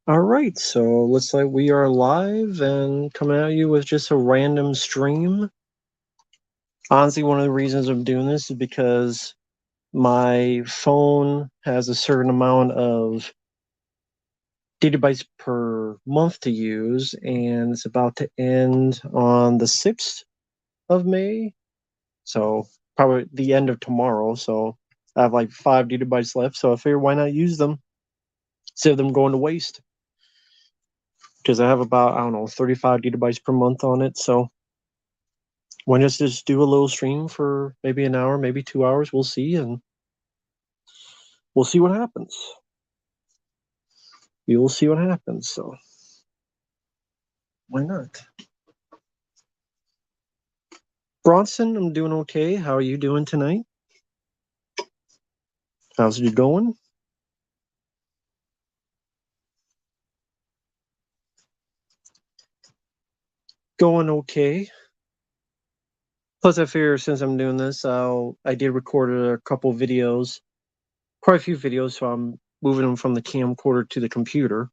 All right, so looks like we are live and coming at you with just a random stream. Honestly, one of the reasons I'm doing this is because my phone has a certain amount of gigabytes per month to use, and it's about to end on the 6th of May. So probably the end of tomorrow. So I have like 5 gigabytes left. So I figured why not use them instead of them going to waste? Because I have about, I don't know, 35 gigabytes per month on it. So why not just do a little stream for maybe an hour, maybe 2 hours? We'll see, and we'll see what happens. We will see what happens. So why not? Bronson, I'm doing okay. How are you doing tonight? How's it going? Going okay. Plus, I figure since I'm doing this, I did record a couple videos, quite a few videos, so I'm moving them from the camcorder to the computer.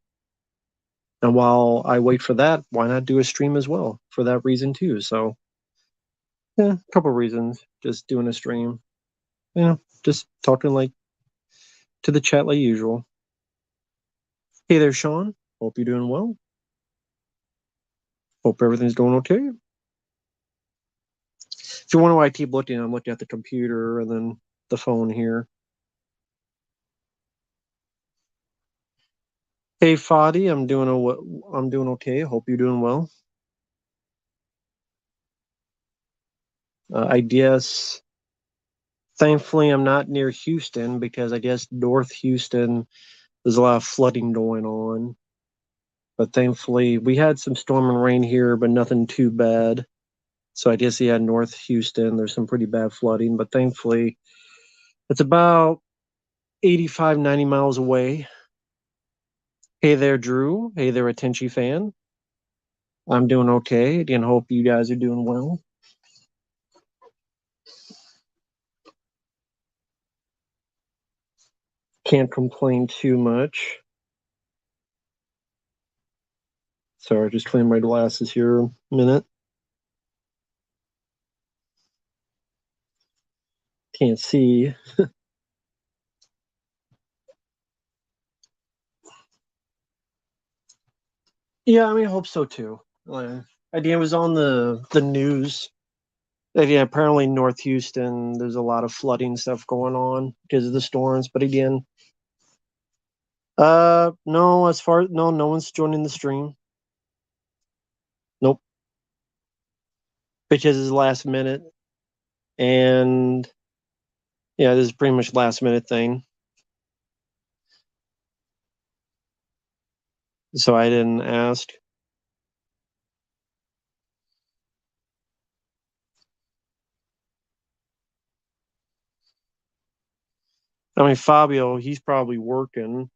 And while I wait for that, why not do a stream as well for that reason too? So, yeah, a couple reasons. Just doing a stream. Yeah, just talking like to the chat like usual. Hey there, Sean. Hope you're doing well. Hope everything's going okay. If you wonder why I keep looking, I'm looking at the computer and then the phone here. Hey, Fadi, I'm doing okay. Hope you're doing well. I guess, thankfully, I'm not near Houston because I guess North Houston, there's a lot of flooding going on. But thankfully, we had some storm and rain here, but nothing too bad. So I guess, yeah, North Houston, there's some pretty bad flooding. But thankfully, it's about 85, 90 miles away. Hey there, Drew. Hey there, Attenchi fan. I'm doing okay. Again, hope you guys are doing well. Can't complain too much. Sorry, just clean my glasses here a minute. Can't see. Yeah, I mean, I hope so too. Idea was on the news. Again, apparently North Houston, there's a lot of flooding stuff going on because of the storms. But again, no, as far no one's joining the stream. Nope, because it's last minute, and yeah, this is pretty much last minute thing. So I didn't ask. I mean, Fabio, he's probably working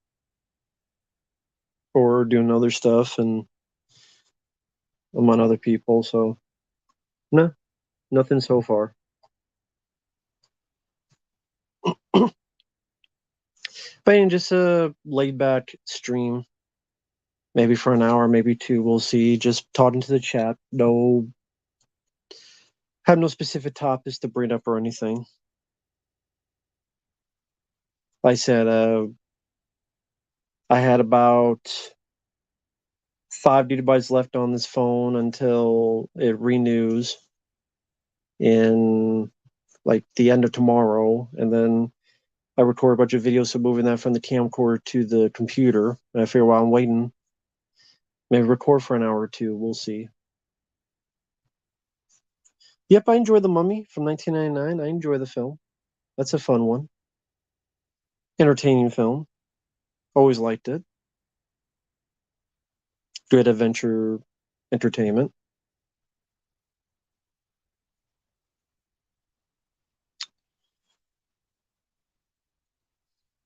or doing other stuff, and among other people. So no, nothing so far. But yeah, just a laid back stream, maybe for an hour, maybe two. We'll see. Just talking to the chat. No, have no specific topics to bring up or anything. Like I said, I had about 5 gigabytes left on this phone until it renews in like the end of tomorrow, and then I record a bunch of videos, so moving that from the camcorder to the computer. And I figure while I'm waiting, maybe record for an hour or two. We'll see. Yep, I enjoy The Mummy from 1999. I enjoy the film. That's a fun one. Entertaining film. Always liked it. Good adventure entertainment.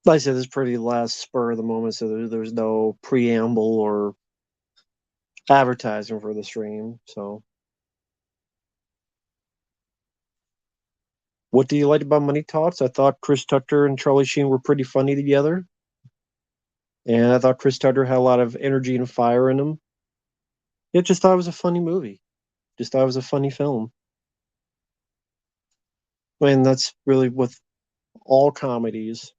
Like I said, this is pretty last spur of the moment, so there's no preamble or advertising for the stream. So, what do you like about Money Talks? I thought Chris Tucker and Charlie Sheen were pretty funny together. And I thought Chris Tucker had a lot of energy and fire in him. Yeah, just thought it was a funny movie. Just thought it was a funny film. I mean, that's really with all comedies.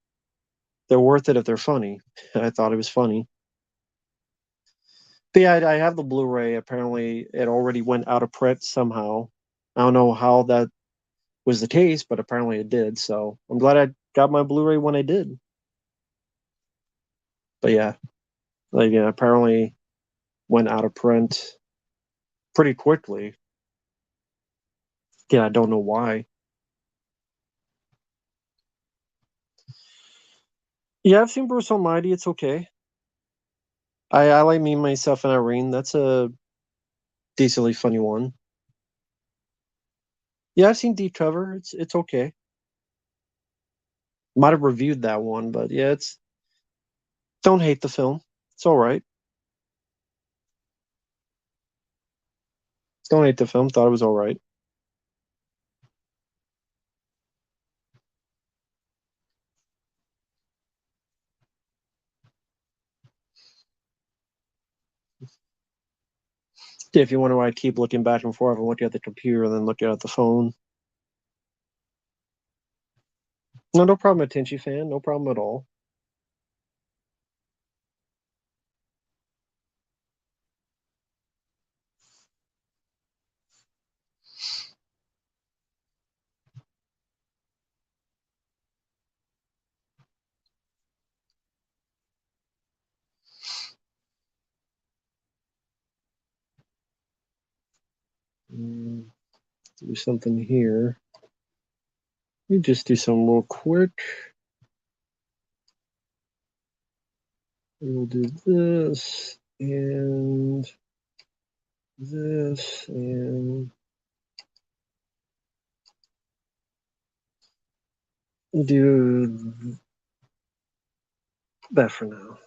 They're worth it if they're funny. I thought it was funny. But yeah, I have the Blu-ray. Apparently, it already went out of print somehow. I don't know how that was the case, but apparently it did. So I'm glad I got my Blu-ray when I did. But yeah, like yeah, apparently went out of print pretty quickly. Yeah, I don't know why. Yeah, I've seen Bruce Almighty. It's okay. I like Me, Myself, and Irene. That's a decently funny one. Yeah, I've seen Deep Cover. It's okay. Might have reviewed that one, but yeah, it's don't hate the film. It's all right. Don't hate the film. Thought it was all right. Yeah, if you wonder why I keep looking back and forth and looking at the computer and then looking at the phone. No, no problem, Attention fan. No problem at all. Mm, do something here. You just do some real quick. We'll do this and this and do that for now.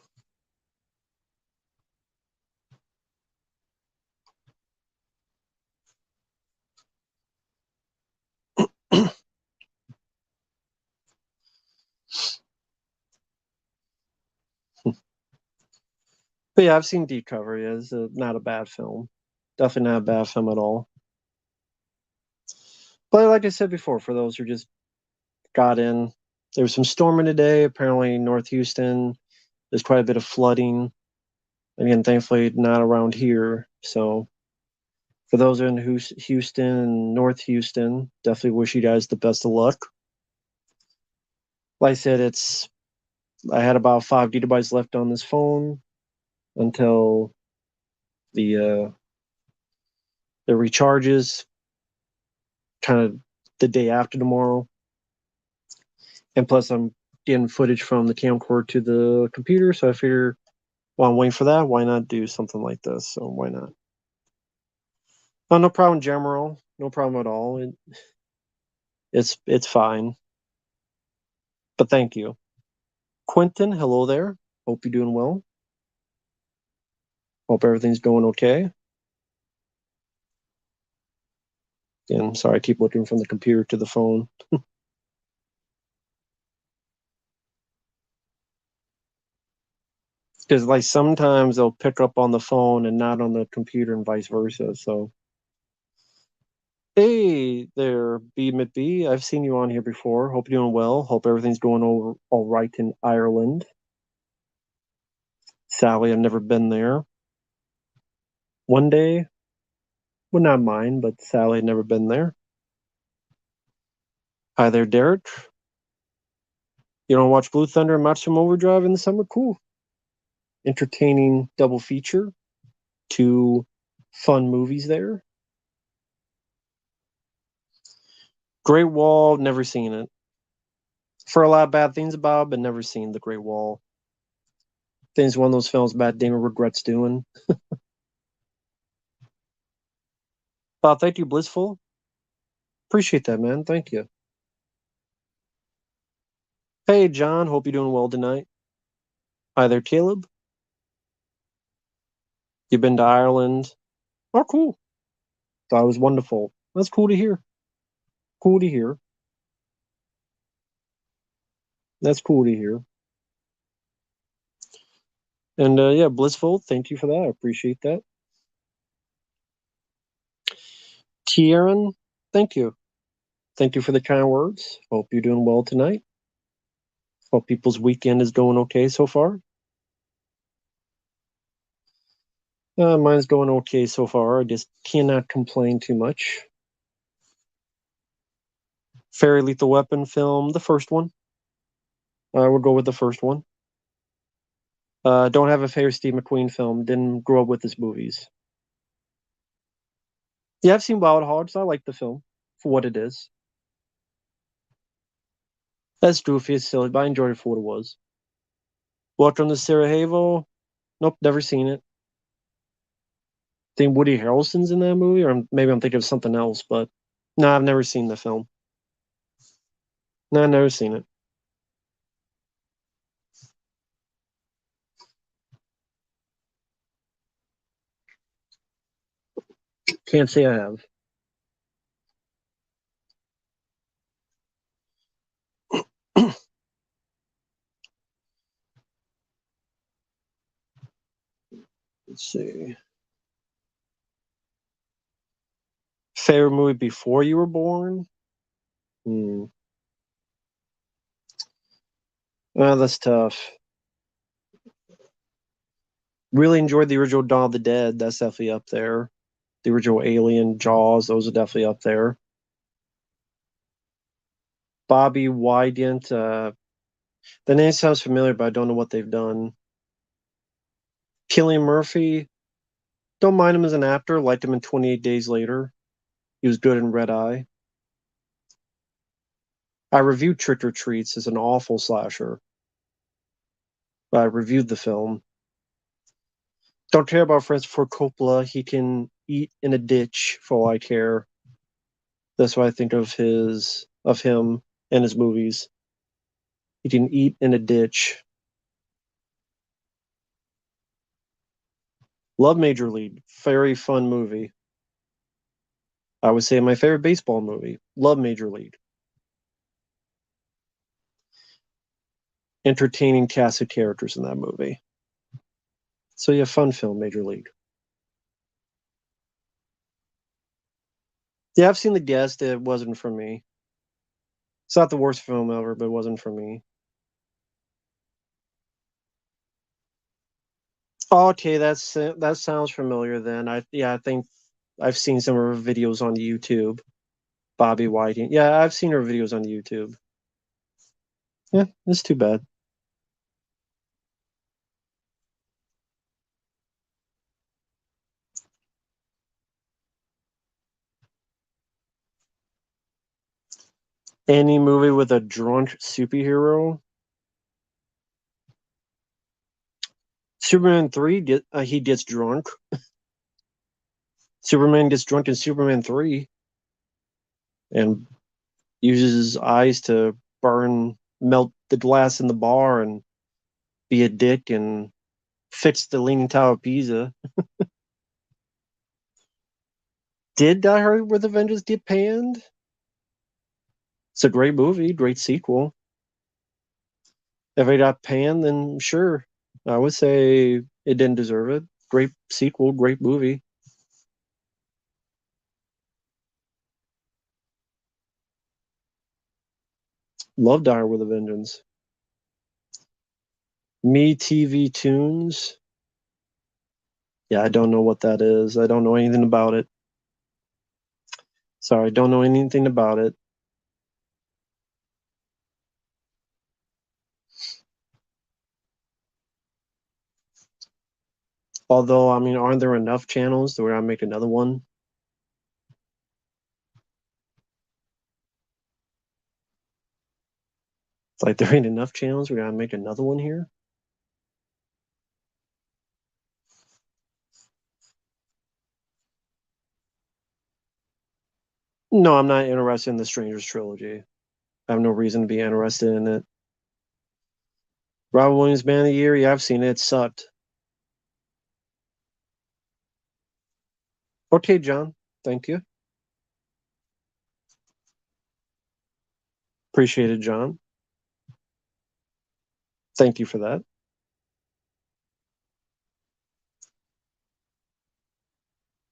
But yeah, I've seen Deep Cover. Yeah, it's not a bad film. Definitely not a bad film at all. But like I said before, for those who just got in, there was some storming today. Apparently, North Houston, there's quite a bit of flooding. Again, thankfully, not around here. So for those in Houston and North Houston, definitely wish you guys the best of luck. Like I said, I had about 5 gigabytes left on this phone until the uh, the recharges kind of the day after tomorrow. And plus, I'm getting footage from the camcorder to the computer, so I figure while I'm waiting for that, why not do something like this? So why not? Oh, no problem, General. No problem at all. It's fine. But thank you, Quentin. Hello there. Hope you're doing well. Hope everything's going okay. And sorry, I keep looking from the computer to the phone. Because like sometimes they'll pick up on the phone and not on the computer and vice versa. So hey there, B McB. I've seen you on here before. Hope you're doing well. Hope everything's going over all right in Ireland. Sadly, I've never been there. One day, would not mind, but sadly, I've never been there. Hi there, Derek. You don't watch Blue Thunder and Maximum Overdrive in the summer? Cool. Entertaining double feature. Two fun movies there. Great Wall, never seen it. For a lot of bad things about it, but never seen The Great Wall. I think it's one of those films Matt Damon regrets doing. Thank you, Blissful. Appreciate that, man. Thank you. Hey, John. Hope you're doing well tonight. Hi there, Caleb. You've been to Ireland. Oh, cool. Thought it was wonderful. That's cool to hear. Cool to hear. That's cool to hear. And yeah, Blissful, thank you for that. I appreciate that. Kieran, thank you. Thank you for the kind words. Hope you're doing well tonight. Hope people's weekend is going okay so far. Mine's going okay so far. I just cannot complain too much. Very Lethal Weapon film, the first one. I would go with the first one. Don't have a favorite Steve McQueen film. Didn't grow up with his movies. Yeah, I've seen Wild Hogs. I like the film for what it is. That's goofy, it's silly, but I enjoyed it for what it was. Welcome to Sarajevo. Nope, never seen it. Think Woody Harrelson's in that movie, or maybe I'm thinking of something else. But no, I've never seen the film. No, I've never seen it. Can't say I have. Let's see. Favorite movie before you were born? Hmm. Well, that's tough. Really enjoyed the original Dawn of the Dead. That's definitely up there. The original Alien, Jaws, those are definitely up there. Bobby Wydant, the name sounds familiar, but I don't know what they've done. Cillian Murphy, don't mind him as an actor. Liked him in 28 Days Later. He was good in Red Eye. I reviewed Trick or Treats as an awful slasher. I reviewed the film. Don't care about Francis Ford Coppola. He can eat in a ditch for all I care. That's what I think of him and his movies. He can eat in a ditch. Love Major League. Very fun movie. I would say my favorite baseball movie. Love Major League. Entertaining cast of characters in that movie. So yeah, fun film, Major League. Yeah, I've seen The Guest. It wasn't for me. It's not the worst film ever, but it wasn't for me. Oh, okay, that sounds familiar. Then I think I've seen some of her videos on YouTube. Bobby Whiting. Yeah, I've seen her videos on YouTube. Yeah, it's too bad. Any movie with a drunk superhero. Superman 3, he gets drunk. Superman gets drunk in Superman 3 and uses his eyes to melt the glass in the bar and be a dick and fix the Leaning Tower of Pisa. Did Die Hard with a Vengeance get panned? It's a great movie, great sequel. If it got panned, then sure. I would say it didn't deserve it. Great sequel, great movie. Love Die Hard with a Vengeance. Me TV Tunes. Yeah, I don't know what that is. I don't know anything about it. Sorry, don't know anything about it. Although, I mean, aren't there enough channels where I make another one? It's like there ain't enough channels. We're gonna make another one here. No, I'm not interested in the Strangers trilogy. I have no reason to be interested in it. Robin Williams Man of the Year. Yeah, I've seen it. It sucked. Okay, John. Thank you. Appreciate it, John. Thank you for that.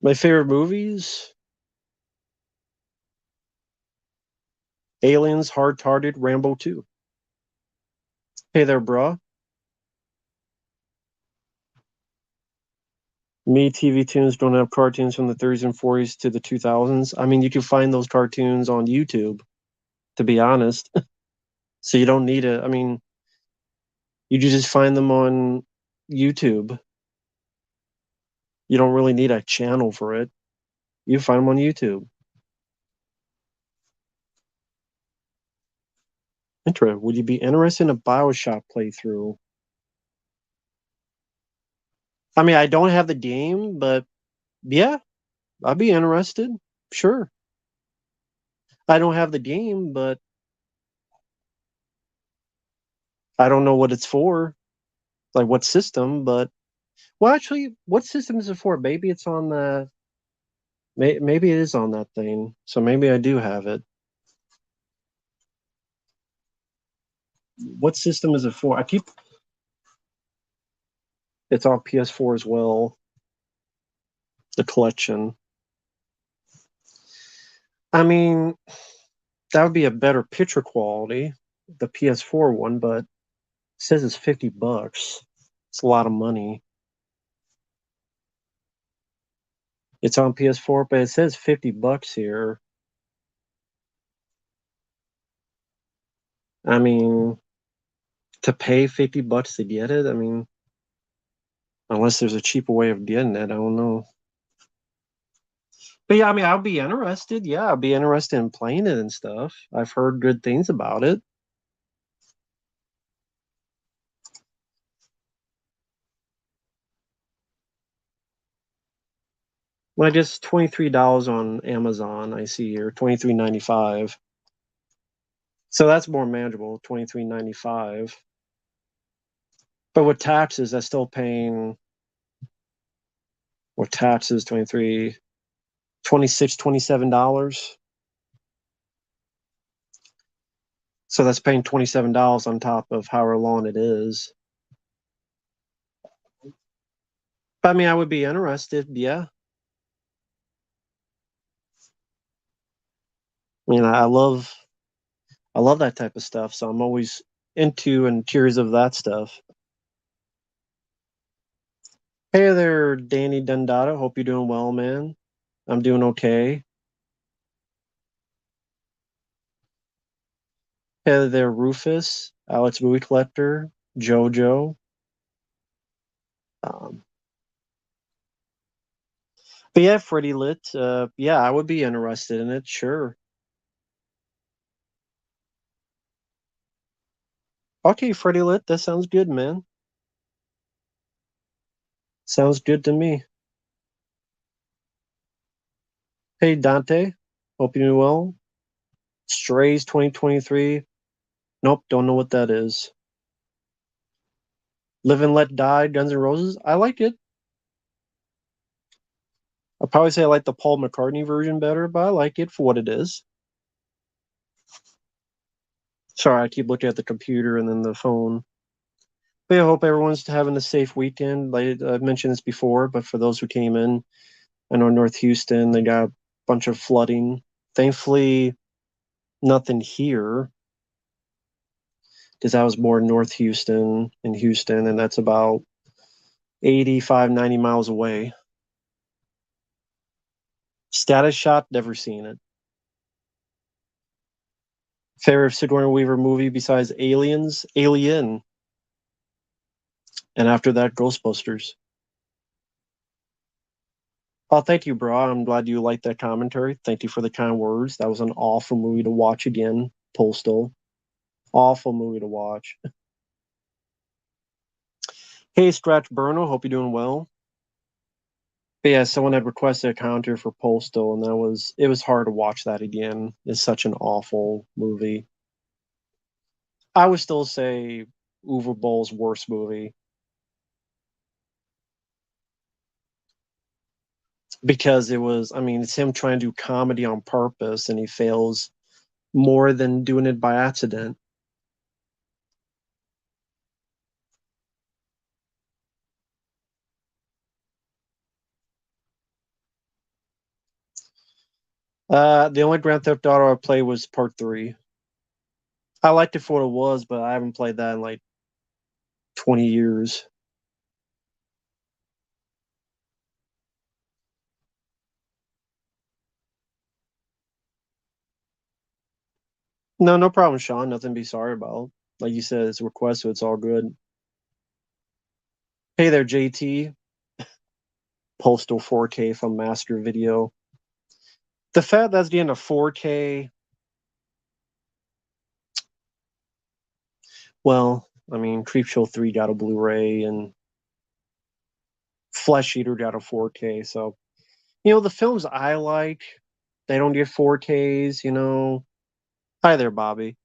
My favorite movies: Aliens, Hard Target, Rambo 2. Hey there, bruh. Me, TV tunes don't have cartoons from the 30s and 40s to the 2000s. I mean, you can find those cartoons on YouTube, to be honest. So you don't need it. I mean, you just find them on YouTube. You don't really need a channel for it. You find them on YouTube. Interesting. Would you be interested in a BioShock playthrough? I mean, I don't have the game, but yeah, I'd be interested. Sure. I don't have the game, but I don't know what it's for, like what system, but well, actually, what system is it for? Maybe it's on the, maybe it is on that thing. So maybe I do have it. What system is it for? I keep, it's on PS4 as well, the collection. I mean, that would be a better picture quality, the PS4 one, but it says it's $50. It's a lot of money. It's on PS4, but it says $50 here. I mean, to pay $50 to get it, I mean, unless there's a cheaper way of getting it, I don't know. But yeah, I mean, I'll be interested. Yeah, I'll be interested in playing it and stuff. I've heard good things about it. Well, I just $23 on Amazon. I see here 23.95. So that's more manageable. 23.95. But with taxes, that's still paying. With taxes, 23, 26, $27. So that's paying $27 on top of however long it is. But I mean, I would be interested. Yeah. I mean, I love that type of stuff. So I'm always into and curious of that stuff. Hey there, Danny Dundada. Hope you're doing well, man. I'm doing okay. Hey there, Rufus, Alex Movie Collector, Jojo. Um, but yeah, Freddie Lit. Yeah, I would be interested in it. Sure. Okay, Freddie Lit. That sounds good, man. Sounds good to me. Hey, Dante. Hope you're doing well. Strays 2023. Nope, don't know what that is. Live and Let Die, Guns N' Roses. I like it. I'd probably say I like the Paul McCartney version better, but I like it for what it is. Sorry, I keep looking at the computer and then the phone. But yeah, I hope everyone's having a safe weekend. Like I mentioned this before, but for those who came in, I know North Houston, they got a bunch of flooding. Thankfully, nothing here because I was born North Houston in Houston, and that's about 85, 90 miles away. Status shot, never seen it. Favorite Sigourney Weaver movie besides Aliens? Alien. And after that, Ghostbusters. Oh, thank you, bro. I'm glad you liked that commentary. Thank you for the kind words. That was an awful movie to watch again, Postal. Awful movie to watch. Hey, Scratch Burno. Hope you're doing well. But yeah, someone had requested a counter for Postal, and it was hard to watch that again. It's such an awful movie. I would still say Uwe Boll's worst movie because it was, I mean, it's him trying to do comedy on purpose, and he fails more than doing it by accident. The only Grand Theft Auto I played was Part 3. I liked it for what it was, but I haven't played that in like 20 years. No, no problem, Sean. Nothing to be sorry about. Like you said, it's a request, so it's all good. Hey there, JT. Postal 4K from Master Video. The fact that's getting a 4K, well, I mean, Creepshow 3 got a Blu-ray and Flesh Eater got a 4K. So, the films I like, they don't get 4Ks. Hi there, Bobby.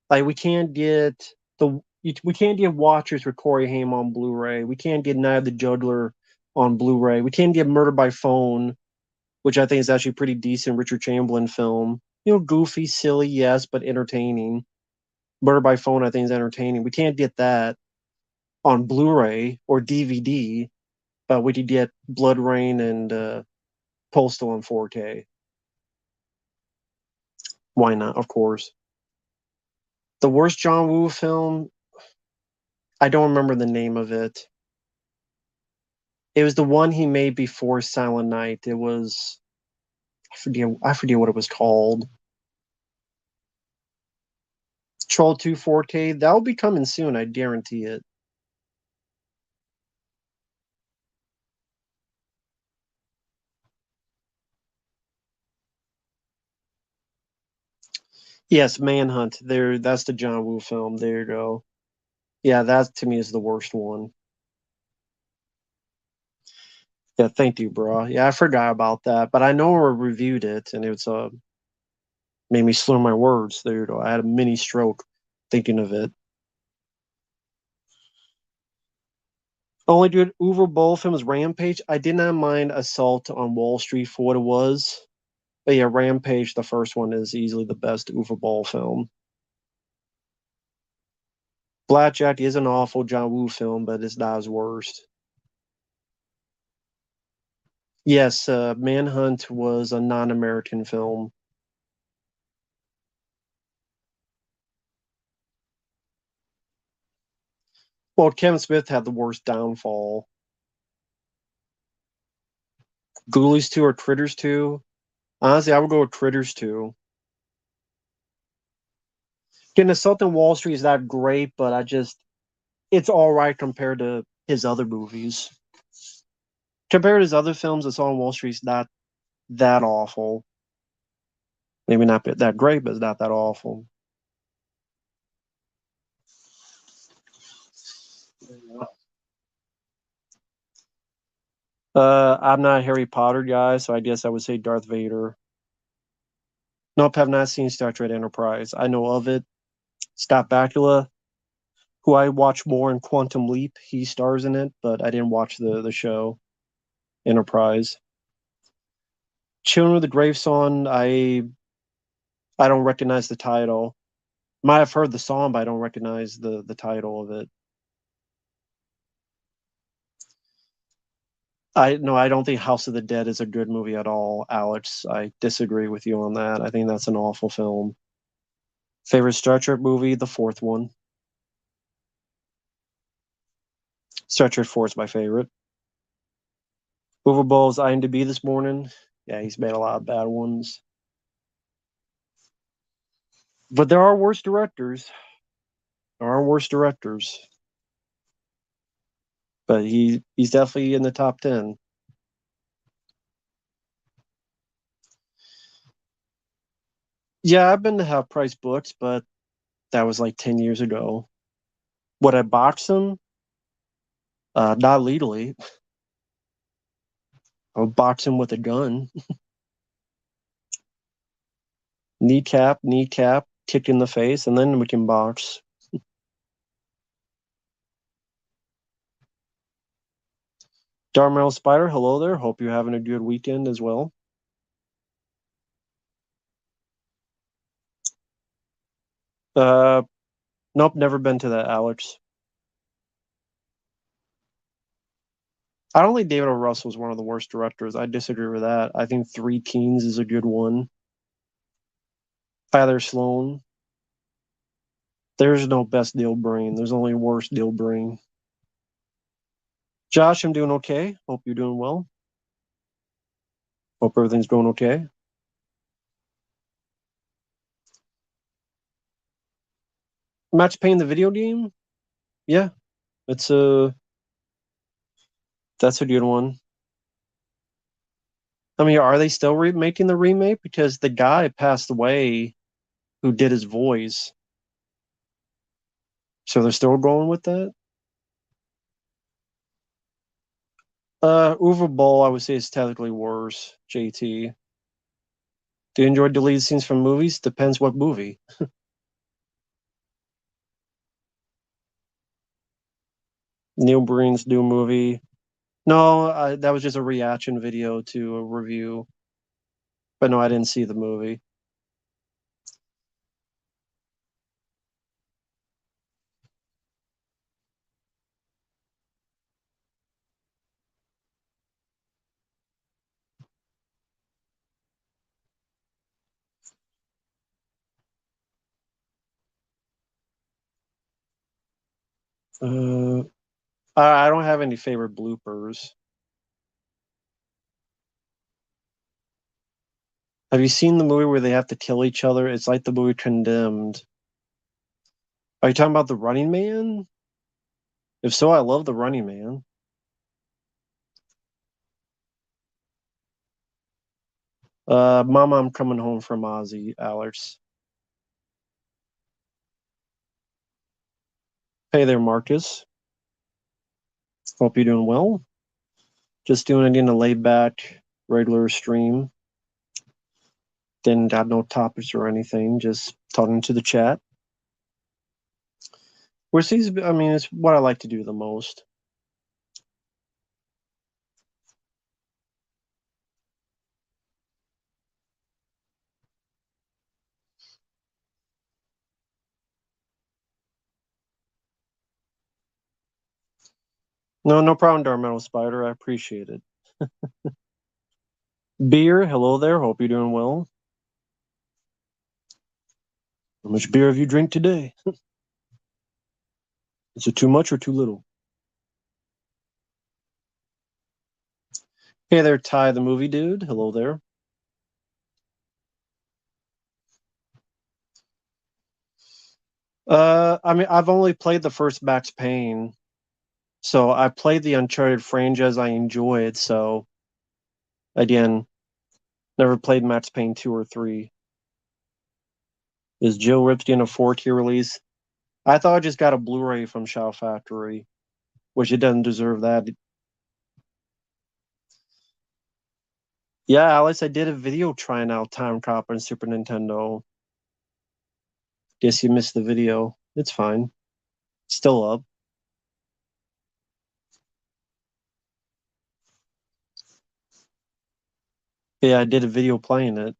Like we can't get we can't get Watchers with Corey Haim on Blu-ray. We can't get Night of the Juggler on Blu-ray. We can't get Murder by Phone, which I think is actually a pretty decent Richard Chamberlain film. Goofy, silly, yes, but entertaining. Murder by Phone, I think, is entertaining. We can't get that on Blu-ray or DVD, but we could get Blood Rain and Postal on 4K. Why not? Of course. The worst John Woo film, I don't remember the name of it. It was the one he made before Silent Night. It was I forget what it was called. Troll 2 4K. That'll be coming soon, I guarantee it. Yes, Manhunt. That's the John Woo film. There you go. Yeah, that to me is the worst one. Yeah, thank you, bro. Yeah, I forgot about that, but I know I reviewed it, and it's made me slur my words. There you go. I had a mini stroke thinking of it. Only good Uwe Boll film was Rampage. I did not mind Assault on Wall Street for what it was. But yeah, Rampage, the first one, is easily the best Uwe Boll film. Blackjack is an awful John Woo film, but it's not his worst. Yes, Manhunt was a non-American film. Well, Kevin Smith had the worst downfall. Ghoulies 2 or Critters 2? Honestly, I would go with Critters 2. Again, Assault on Wall Street is not great, but it's all right compared to his other movies. Compared to his other films, Assault on Wall Street is not that awful. Maybe not that great, but it's not that awful. I'm not a Harry Potter guy, so I guess I would say Darth Vader. Nope, have not seen Star Trek Enterprise. I know of it. Scott Bakula, who I watch more in Quantum Leap, he stars in it, but I didn't watch the show Enterprise. Children of the Grave Song, I don't recognize the title. Might have heard the song, but I don't recognize the title of it. I don't think House of the Dead is a good movie at all, Alex. I disagree with you on that. I think that's an awful film. Favorite Star Trek movie? The fourth one. Star Trek 4 is my favorite. Uwe Boll's IMDb this morning. Yeah, he's made a lot of bad ones. But there are worse directors. There are worse directors. But he's definitely in the top 10. Yeah, I've been to Half Price Books, but that was like 10 years ago. Would I box them? Not legally. I would box him with a gun. Kneecap, kick in the face, and then we can box. Darmel Spider, hello there. Hope you're having a good weekend as well. Uh, nope, never been to that, Alex. I don't think David O. Russell is one of the worst directors. I disagree with that. I think Three Kings is a good one. Tyler Sloan. There's no best deal brain. There's only worst deal brain. Josh, I'm doing okay. Hope you're doing well. Hope everything's going okay. Max Payne, the video game? Yeah, it's that's a good one. I mean, are they still making the remake? Because the guy passed away who did his voice, so they're still going with that. Uwe Boll, I would say, is technically worse. JT, do you enjoy deleted scenes from movies? Depends what movie. Neil Breen's new movie. No, that was just a reaction video to a review. But no, I didn't see the movie. Uh, I don't have any favorite bloopers. Have you seen the movie where they have to kill each other? It's like the movie Condemned. Are you talking about The Running Man? If so, I love The Running Man. Mama, I'm coming home from Ozzy, Alex. Hey there, Marcus. Hope you're doing well. Just doing it in a laid back, regular stream. Didn't got no topics or anything. Just talking to the chat. Which is, I mean, it's what I like to do the most. No, no problem, Darmetal Spider. I appreciate it. Beer, hello there. Hope you're doing well. How much beer have you drank today? Is it too much or too little? Hey there, Ty, the movie dude. Hello there. I mean, I've only played the first Max Payne, so I played the Uncharted franchise. I enjoy it. So again, never played Max Payne 2 or 3. Is Joe Ripped in a 4K release? I thought I just got a Blu-ray from Shout Factory, which it doesn't deserve that. Yeah, Alex, I did a video trying out Time Cop on Super Nintendo. Guess you missed the video. It's fine. Still up. Yeah, I did a video playing it.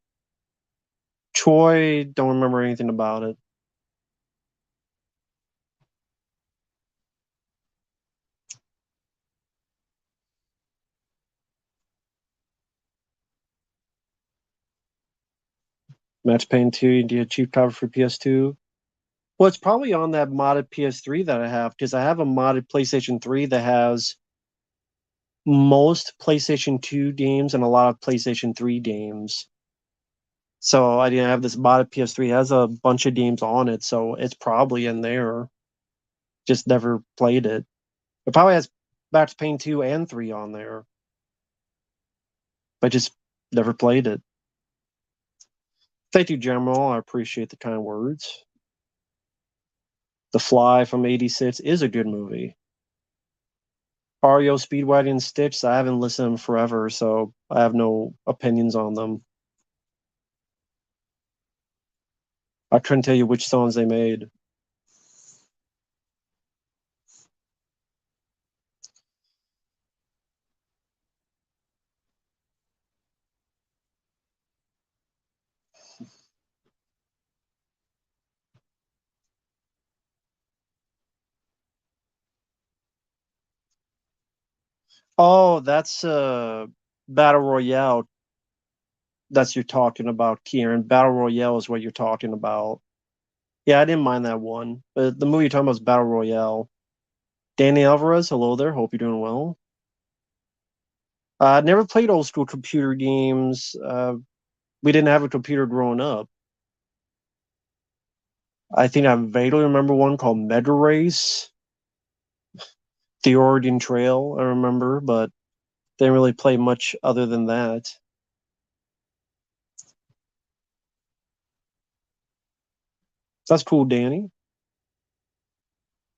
Troy, don't remember anything about it. Max Payne 2, you did a cheap cover for PS2. Well, it's probably on that modded PS3 that I have, because I have a modded PlayStation 3 that has most PlayStation 2 games and a lot of PlayStation 3 games. So I didn't have this modded PS3. It has a bunch of games on it, so it's probably in there. Just never played it. It probably has Max Payne 2 and 3 on there, but just never played it. Thank you, General. I appreciate the kind words. The Fly from '86 is a good movie. REO Speedwagon and Stitch, I haven't listened to them forever, so I have no opinions on them. I couldn't tell you which songs they made. Oh, that's Battle Royale. That's you're talking about, Kieran. Battle Royale is what you're talking about. Yeah, I didn't mind that one. But the movie you're talking about is Battle Royale. Danny Alvarez, hello there. Hope you're doing well. I never played old school computer games. We didn't have a computer growing up. I think I vaguely remember one called Mega Race, The Oregon Trail. I remember, but didn't really play much other than that. That's cool, Danny.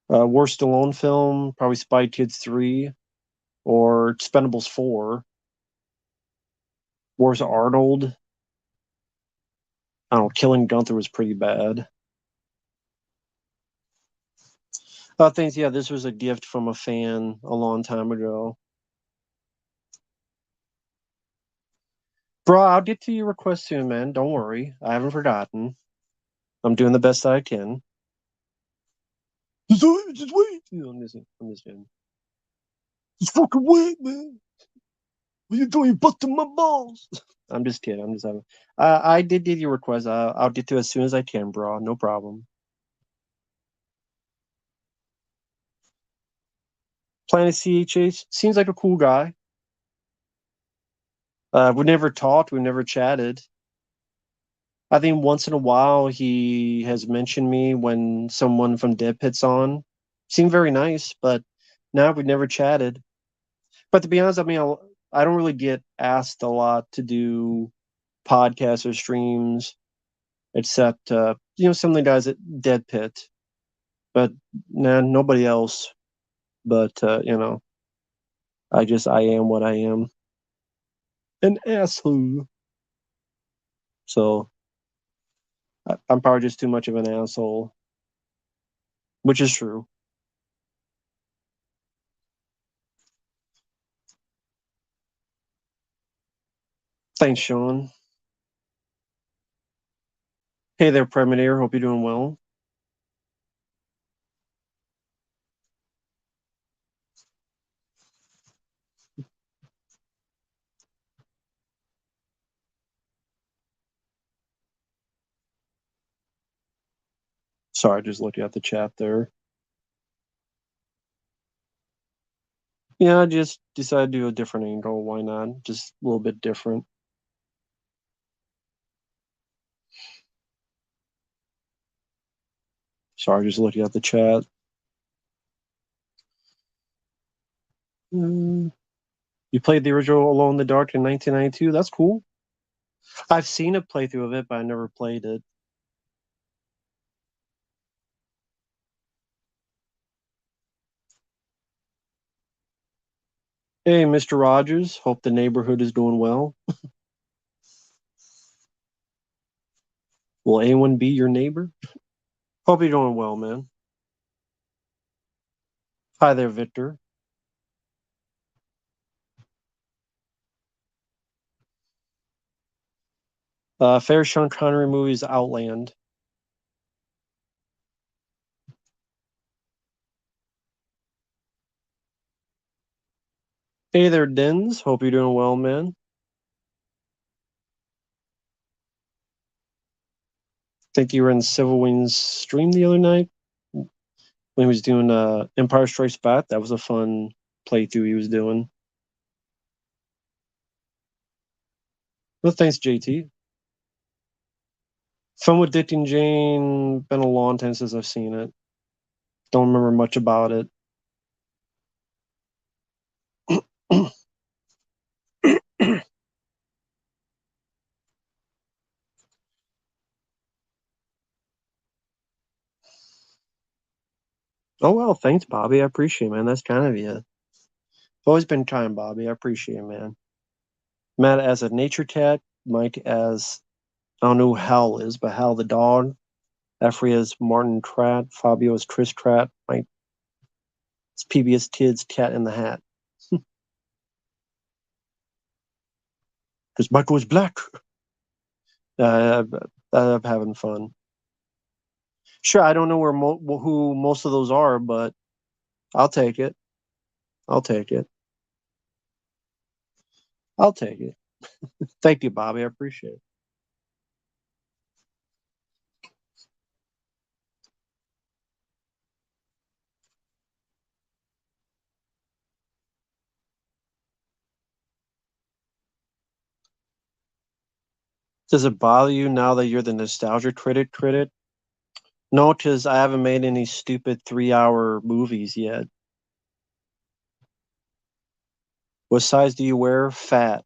Worst Stallone film, probably Spy Kids 3 or Expendables 4. Worst Arnold. I don't know, Killing Gunther was pretty bad. Thanks. Yeah, this was a gift from a fan a long time ago. Bro, I'll get to your request soon, man. Don't worry. I haven't forgotten. I'm doing the best I can. Just wait. I'm just kidding. Just fucking wait, man. What you doing? You're busting my balls. I'm just kidding. I'm just having. I did get your request. I'll get to it as soon as I can, bro. No problem. Planet CHH seems like a cool guy. We never talked. We never chatted. I think once in a while he has mentioned me when someone from Dead Pit's on. Seemed very nice, but now we've never chatted. But to be honest, I mean, I don't really get asked a lot to do podcasts or streams, except some of the guys at Dead Pit. But nah, nobody else. But I am what I am, an asshole. So I'm probably just too much of an asshole, which is true. Thanks, Sean. Hey there, Preminator. Hope you're doing well. Sorry, just looking at the chat there. Yeah, I just decided to do a different angle. Why not? Just a little bit different. Sorry, just looking at the chat. You played the original Alone in the Dark in 1992? That's cool. I've seen a playthrough of it, but I never played it. Hey, Mr. Rogers. Hope the neighborhood is doing well. Will anyone be your neighbor? Hope you're doing well, man. Hi there, Victor. Fair Sean Connery movies Outland. Hey there, Dens. Hope you're doing well, man. Think you were in Civil Wings stream the other night when he was doing Empire Strikes Back. That was a fun playthrough he was doing. Well, thanks, JT. Fun with Dick and Jane. Been a long time since I've seen it. Don't remember much about it. Oh well, thanks, Bobby. I appreciate it, man. That's kind of you. Always been kind, Bobby. I appreciate it, man. Matt as a nature cat, Mike as I don't know who Hal is, but Hal the dog. Efri as Martin Tratt, Fabio as Chris Tratt, Mike it's PBS Kids Cat in the Hat. Because Michael is black. I'm having fun. Sure, I don't know who most of those are, but I'll take it. I'll take it. I'll take it. Thank you, Bobby. I appreciate it. Does it bother you now that you're the nostalgia critic? No, because I haven't made any stupid 3-hour movies yet. What size do you wear? Fat.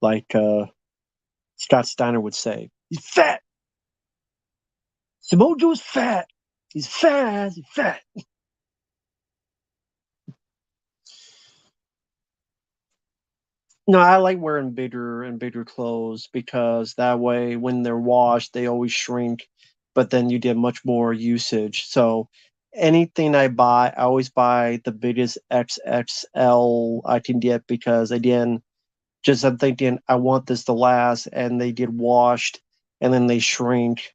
Like Scott Steiner would say. He's fat. Samojo's fat. He's fat. He's fat. No, I like wearing bigger and bigger clothes because that way when they're washed, they always shrink, but then you get much more usage. So anything I buy, I always buy the biggest XXL I can get because again, just I'm thinking I want this to last and they get washed and then they shrink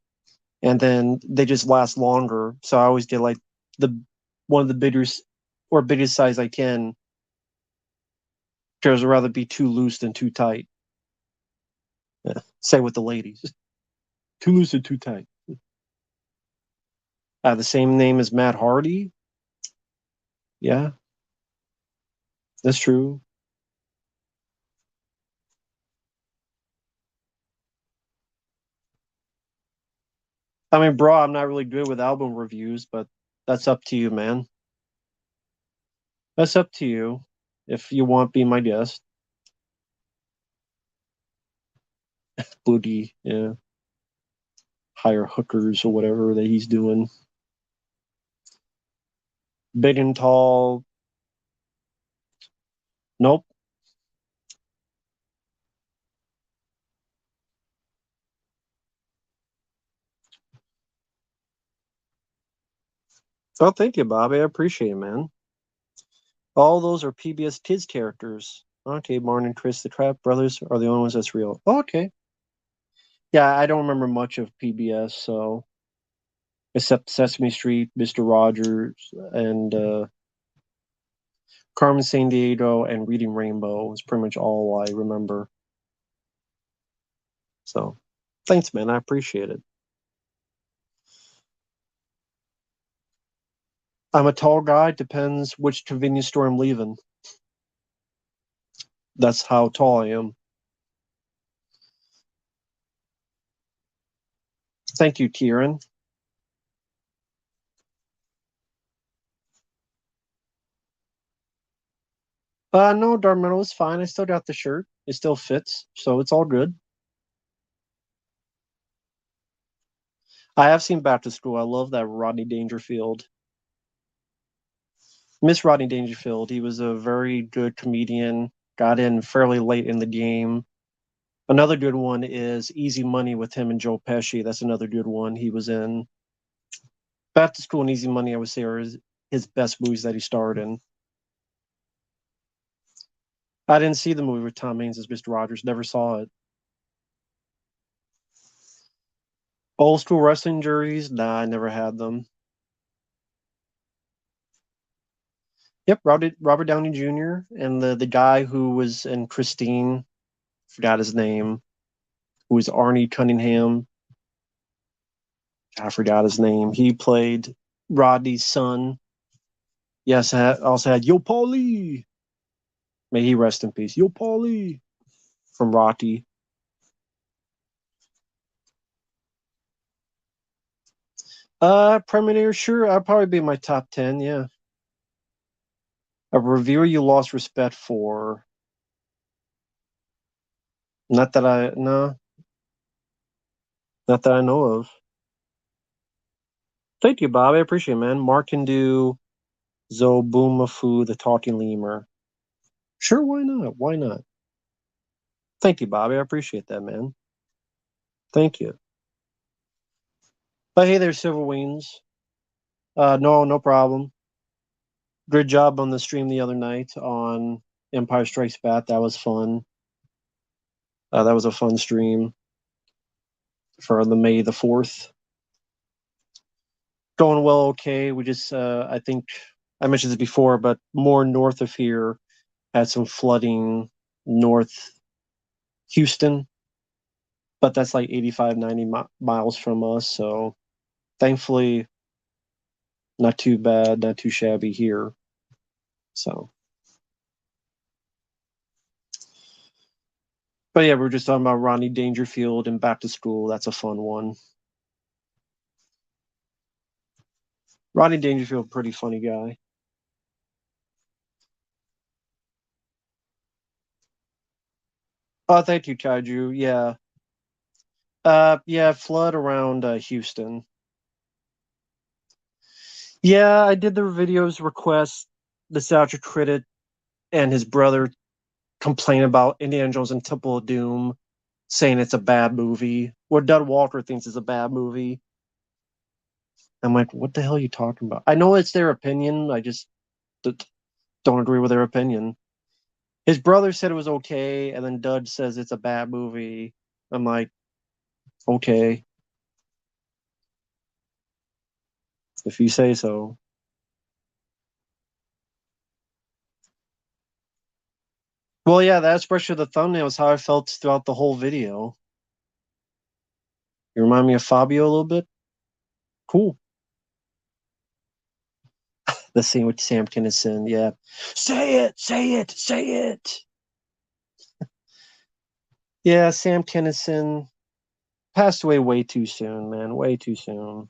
and then they just last longer. So I always get like the one of the biggest or biggest size I can because I'd rather be too loose than too tight. Yeah. Say with the ladies. Too loose and too tight. The same name as Matt Hardy. Yeah, that's true. I mean, bro, I'm not really good with album reviews, but that's up to you, man. That's up to you. If you want, be my guest. Booty, yeah, hire hookers or whatever that he's doing. Big and tall. Nope. Oh, thank you, Bobby. I appreciate it, man. All those are PBS Kids characters. Okay, Martin and Chris, the Trap Brothers, are the only ones that's real. Oh, okay. Yeah, I don't remember much of PBS, so except Sesame Street, Mister Rogers, and Carmen Sandiego, and Reading Rainbow is pretty much all I remember. So, thanks, man. I appreciate it. I'm a tall guy. Depends which convenience store I'm leaving. That's how tall I am. Thank you, Kieran. No, dark metal is fine. I still got the shirt. It still fits, so it's all good. I have seen Back to School. I love that Rodney Dangerfield. Miss Rodney Dangerfield. He was a very good comedian. Got in fairly late in the game. Another good one is Easy Money with him and Joe Pesci. That's another good one he was in. Back to School and Easy Money, I would say, are his best movies that he starred in. I didn't see the movie with Tom Hanks as Mr. Rogers. Never saw it. Old school wrestling jerseys? Nah, I never had them. Yep, Robert Downey Jr. and the guy who was in Christine, forgot his name, who was Arnie Cunningham. I forgot his name. He played Rodney's son. Yes, I also had Yo Paulie. May he rest in peace. Yo Paulie from Rocky. Premonitor, sure. I'd probably be in my top 10. Yeah. A reviewer you lost respect for. Not that I no, not that I know of. Thank you, Bob. I appreciate it, man. Mark can do Zobumafu, the talking lemur. Sure, why not? Why not? Thank you, Bobby. I appreciate that, man. Thank you. But hey there, Silver Wings. No, no problem. Good job on the stream the other night on Empire Strikes Back. That was fun. That was a fun stream for the May the 4th. Going well, okay. We just, I think I mentioned this before, but more north of here had some flooding North Houston, but that's like 85, 90 miles from us. So thankfully, not too bad, not too shabby here. So, but yeah, we're just talking about Rodney Dangerfield and back to school. That's a fun one. Rodney Dangerfield, pretty funny guy. Oh, thank you, Kaiju. Yeah. Yeah, flood around Houston. Yeah, I did the videos request Nostalgia Critic and his brother complain about Indiana Jones and Temple of Doom, saying it's a bad movie. What Doug Walker thinks is a bad movie. I'm like, what the hell are you talking about? I know it's their opinion. I just don't agree with their opinion. His brother said it was okay, and then Doug says it's a bad movie. I'm like, okay, if you say so. Well, yeah, that expression of the thumbnail is how I felt throughout the whole video. You remind me of Fabio a little bit. Cool. The scene with Sam Kinison, yeah. Say it, say it, say it. Yeah, Sam Kinison passed away way too soon, man. Way too soon.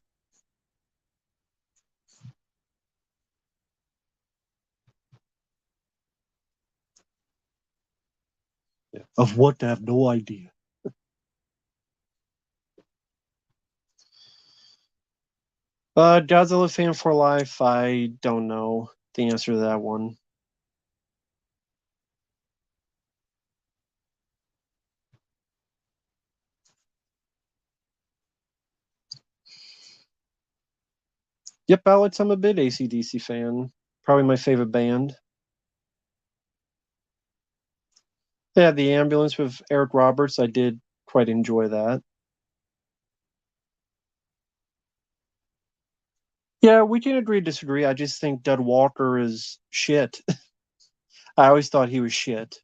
Of what? I have no idea. Godzilla fan for life. I don't know the answer to that one. Yep, Alex, I'm a big AC/DC fan. Probably my favorite band. Yeah, the ambulance with Eric Roberts. I did quite enjoy that. Yeah, we can agree to disagree. I just think Dud Walker is shit. I always thought he was shit.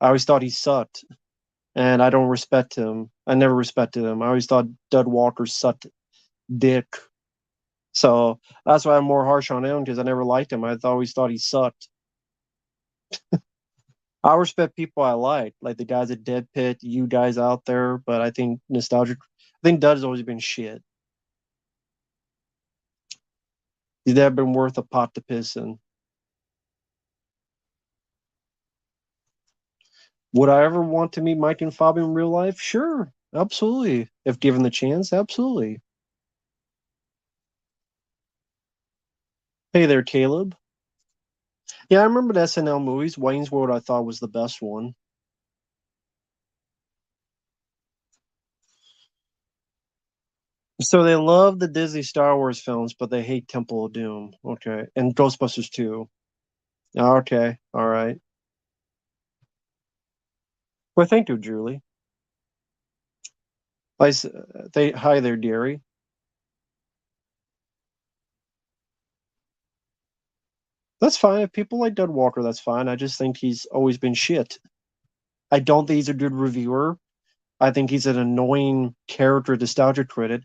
I always thought he sucked, and I don't respect him. I never respected him. I always thought Dud Walker sucked dick. So that's why I'm more harsh on him because I never liked him. I always thought he sucked. I respect people I like the guys at Dead Pit, you guys out there, but I think nostalgic. I think Dud has always been shit. He's never been worth a pot to piss in. Would I ever want to meet Mike and Fabio in real life? Sure, absolutely. If given the chance, absolutely. Hey there, Caleb. Yeah, I remember the SNL movies. Wayne's World I thought was the best one. So they love the Disney Star Wars films, but they hate Temple of Doom. Okay. And Ghostbusters 2. Okay. All right. Well, thank you, Julie. Hi there, dearie. That's fine. If people like Doug Walker, that's fine. I just think he's always been shit. I don't think he's a good reviewer. I think he's an annoying character nostalgia critic,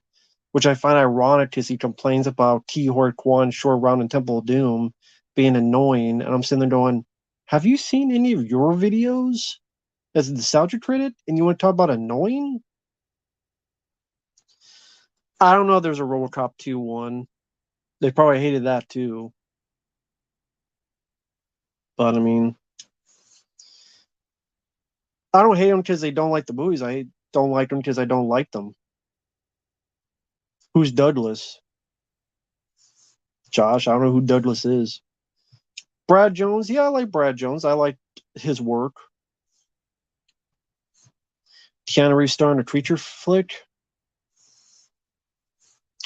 which I find ironic because he complains about Ki Hor Kwan, Short Round, and Temple of Doom being annoying. And I'm sitting there going, have you seen any of your videos as a nostalgia critic? And you want to talk about annoying? I don't know if there's a Robocop 2 one. They probably hated that too. But I mean, I don't hate them because they don't like the movies. I don't like them because I don't like them. Who's Douglas? Josh, I don't know who Douglas is. Brad Jones, yeah, I like Brad Jones. I like his work. Keanu Reeves starring a creature flick.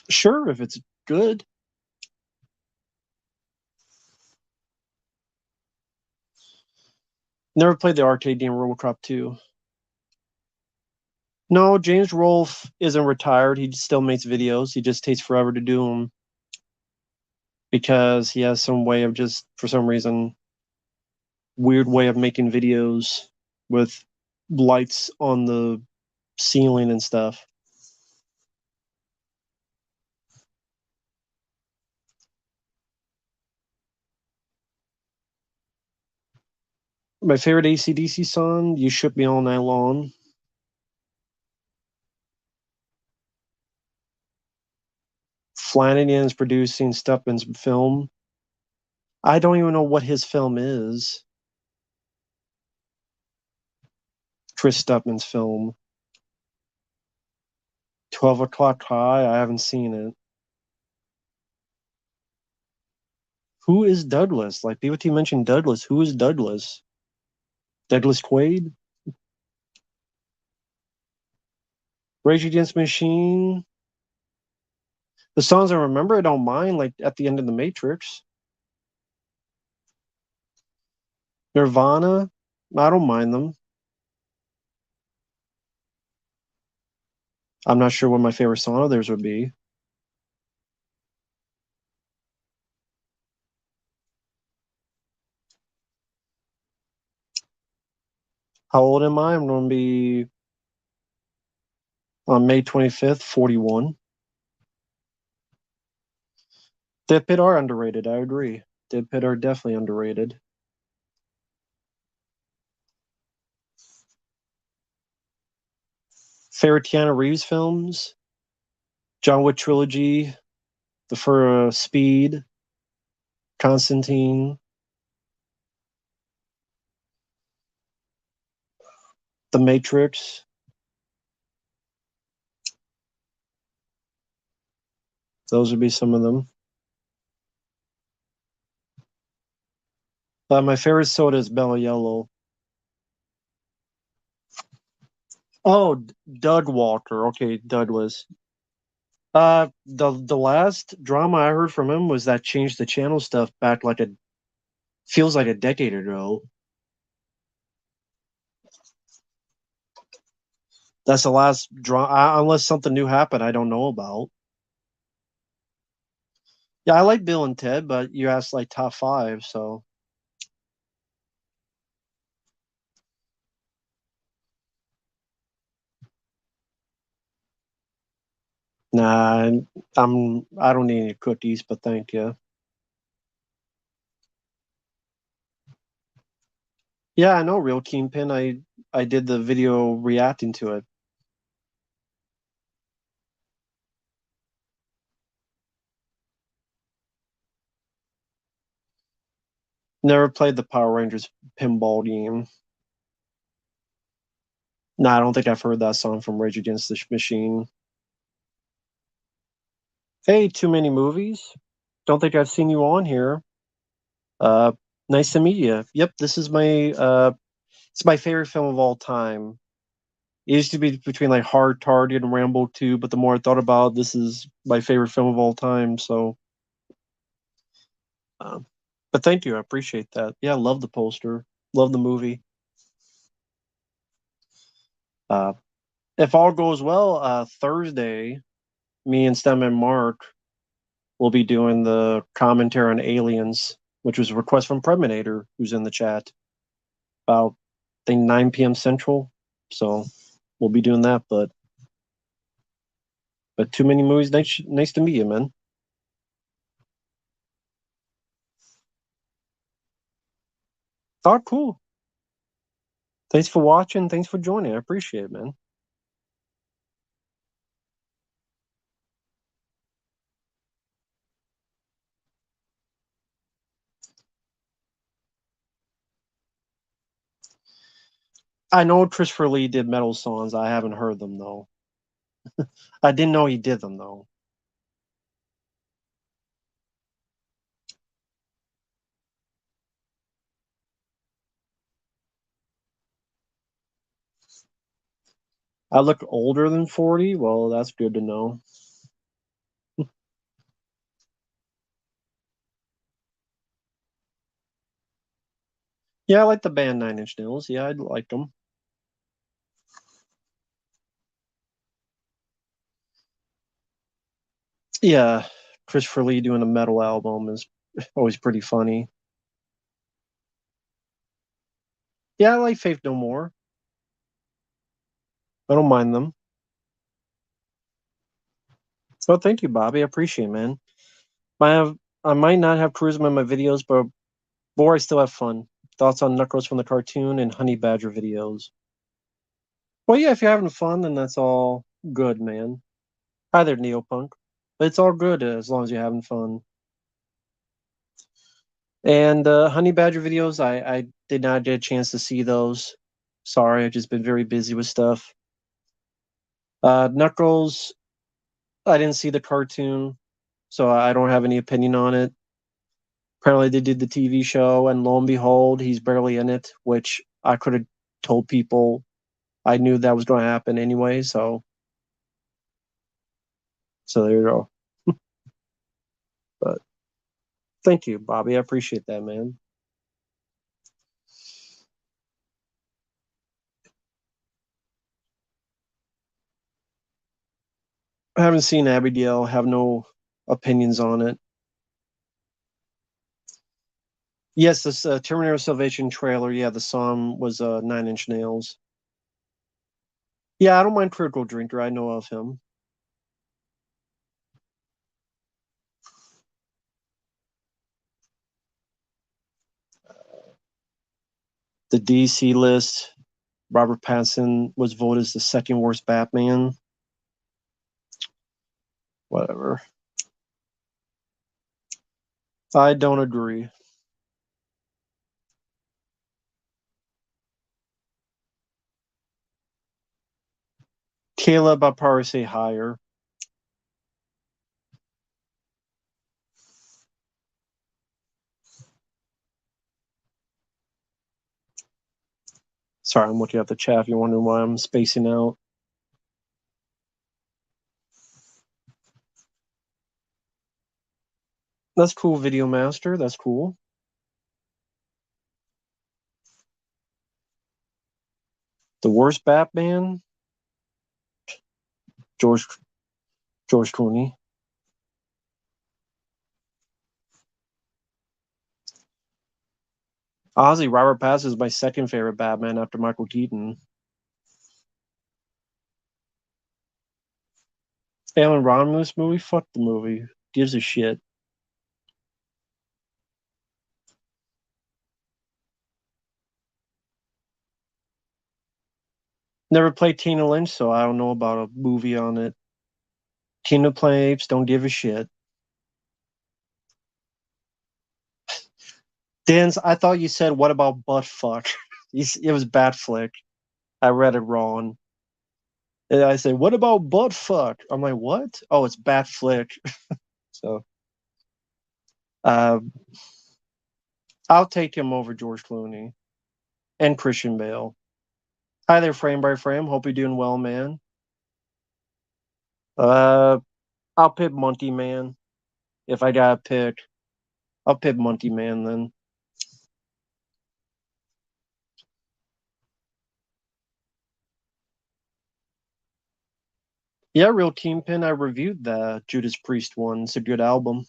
Sure, if it's good. Never played the arcade game RoboCop 2. No, James Rolfe isn't retired. He still makes videos. He just takes forever to do them because he has some way of just, for some reason, weird way of making videos with lights on the ceiling and stuff. My favorite AC/DC song, You Shook Me All Night Long. Flanagan's producing Steppen's film. I don't even know what his film is. Chris Steppen's film. 12 O'Clock High. I haven't seen it. Who is Douglas? Like, BOT mentioned Douglas. Who is Douglas? Douglas Quaid? Rage Against the Machine. The songs I remember, I don't mind, like at the end of The Matrix. Nirvana, I don't mind them. I'm not sure what my favorite song of theirs would be. How old am I? I'm going to be on May 25th, 41. Dead Pit are underrated. I agree. Dead Pit are definitely underrated. Favorite Keanu Reeves films? John Wick trilogy, The For Speed, Constantine, The Matrix. Those would be some of them. My favorite soda is Bella Yellow. Oh, Doug Walker. Okay, Douglas. The last drama I heard from him was that changed the channel stuff back like a feels like a decade ago. That's the last drama, unless something new happened I don't know about. Yeah, I like Bill and Ted, but you asked like top five, so nah. I don't need any cookies, but thank you. Yeah, I know Real Kingpin. I did the video reacting to it. Never played the Power Rangers pinball game. No, I don't think I've heard that song from Rage Against the Machine. Hey, too many movies. Don't think I've seen you on here. Uh, nice to meet you. Yep, this is my it's my favorite film of all time. It used to be between like Hard Target and Rambo 2, but the more I thought about it, this is my favorite film of all time. So, um, but thank you, I appreciate that. Yeah, love the poster, love the movie. Uh, if all goes well, Thursday, me and Stem and Mark will be doing the commentary on Aliens, which was a request from Preminator, who's in the chat. About I think 9 p.m. Central. So we'll be doing that. But too many movies. Nice to meet you, man. Oh, cool. Thanks for watching. Thanks for joining. I appreciate it, man. I know Christopher Lee did metal songs. I haven't heard them though. I didn't know he did them though. I look older than 40. Well, that's good to know. Yeah, I like the band Nine Inch Nails. Yeah, I like them. Yeah, Christopher Lee doing a metal album is always pretty funny. Yeah, I like Faith No More. I don't mind them. So thank you, Bobby. I appreciate it, man. I might not have charisma in my videos, but boy, I still have fun. Thoughts on Knuckles from the cartoon and Honey Badger videos. Well, yeah, if you're having fun, then that's all good, man. Hi there, Neopunk. But it's all good as long as you're having fun. And Honey Badger videos, I did not get a chance to see those. Sorry, I've just been very busy with stuff. Knuckles, I didn't see the cartoon, so I don't have any opinion on it. Apparently, they did the TV show, and lo and behold, he's barely in it, which I could have told people I knew that was going to happen anyway. So there you go. But thank you, Bobby. I appreciate that, man. I haven't seen Abigail. Have no opinions on it. Yes, this Terminator Salvation trailer. Yeah, the song was Nine Inch Nails. Yeah, I don't mind Critical Drinker. I know of him. The DC list. Robert Pattinson was voted as the second worst Batman. Whatever. I don't agree. Caleb, I'd probably say higher. Sorry, I'm looking at the chat if you're wondering why I'm spacing out. That's cool, Video Master. That's cool. The worst Batman? George George Clooney. Honestly, Robert Pattinson is my second favorite Batman after Michael Keaton. Alan Romulus movie? Fuck the movie. Gives a shit. Never played Tina Lynch, so I don't know about a movie on it. Tina Apes don't give a shit. Dan's, I thought you said, what about butt fuck? It was Bat Flick. I read it wrong. And I said, what about butt fuck? I'm like, what? Oh, it's Bat Flick. So uh, I'll take him over George Clooney and Christian Bale. Hi there, Frame by Frame. Hope you're doing well, man. Uh, I'll pick Monkey Man. If I gotta pick, I'll pick Monkey Man then. Yeah, Real Kingpin. I reviewed the Judas Priest one. It's a good album.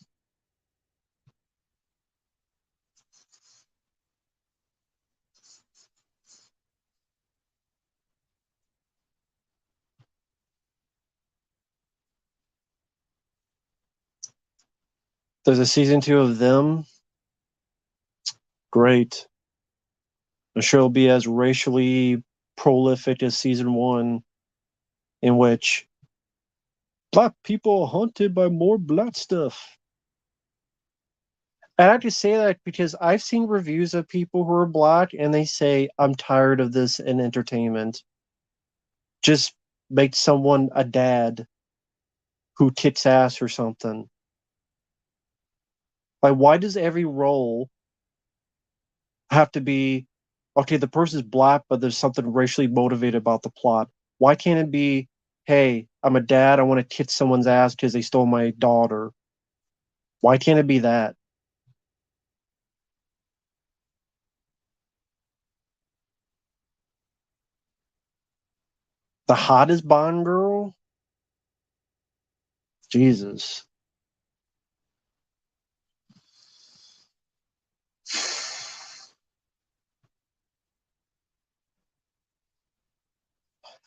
There's a season 2 of them. Great. I'm sure it'll be as racially prolific as season 1, in which black people are haunted by more black stuff. I have to say that because I've seen reviews of people who are black and they say, I'm tired of this in entertainment. Just make someone a dad who kicks ass or something. Like, why does every role have to be okay? The person's black, but there's something racially motivated about the plot. Why can't it be, hey, I'm a dad, I want to kick someone's ass because they stole my daughter? Why can't it be that? The hottest Bond girl? Jesus.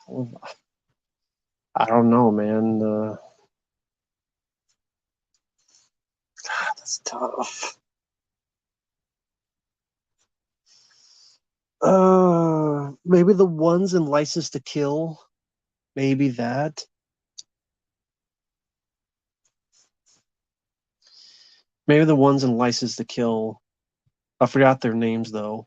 I don't know, man. That's tough. Maybe the ones in License to Kill. Maybe that. Maybe the ones in License to Kill. I forgot their names though.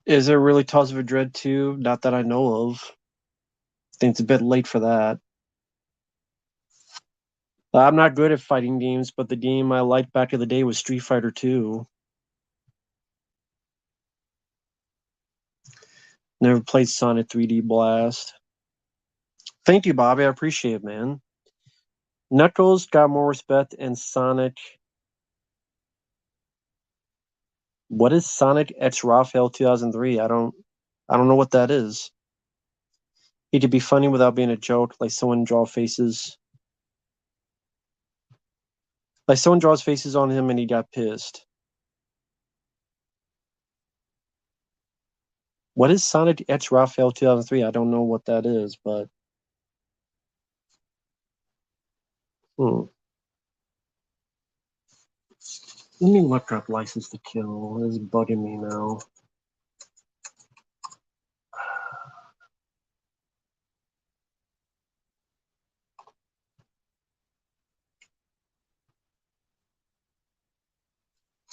Is there really Tales of a Dread 2? Not that I know of. I think it's a bit late for that. I'm not good at fighting games, but the game I liked back in the day was Street Fighter 2. Never played Sonic 3D Blast. Thank you, Bobby. I appreciate it, man. Knuckles got more respect, and Sonic. What is Sonic X Raphael 2003? I don't know what that is. He could be funny without being a joke, like someone draw faces. Like someone draws faces on him and he got pissed. What is Sonic X Raphael 2003? I don't know what that is, but hmm. Let me look up License to Kill. It's bugging me now.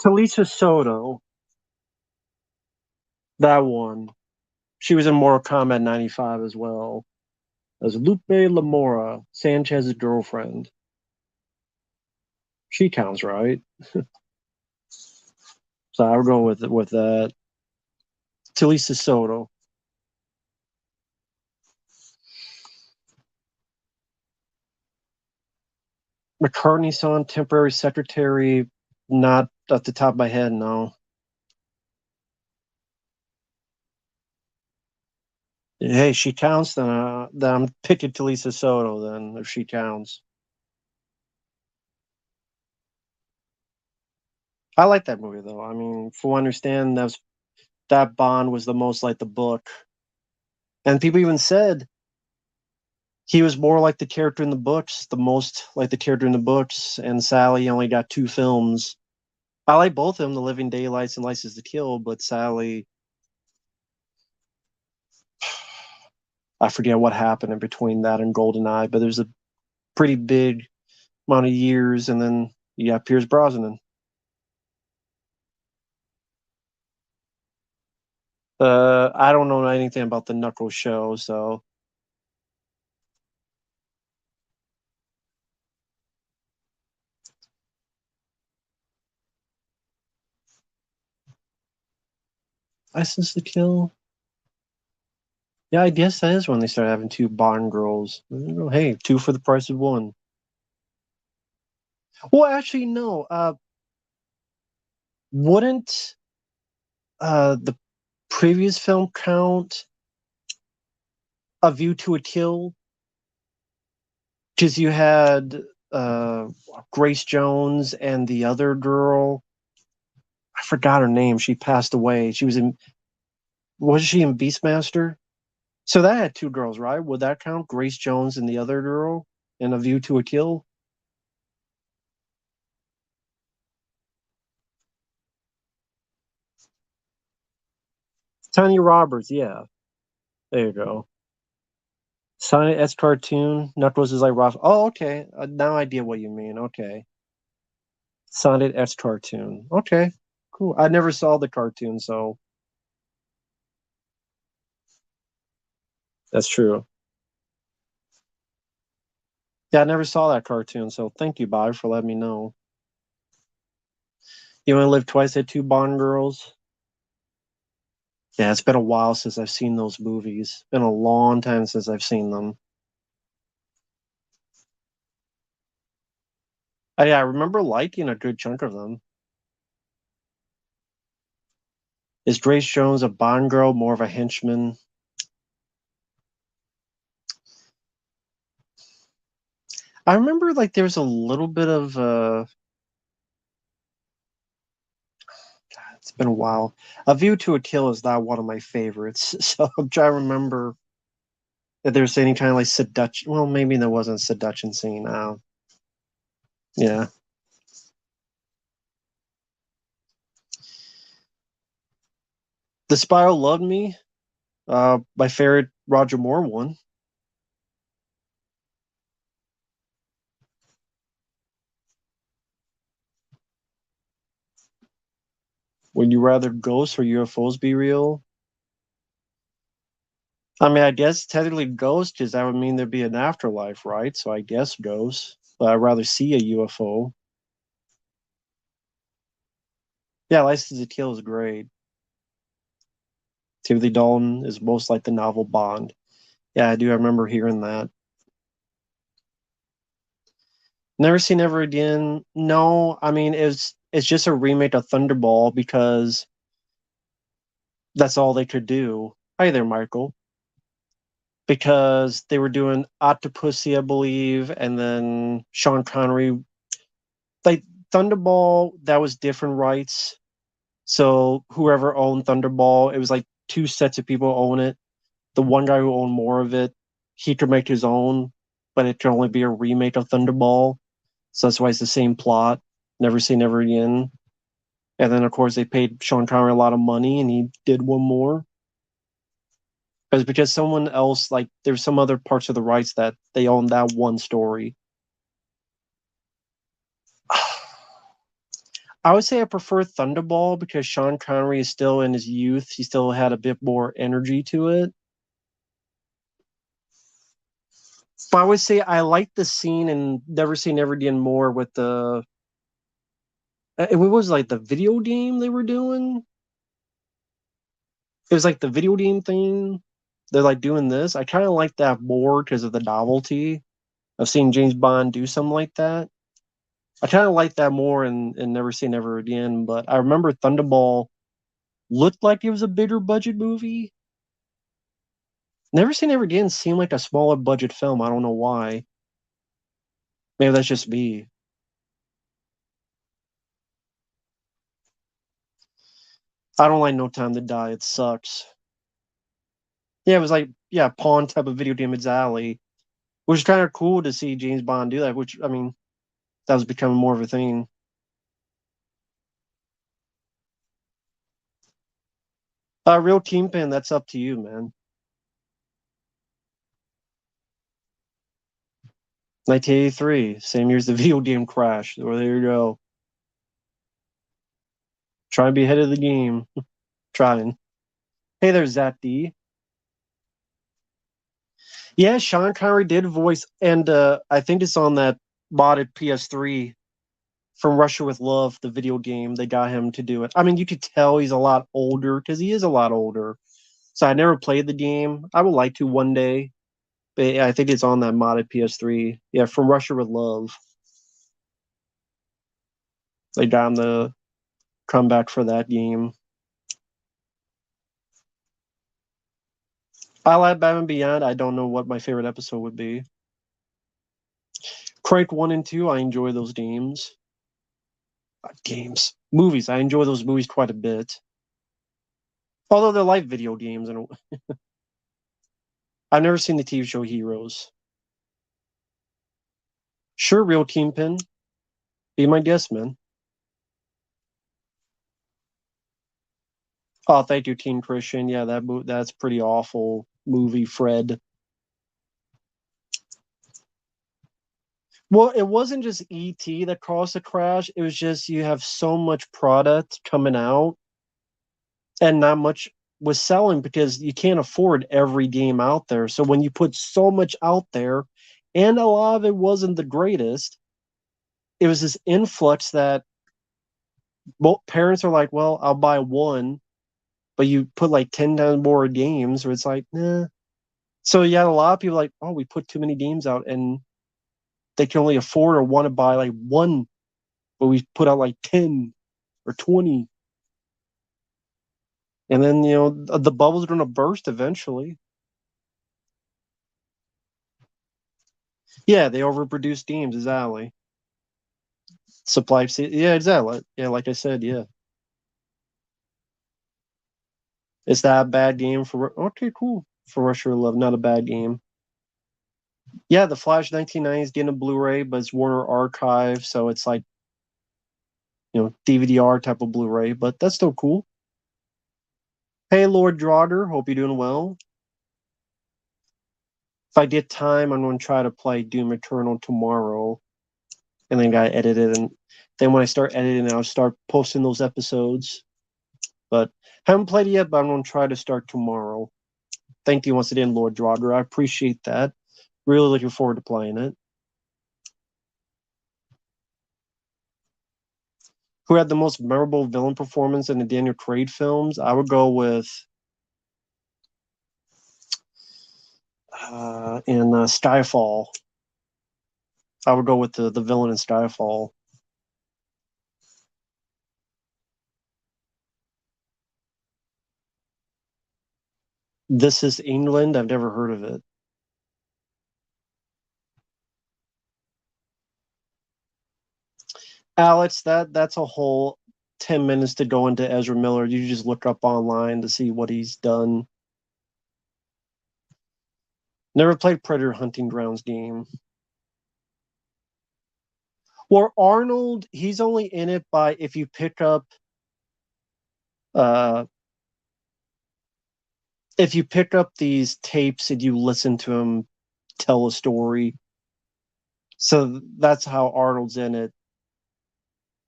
Talisa Soto, that one. She was in Mortal Kombat 95 as well as Lupe Lamora, Sanchez's girlfriend. She counts, right? So I would go with that. Talisa Soto. McCartney song, temporary secretary, not at the top of my head, no. Hey, she counts, then I'm picking Talisa Soto, then, if she counts. I like that movie, though. I mean, from what I understand, that Bond was the most like the book. And people even said he was more like the character in the books, the most like the character in the books, and Sally only got 2 films. I like both of them, The Living Daylights and License to Kill, but Sally, I forget what happened in between that and GoldenEye, but there's a pretty big amount of years, and then you got Pierce Brosnan. I don't know anything about the Knuckles show, so License to Kill. Yeah, I guess that is when they started having two Bond girls. Hey, two for the price of one. Well, actually, no. Wouldn't the previous film count A View to a Kill? Because you had uh, Grace Jones and the other girl. I forgot her name. She passed away. She was in. Was she in Beastmaster? So that had two girls, right? Would that count? Grace Jones and the other girl in A View to a Kill? Tanya Roberts, yeah. There you go. Sonic S cartoon. Knuckles is like Ross. Oh, okay. Now I get what you mean. Okay. Sonic S cartoon. Okay. Cool. I never saw the cartoon, so that's true. Yeah, I never saw that cartoon, so thank you, Bob, for letting me know. You only live twice at two Bond girls? Yeah, it's been a while since I've seen those movies. Been a long time since I've seen them. Yeah, I remember liking a good chunk of them. Is Grace Jones a Bond girl, more of a henchman? I remember there was a little bit of It's been a while. A View to a Kill is not one of my favorites, so I'm trying to remember if there's any kind of like seduction. Well, maybe there wasn't a seduction scene. Yeah. The Spiral Loved Me, my favorite Roger Moore one. Would you rather ghosts or UFOs be real? I mean, I guess technically ghosts, because that would mean there'd be an afterlife, right? So I guess ghosts, but I'd rather see a UFO. Yeah, License to Kill is great. Timothy Dalton is most like the novel Bond. Yeah, I do. I remember hearing that. Never Seen Never Again. No, I mean it's just a remake of Thunderball because that's all they could do. Hi there, Michael. Because they were doing Octopussy, I believe, and then Sean Connery. Like Thunderball, that was different rights. So whoever owned Thunderball, it was like two sets of people own it. The one guy who owned more of it, he could make his own, but it could only be a remake of Thunderball. So that's why it's the same plot. Never Say Never Again. And then of course they paid Sean Connery a lot of money and he did one more. But it's because someone else, like there's some other parts of the rights that they own that one story. I would say I prefer Thunderball because Sean Connery is still in his youth. He still had a bit more energy to it. But I would say I like the scene in Never Say Never Again more with the it was like the video game they were doing. It was like the video game thing. They're like doing this. I kind of like that more because of the novelty of seeing James Bond do something like that. I kind of like that more in Never Say Never Again. But I remember Thunderball looked like it was a bigger budget movie. Never Say Never Again seemed like a smaller budget film. I don't know why. Maybe that's just me. I don't like No Time to Die. It sucks. Yeah, it was like yeah, pawn type of video game. It's alley, which is kind of cool to see James Bond do that. Which I mean, that was becoming more of a thing. Real Kingpin. That's up to you, man. 1983, same year as the video game crash. Well, there you go. Try and be ahead of the game. Trying. Hey there, Zach D. Yeah, Sean Connery did voice, and I think it's on that modded PS3 from Russia with Love, the video game. They got him to do it. I mean, you could tell he's a lot older because he is a lot older. So I never played the game. I would like to one day, but yeah, I think it's on that modded PS3. Yeah, from Russia with Love. They got him to come back for that game. I like Batman Beyond. I don't know what my favorite episode would be. Crank 1 and 2, I enjoy those games. Games. Movies. I enjoy those movies quite a bit. Although they're like video games. And I've never seen the TV show Heroes. Sure, Real Kingpin. Be my guest, man. Oh, thank you, Teen Christian. Yeah, that's pretty awful movie, Fred. Well, it wasn't just ET that caused the crash. It was just you have so much product coming out and not much was selling because you can't afford every game out there. So when you put so much out there, and a lot of it wasn't the greatest, it was this influx that both parents are like, "Well, I'll buy one," but you put like 10 times more games, or it's like, nah. So yeah, a lot of people like, "Oh, we put too many games out," and they can only afford or want to buy like one, but we put out like 10 or 20, and then the bubble's going to burst eventually. Yeah, they overproduce games, exactly. Yeah, exactly. Yeah, like I said, yeah. Is that a bad game for? Okay, cool. For Russia with Love, not a bad game. Yeah, The Flash 1990 is getting a Blu-ray, but it's Warner Archive, so it's like DVD-R type of Blu-ray, but that's still cool. Hey, Lord Drogger, hope you're doing well. If I get time, I'm going to try to play Doom Eternal tomorrow, and then got edited, and then when I start editing, I'll start posting those episodes. But haven't played it yet, but I'm going to try to start tomorrow. Thank you once again, Lord Drogger. I appreciate that. Really looking forward to playing it. Who had the most memorable villain performance in the Daniel Craig films? I would go with in Skyfall. I would go with the villain in Skyfall. This is England. I've never heard of it. Alex, that's a whole 10 minutes to go into Ezra Miller. You just look up online to see what he's done. Never played Predator Hunting Grounds game. Well, Arnold, he's only in it by if you pick up uh if you pick up these tapes and you listen to him tell a story. So that's how Arnold's in it.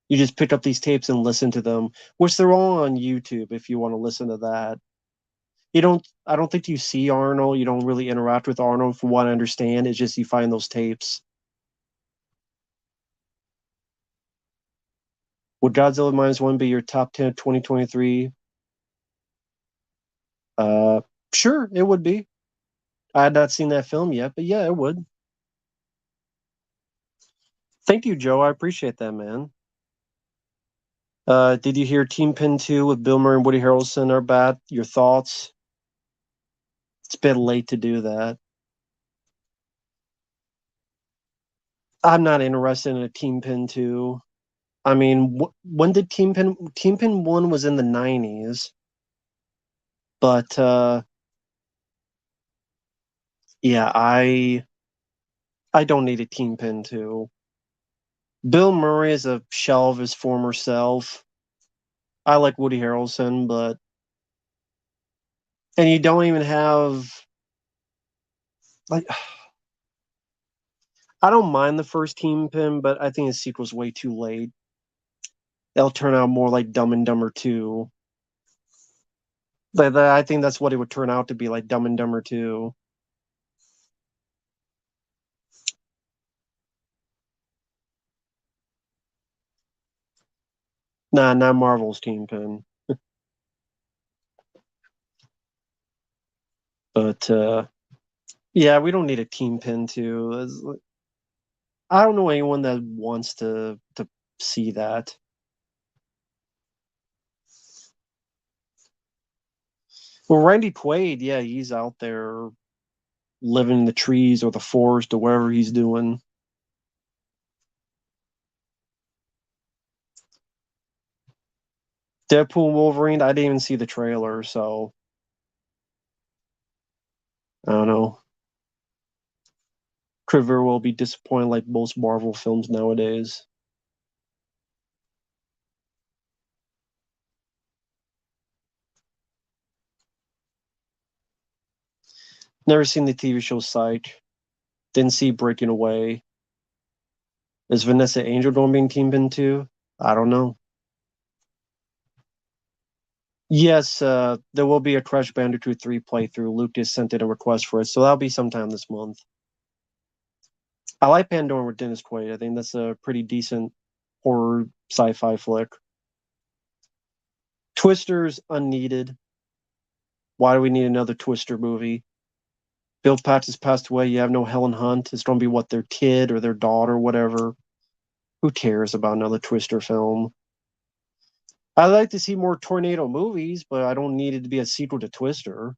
You just pick up these tapes and listen to them, which they're all on YouTube if you want to listen to that. I don't think you see Arnold. You don't really interact with Arnold from what I understand. It's just you find those tapes. Would Godzilla minus one be your top 10 of 2023? Uh, sure, it would be. I had not seen that film yet, but yeah, it would. Thank you, Joe. I appreciate that, man. Did you hear Team Pin 2 with Bill Murray and Woody Harrelson are bad? Your thoughts? It's a bit late to do that. I'm not interested in a Team Pin 2. I mean, when did Team Pin 1 was in the 90s, but yeah, I don't need a Team Pin 2. Bill Murray is a shell of his former self. I like Woody Harrelson, but and you don't even have like I don't mind the first Team Pin, but I think the sequel's way too late. They'll turn out more like Dumb and Dumber 2. I think that's what it would turn out to be, like Dumb and Dumber 2. Nah, not Marvel's Kingpin. But yeah, we don't need a Kingpin 2. I don't know anyone that wants to see that. Well, Randy Quaid, yeah, he's out there living in the trees or the forest or wherever he's doing. Deadpool Wolverine, I didn't even see the trailer, so I don't know. Could very well be disappointing like most Marvel films nowadays. Never seen the TV show Psych. Didn't see Breaking Away. Is Vanessa Angel going to be in Team Pin 2? I don't know. Yes, there will be a Crash Bandicoot 3 playthrough. Luke just sent in a request for it, so that'll be sometime this month. I like Pandora with Dennis Quaid. I think that's a pretty decent horror sci-fi flick. Twister's unneeded. Why do we need another Twister movie? Bill Patch has passed away. You have no Helen Hunt. It's going to be what, their kid or their daughter, whatever. Who cares about another Twister film? I'd like to see more tornado movies, but I don't need it to be a sequel to Twister.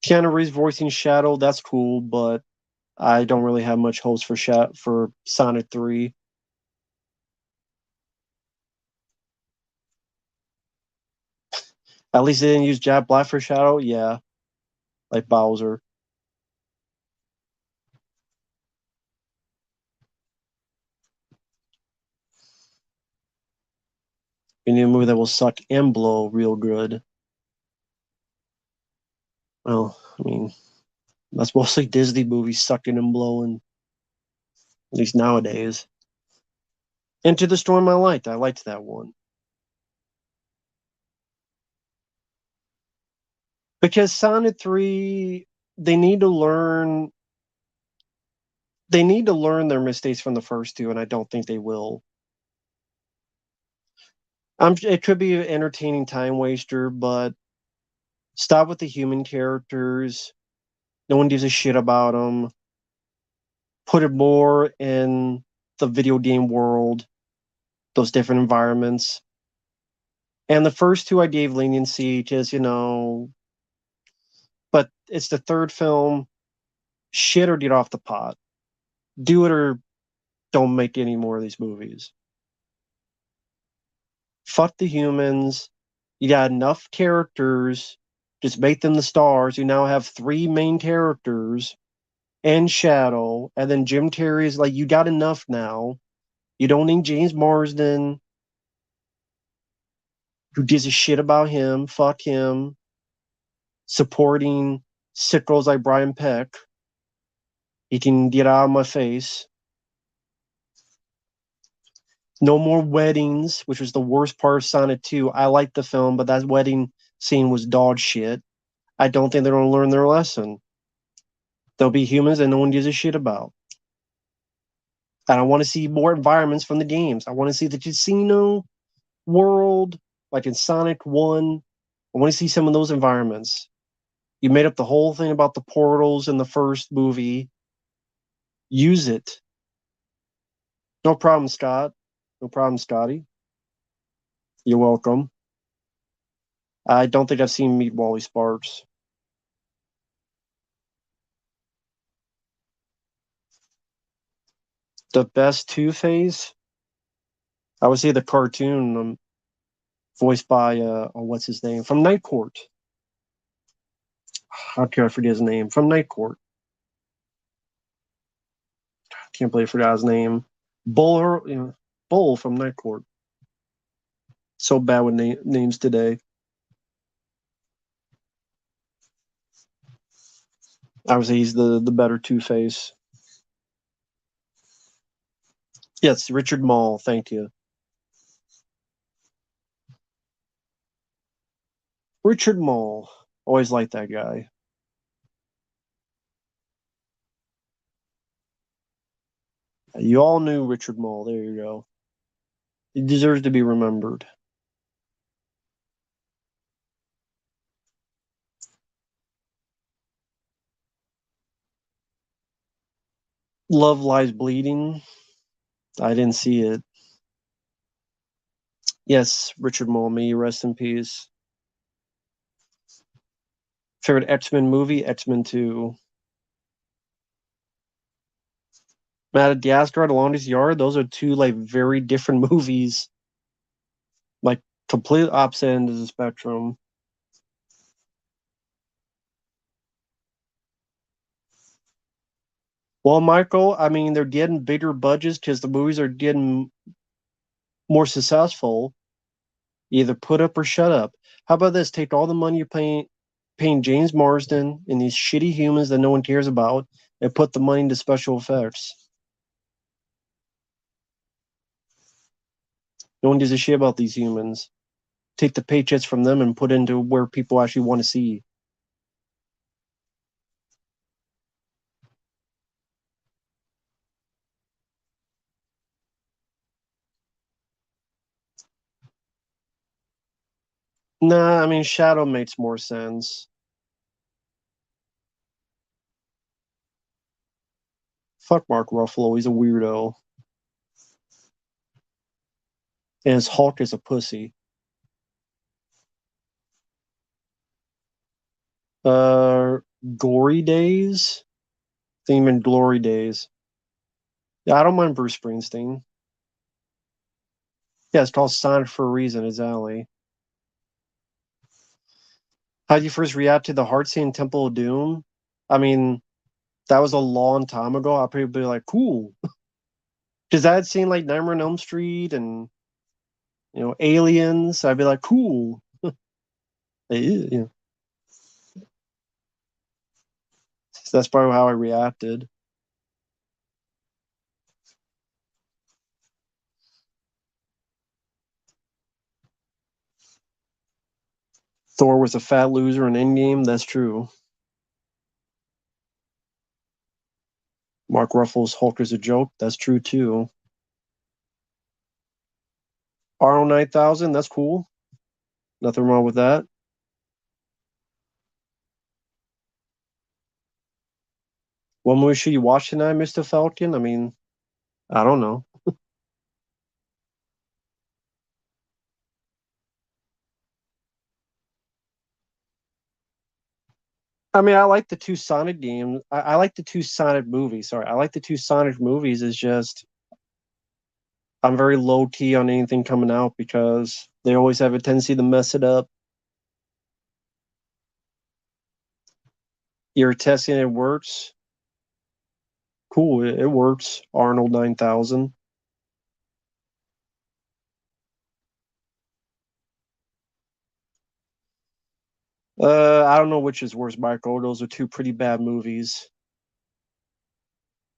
Keanu Reeves voicing Shadow, that's cool, but I don't really have much hopes for Sonic 3. At least they didn't use Jack Black for Shadow. Yeah, like Bowser. We need a movie that will suck and blow real good. Well, I mean, that's mostly Disney movies sucking and blowing, at least nowadays. Into the Storm I liked. I liked that one. Because Sonic 3, they need to learn they need to learn their mistakes from the first two, and I don't think they will. It could be an entertaining time waster, but stop with the human characters. No one gives a shit about them. Put it more in the video game world, those different environments. And the first two I gave leniency because, but it's the third film. Shit or get off the pot. Do it or don't make any more of these movies. Fuck the humans. You got enough characters. Just make them the stars. You now have three main characters and Shadow. And then Jim Carrey is like, you got enough now. You don't need James Marsden. Who gives a shit about him? Fuck him. Supporting sickos like Brian Peck. He can get out of my face. No more weddings, which was the worst part of Sonic 2. I liked the film, but that wedding scene was dog shit. I don't think they're going to learn their lesson. They'll be humans that no one gives a shit about. And I want to see more environments from the games. I want to see the casino world, like in Sonic 1. I want to see some of those environments. You made up the whole thing about the portals in the first movie. Use it. No problem, Scott. No problem, Scotty. You're welcome. I don't think I've seen Meet Wally Sparks. The best Two-Face? I would say the cartoon voiced by, what's his name? From Night Court. How can I forget his name? From Night Court. Can't believe I forgot his name. Bull from Night Court. So bad with names today. I would say he's the better Two-Face. Yes, Richard Mall. Thank you. Richard Mall. Always liked that guy. You all knew Richard Mall. There you go. He deserves to be remembered. Love Lies Bleeding. I didn't see it. Yes, Richard Mall. May you rest in peace. Favorite X-Men movie? X-Men 2. Madagascar, The Longest Yard. Those are two like very different movies. Like complete opposite ends of the spectrum. Well, Michael, I mean, they're getting bigger budgets because the movies are getting more successful. Either put up or shut up. How about this? Take all the money you're paying James Marsden and these shitty humans that no one cares about, and put the money into special effects. No one gives a shit about these humans. Take the paychecks from them and put into where people actually want to see. Nah, I mean, Shadow makes more sense. Fuck Mark Ruffalo, he's a weirdo. And his Hulk is a pussy. Gory Days? Theme and Glory Days. Yeah, I don't mind Bruce Springsteen. Yeah, it's called Sonic for a reason, exactly. How did you first react to the heart scene in Temple of Doom? I mean, that was a long time ago. I'd probably be like, cool. Because I had seen like Nightmare on Elm Street and Aliens. I'd be like, cool. Yeah. So that's probably how I reacted. Thor was a fat loser in Endgame. That's true. Mark Ruffalo's Hulk is a joke. That's true too. Arnold 9000. That's cool. Nothing wrong with that. What movie should you watch tonight, Mr. Falcon? I mean, I don't know. I mean, I like the two Sonic games. I like the two Sonic movies. Sorry, I like the two Sonic movies. It's just I'm very low key on anything coming out because they always have a tendency to mess it up. You're testing it works. Cool, it works. Arnold 9000. I don't know which is worse, Michael. Those are two pretty bad movies.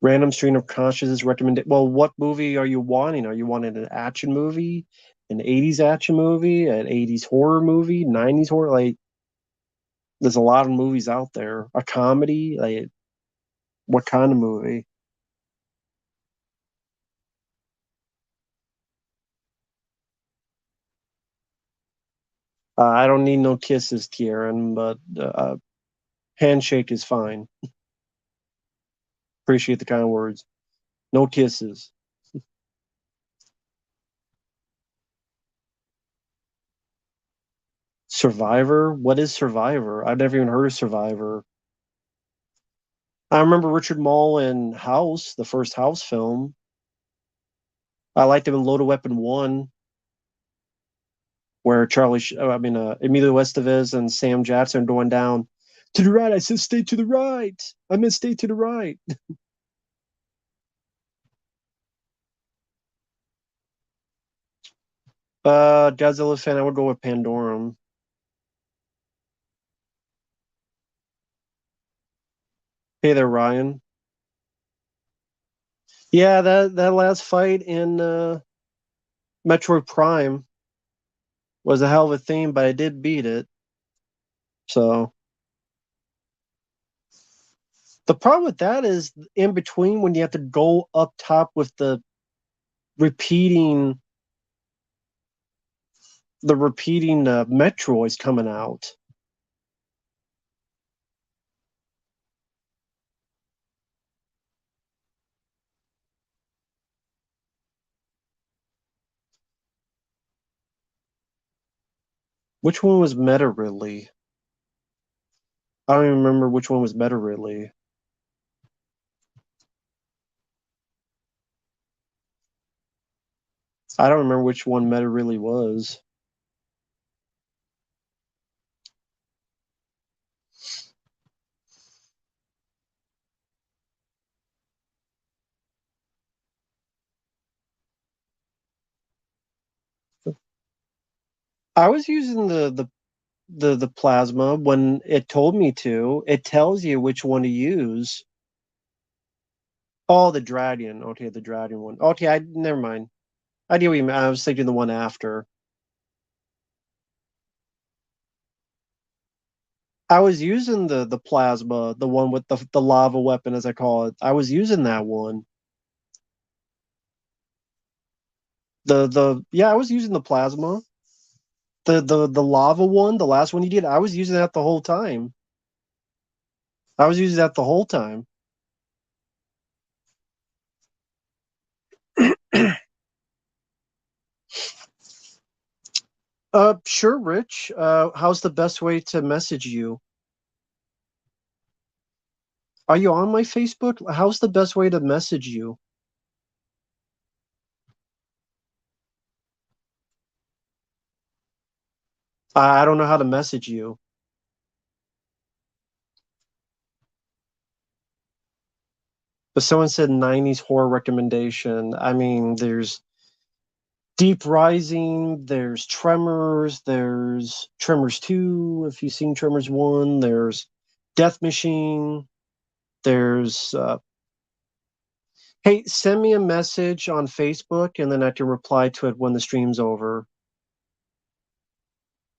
Random Stream of Consciousness recommended. Well, what movie are you wanting? Are you wanting an action movie, an 80s action movie, an 80s horror movie, 90s horror? Like, there's a lot of movies out there. A comedy? Like, what kind of movie? I don't need no kisses, Kieran, but handshake is fine. Appreciate the kind words. No kisses. Survivor? What is Survivor? I've never even heard of Survivor. I remember Richard Mall in House, the first House film. I liked him in Loaded Weapon 1, where Emilio Estevez and Sam Jackson are going down to the right. I said, stay to the right. I meant stay to the right. Godzilla fan, I would go with Pandorum. Hey there, Ryan. Yeah, that last fight in Metroid Prime was a hell of a theme, but I did beat it. So the problem with that is in between when you have to go up top with repeating repeating Metroids coming out. Which one was Meta Ridley? I don't even remember which one was Meta Ridley. I don't remember which one Meta Ridley was. I was using the plasma when it told me to. It tells you which one to use. Oh, the Dradian. Okay, the Dradian one. Okay, I never mind. I knew what you meant. I was thinking the one after. I was using the plasma, the one with the lava weapon, as I call it. I was using that one. I was using the plasma. The lava one, the last one you did. I was using that the whole time. I was using that the whole time. Sure, Rich. How's the best way to message you? Are you on my Facebook? How's the best way to message you? I don't know how to message you. But someone said 90s horror recommendation. I mean, there's Deep Rising, there's Tremors 2, if you've seen Tremors 1, there's Death Machine, there's hey, send me a message on Facebook and then I can reply to it when the stream's over.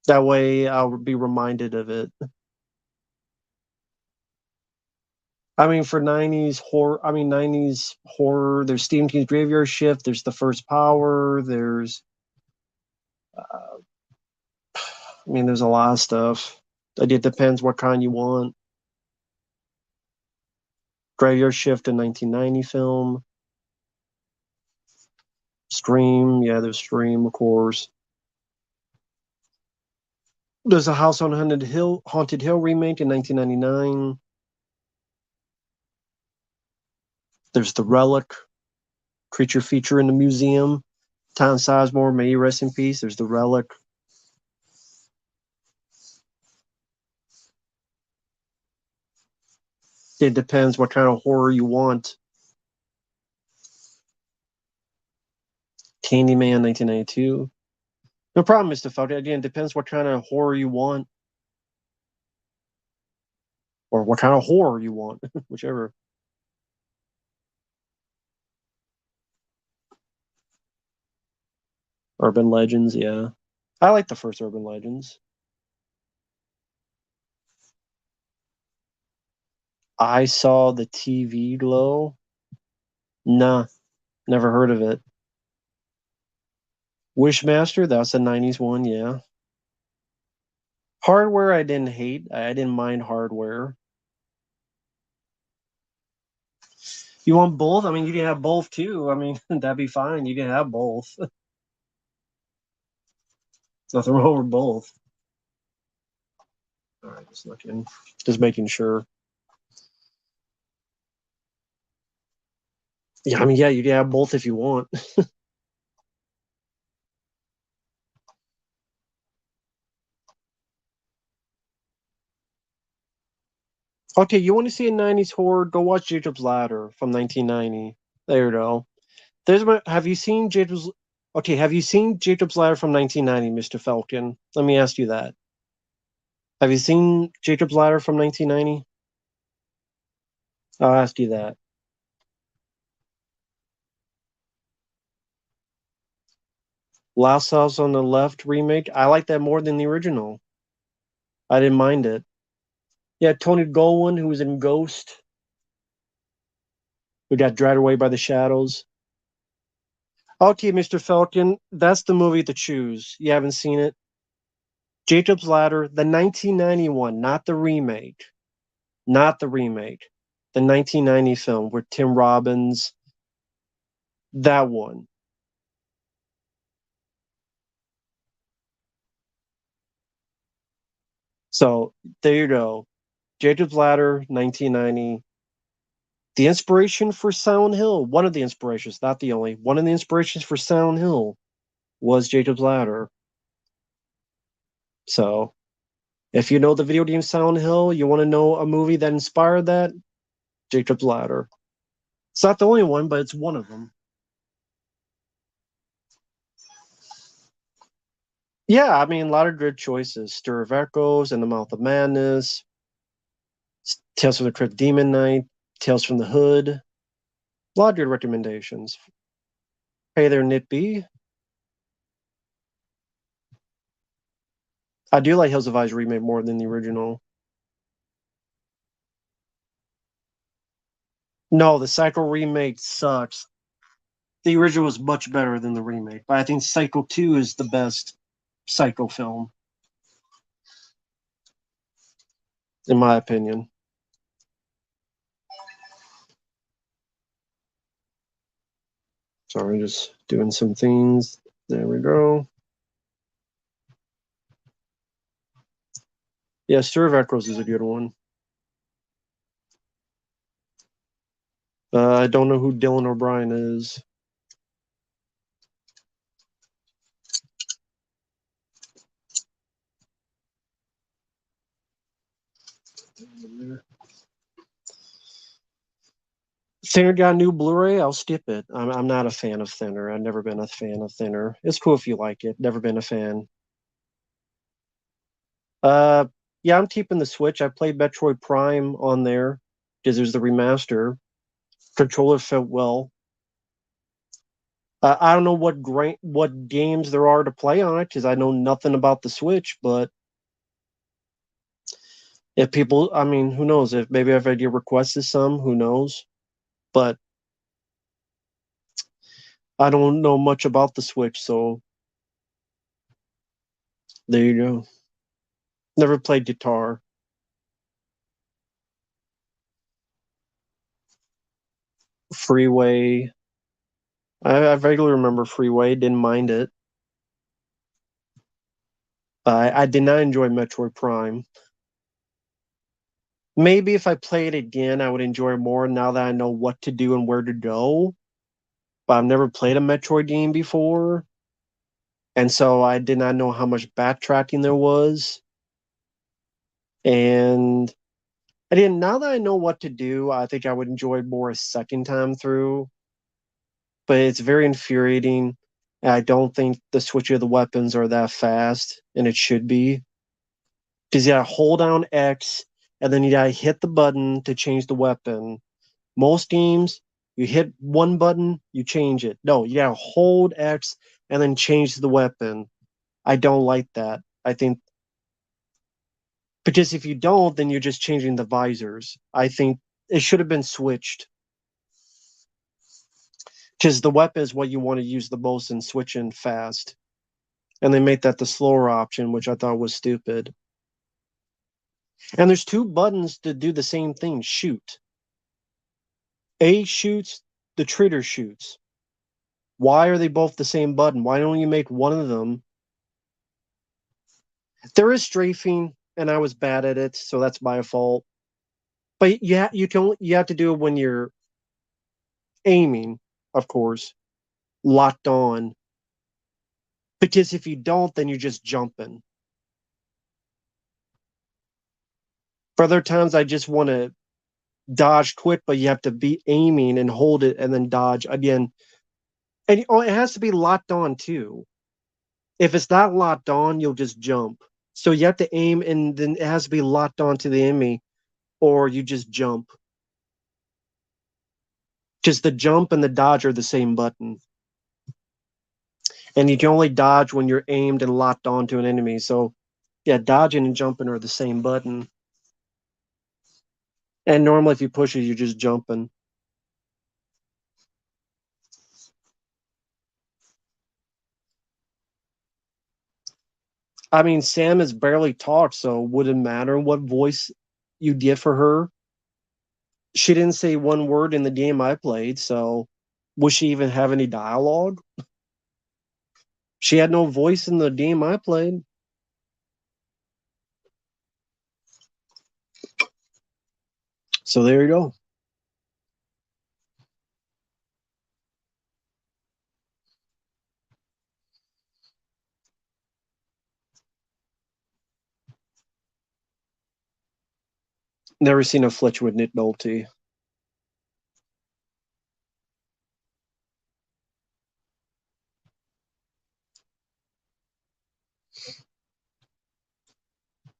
That way I'll be reminded of it. I mean, for 90s horror, there's Stephen King's Graveyard Shift, there's The First Power, there's a lot of stuff. It depends what kind you want. Graveyard Shift, a 1990 film. Scream, yeah, there's Scream, of course. There's a House on Haunted Hill remake in 1999. There's The Relic, creature feature in the museum. Tom Sizemore, may he rest in peace. There's The Relic. It depends what kind of horror you want. Candyman, 1992. No problem, Mr. Falcon. Again, it depends what kind of horror you want. Or what kind of horror you want, whichever. Urban Legends, yeah. I like the first Urban Legends. I saw the TV Glow. Nah, never heard of it. Wishmaster, that's a 90s one, yeah. Hardware, I didn't hate. I didn't mind Hardware. You want both? I mean, you can have both too. I mean, that'd be fine. You can have both. Nothing wrong with both. All right, just looking, just making sure. Yeah, I mean, yeah, you can have both if you want. Okay, you want to see a 90s horror? Go watch Jacob's Ladder from 1990. There you go. Have you seen Jacob's? Okay, have you seen Jacob's Ladder from 1990, Mr. Falcon? Let me ask you that. Have you seen Jacob's Ladder from 1990? I'll ask you that. Last House on the Left remake. I like that more than the original. I didn't mind it. Yeah, Tony Goldwyn, who was in Ghost, who got dragged away by the shadows. Okay, Mr. Falcon, that's the movie to choose. You haven't seen it? Jacob's Ladder, the 1991, not the remake. Not the remake. The 1990 film with Tim Robbins. That one. So there you go. Jacob's Ladder, 1990. The inspiration for Silent Hill, one of the inspirations, not the only, one of the inspirations for Silent Hill was Jacob's Ladder. So if you know the video game Silent Hill, you want to know a movie that inspired that, Jacob's Ladder. It's not the only one, but it's one of them. Yeah, I mean, a lot of good choices. Stir of Echoes, and the Mouth of Madness, Tales from the Crypt Demon Knight, Tales from the Hood. A lot of good recommendations. Hey there, Nit B. I do like Hills of Eyes remake more than the original. No, the Psycho remake sucks. The original was much better than the remake, but I think Psycho 2 is the best Psycho film, in my opinion. Sorry, just doing some things. There we go. Yeah, Stir of Echoes is a good one. I don't know who Dylan O'Brien is. Thinner got a new Blu-ray. I'll skip it. I'm not a fan of Thinner. I've never been a fan of Thinner. It's cool if you like it. Never been a fan. Uh, yeah, I'm keeping the Switch. I played Metroid Prime on there because there's the remaster. Controller felt well. I don't know what games there are to play on it because I know nothing about the Switch. But if people, I mean, who knows? If maybe I've already requested some, who knows? But I don't know much about the Switch, so there you go. Never played guitar. Freeway. I vaguely remember Freeway. Didn't mind it. I did not enjoy Metroid Prime. Maybe if I play it again, I would enjoy it more now that I know what to do and where to go. But I've never played a Metroid game before, and so I did not know how much backtracking there was. And I didn't. Now that I know what to do, I think I would enjoy it more a second time through. But it's very infuriating. And I don't think the switch of the weapons are that fast, and it should be. Because you gotta hold down X, and then you gotta hit the button to change the weapon. Most games, you hit one button, you change it. No, you gotta hold X and then change the weapon. I don't like that. I think because if you don't, then you're just changing the visors. I think it should have been switched because the weapon is what you want to use the most and switching fast. And they made that the slower option, which I thought was stupid. And there's two buttons to do the same thing shoot. A shoots, the traitor shoots. Why are they both the same button? Why don't you make one of them? There is strafing, and I was bad at it, so that's my fault. But yeah, you have to do it when you're aiming, of course, locked on. Because if you don't, then you're just jumping. For other times, I just want to dodge quick, but you have to be aiming and hold it and then dodge again. And it has to be locked on too. If it's not locked on, you'll just jump. So you have to aim, and then it has to be locked on to the enemy, or you just jump. Just the jump and the dodge are the same button. And you can only dodge when you're aimed and locked onto an enemy. So yeah, dodging and jumping are the same button. And normally if you push it, you're just jumping. I mean, Sam has barely talked, so would it matter what voice you get for her? She didn't say one word in the game I played, so would she even have any dialogue? She had no voice in the game I played. So there you go. Never seen a Fletch with Nick Nolte.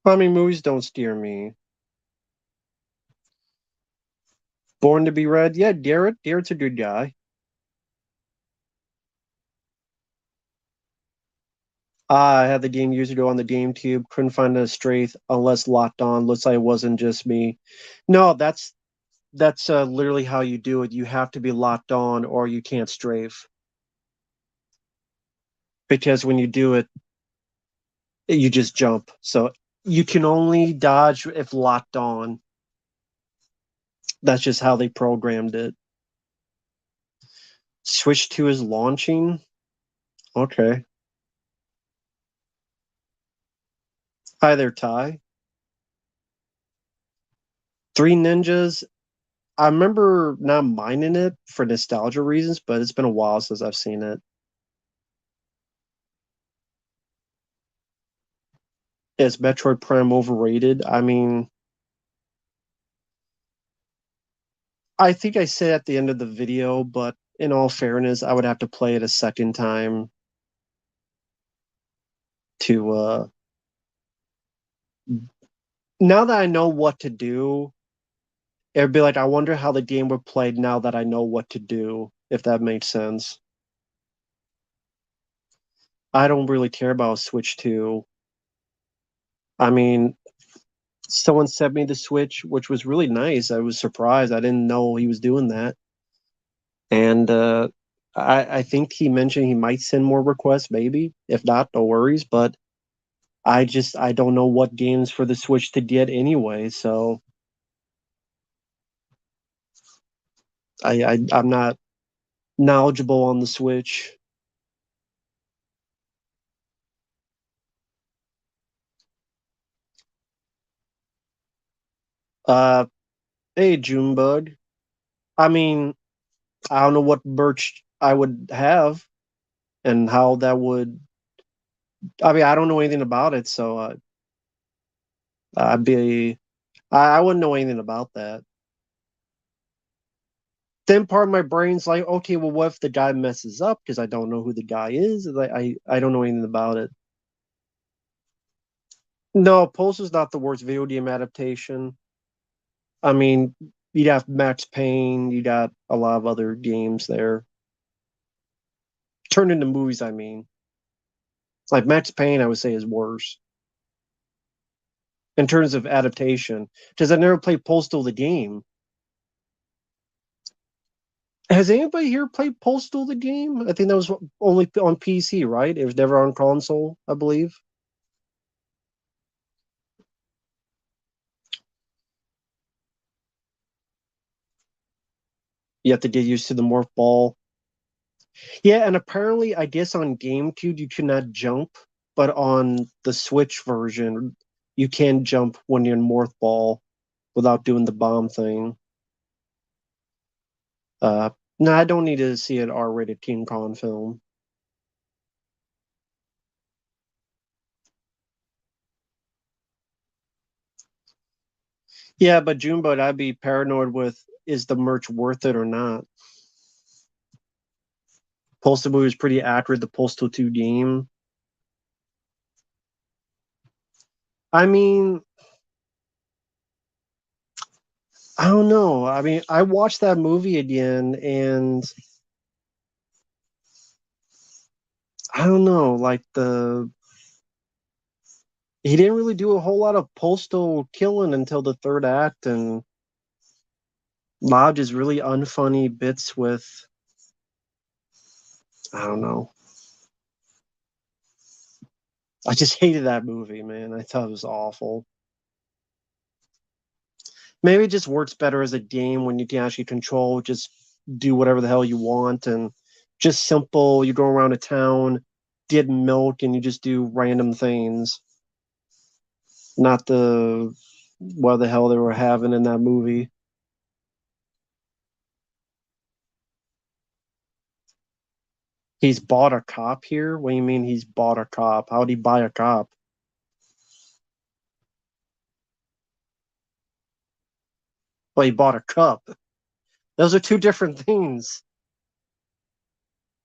I mean, movies don't steer me. Born to be Red, yeah, Garrett. Garrett's a good guy. I had the game years ago on the GameCube. Couldn't find a strafe unless locked on. Looks like it wasn't just me. No, that's literally how you do it. You have to be locked on, or you can't strafe. Because when you do it, you just jump. So you can only dodge if locked on. That's just how they programmed it. Switch 2 is launching. Okay. Hi there, Ty. Three Ninjas. I remember not minding it for nostalgia reasons, but it's been a while since I've seen it. Is Metroid Prime overrated? I mean, I think I said at the end of the video, but in all fairness, I would have to play it a second time to now that I know what to do, it'd be like I wonder how the game would play now that I know what to do, if that makes sense. I don't really care about Switch 2. I mean, someone sent me the Switch, which was really nice. I was surprised. I didn't know he was doing that. And I think he mentioned he might send more requests, maybe. If not, no worries. But I don't know what games for the Switch to get anyway. So I'm not knowledgeable on the Switch. Uh, hey Junebug. I mean, I don't know what merch I would have and how that would. I mean, I don't know anything about it, so I'd be. I wouldn't know anything about that. Then part of my brain's like, okay, well, what if the guy messes up because I don't know who the guy is? Like, I don't know anything about it. No, Pulse is not the worst video game adaptation. I mean, you'd have Max Payne, you got a lot of other games there. Turned into movies, I mean. Like Max Payne, I would say is worse in terms of adaptation. Because I never played Postal the game. Has anybody here played Postal the game? I think that was only on PC, right? It was never on console, I believe. You have to get used to the morph ball. Yeah, and apparently, I guess on GameCube you cannot jump, but on the Switch version, you can jump when you're in morph ball without doing the bomb thing. Uh, no, I don't need to see an R-rated King Kong film. Yeah, but Junebug, I'd be paranoid with is the merch worth it or not? Postal movie is pretty accurate. The Postal 2 game. I mean, I don't know. I mean, I watched that movie again, and I don't know. Like he didn't really do a whole lot of postal killing until the third act, and Lodge is really unfunny bits with I don't know. I just hated that movie, man. I thought it was awful. Maybe it just works better as a game when you can actually control, just do whatever the hell you want, and just simple. You go around a town, get milk, and you just do random things. Not the what the hell they were having in that movie. He's bought a cop here? What do you mean he's bought a cop? How'd he buy a cop? Well, he bought a cup. Those are two different things.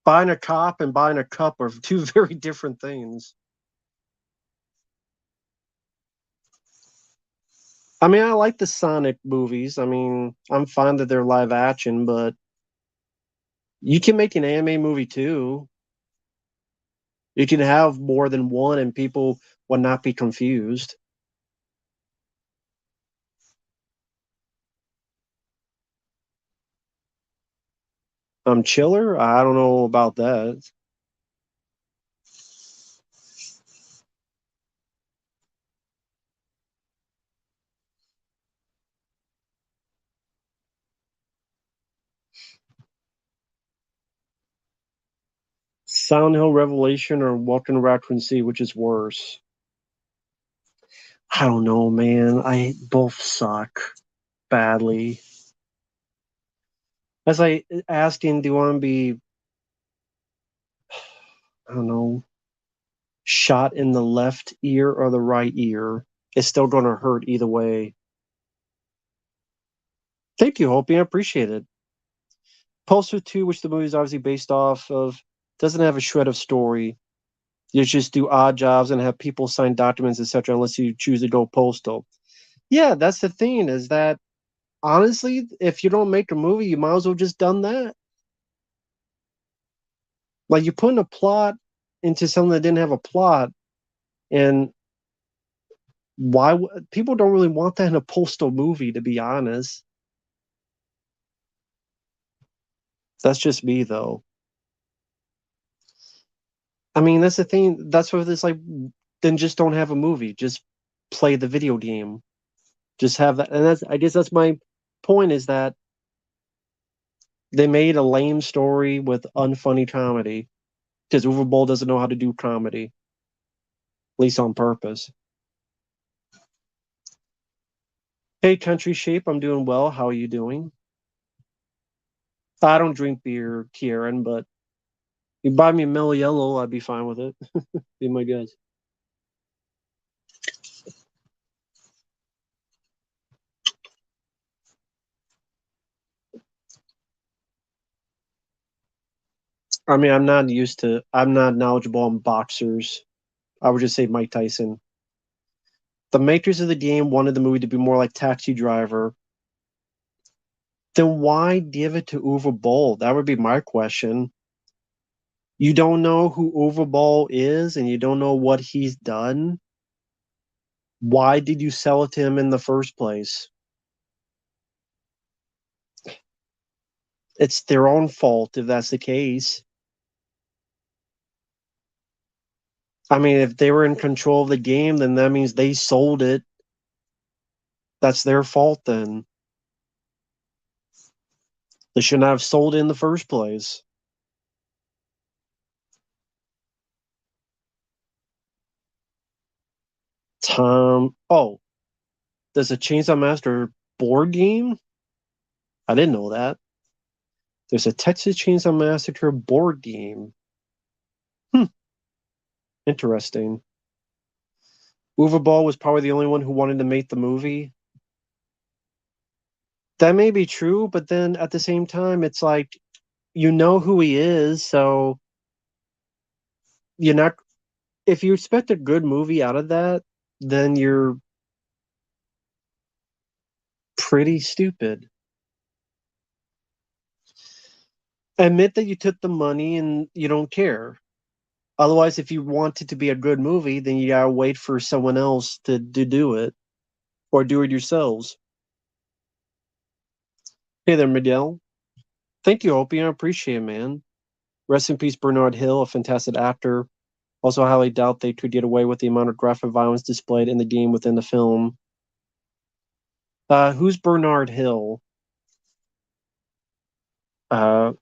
Buying a cop and buying a cup are two very different things. I mean, I like the Sonic movies. I mean, I'm fine that they're live action, but you can make an anime movie too. You can have more than one and people would not be confused. Chiller? I don't know about that. Sound Hill Revelation or Welcome to Raccoon City, which is worse? I don't know, man. I both suck badly. That's like asking, do you want to be, I don't know, shot in the left ear or the right ear? It's still going to hurt either way. Thank you, Hopi. I appreciate it. Pulsar 2, which the movie is obviously based off of, doesn't have a shred of story. You just do odd jobs and have people sign documents, etc., unless you choose to go postal. Yeah, that's the thing, is that honestly, if you don't make a movie, you might as well just done that. Like, you're putting a plot into something that didn't have a plot, and why people don't really want that in a postal movie, to be honest. That's just me, though. I mean, that's the thing. That's what it's like. Then just don't have a movie. Just play the video game. Just have that. And I guess that's my point, is that they made a lame story with unfunny comedy because Uwe Boll doesn't know how to do comedy, at least on purpose. Hey, Country Shape, I'm doing well. How are you doing? I don't drink beer, Kieran, but you buy me a Mellow Yellow, I'd be fine with it. Be my guess. I mean, I'm not knowledgeable on boxers. I would just say Mike Tyson. The makers of the game wanted the movie to be more like Taxi Driver. Then why give it to Uwe Boll? That would be my question. You don't know who Uwe Boll is and you don't know what he's done. Why did you sell it to him in the first place? It's their own fault if that's the case. I mean, if they were in control of the game, then that means they sold it. That's their fault then. They should not have sold it in the first place. Oh, there's a Chainsaw Master board game? I didn't know that. There's a Texas Chainsaw Massacre board game. Hmm, interesting. Uwe Ball was probably the only one who wanted to make the movie. That may be true, but then at the same time, it's like, you know who he is, so you're not. If you expect a good movie out of that, then you're pretty stupid. Admit that you took the money and you don't care. Otherwise, if you want it to be a good movie, then you gotta wait for someone else to do it or do it yourselves. Hey there, Miguel. Thank you, Opie. I appreciate it, man. Rest in peace, Bernard Hill, a fantastic actor. Also, highly doubt they could get away with the amount of graphic violence displayed in the game within the film. Who's Bernard Hill? Uh,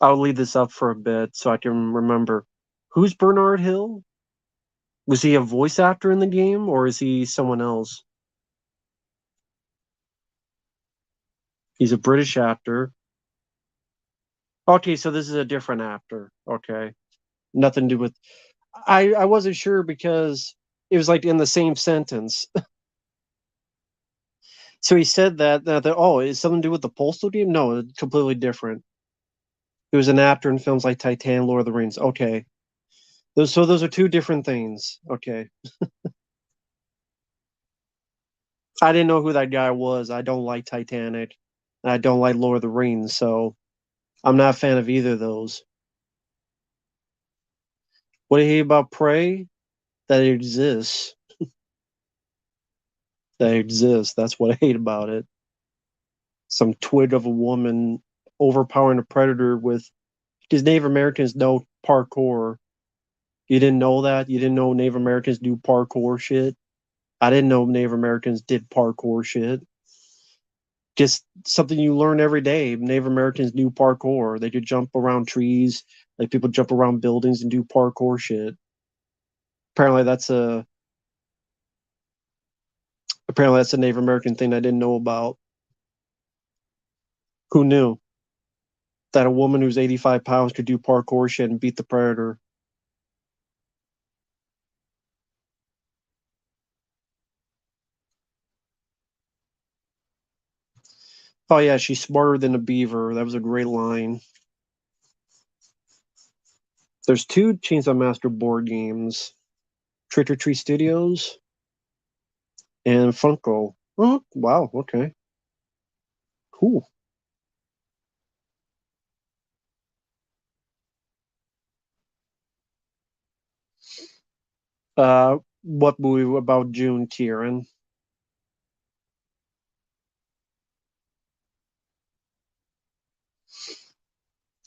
I'll leave this up for a bit so I can remember. Who's Bernard Hill? Was he a voice actor in the game, or is he someone else? He's a British actor. Okay, so this is a different actor. Okay, nothing to do with. I wasn't sure because it was like in the same sentence. So he said that oh, is something to do with the Postal game? No, it's completely different. He was an actor in films like Titan, Lord of the Rings. Okay, those are two different things. Okay, I didn't know who that guy was. I don't like Titanic, and I don't like Lord of the Rings, so I'm not a fan of either of those. What do you hate about Prey? That it exists. That it exists. That's what I hate about it. Some twig of a woman overpowering a predator with, because Native Americans know parkour. You didn't know that? You didn't know Native Americans do parkour shit? I didn't know Native Americans did parkour shit. Just something you learn every day. Native Americans do parkour. They could jump around trees, like people jump around buildings and do parkour shit. Apparently that's a apparently that's a Native American thing I didn't know about. Who knew that a woman who's 85 pounds could do parkour shit and beat the Predator? Oh yeah, she's smarter than a beaver. That was a great line. There's two Chainsaw Master board games: Trick or Treat Studios and Funko. Oh wow, okay, cool. What movie about June, Kieran?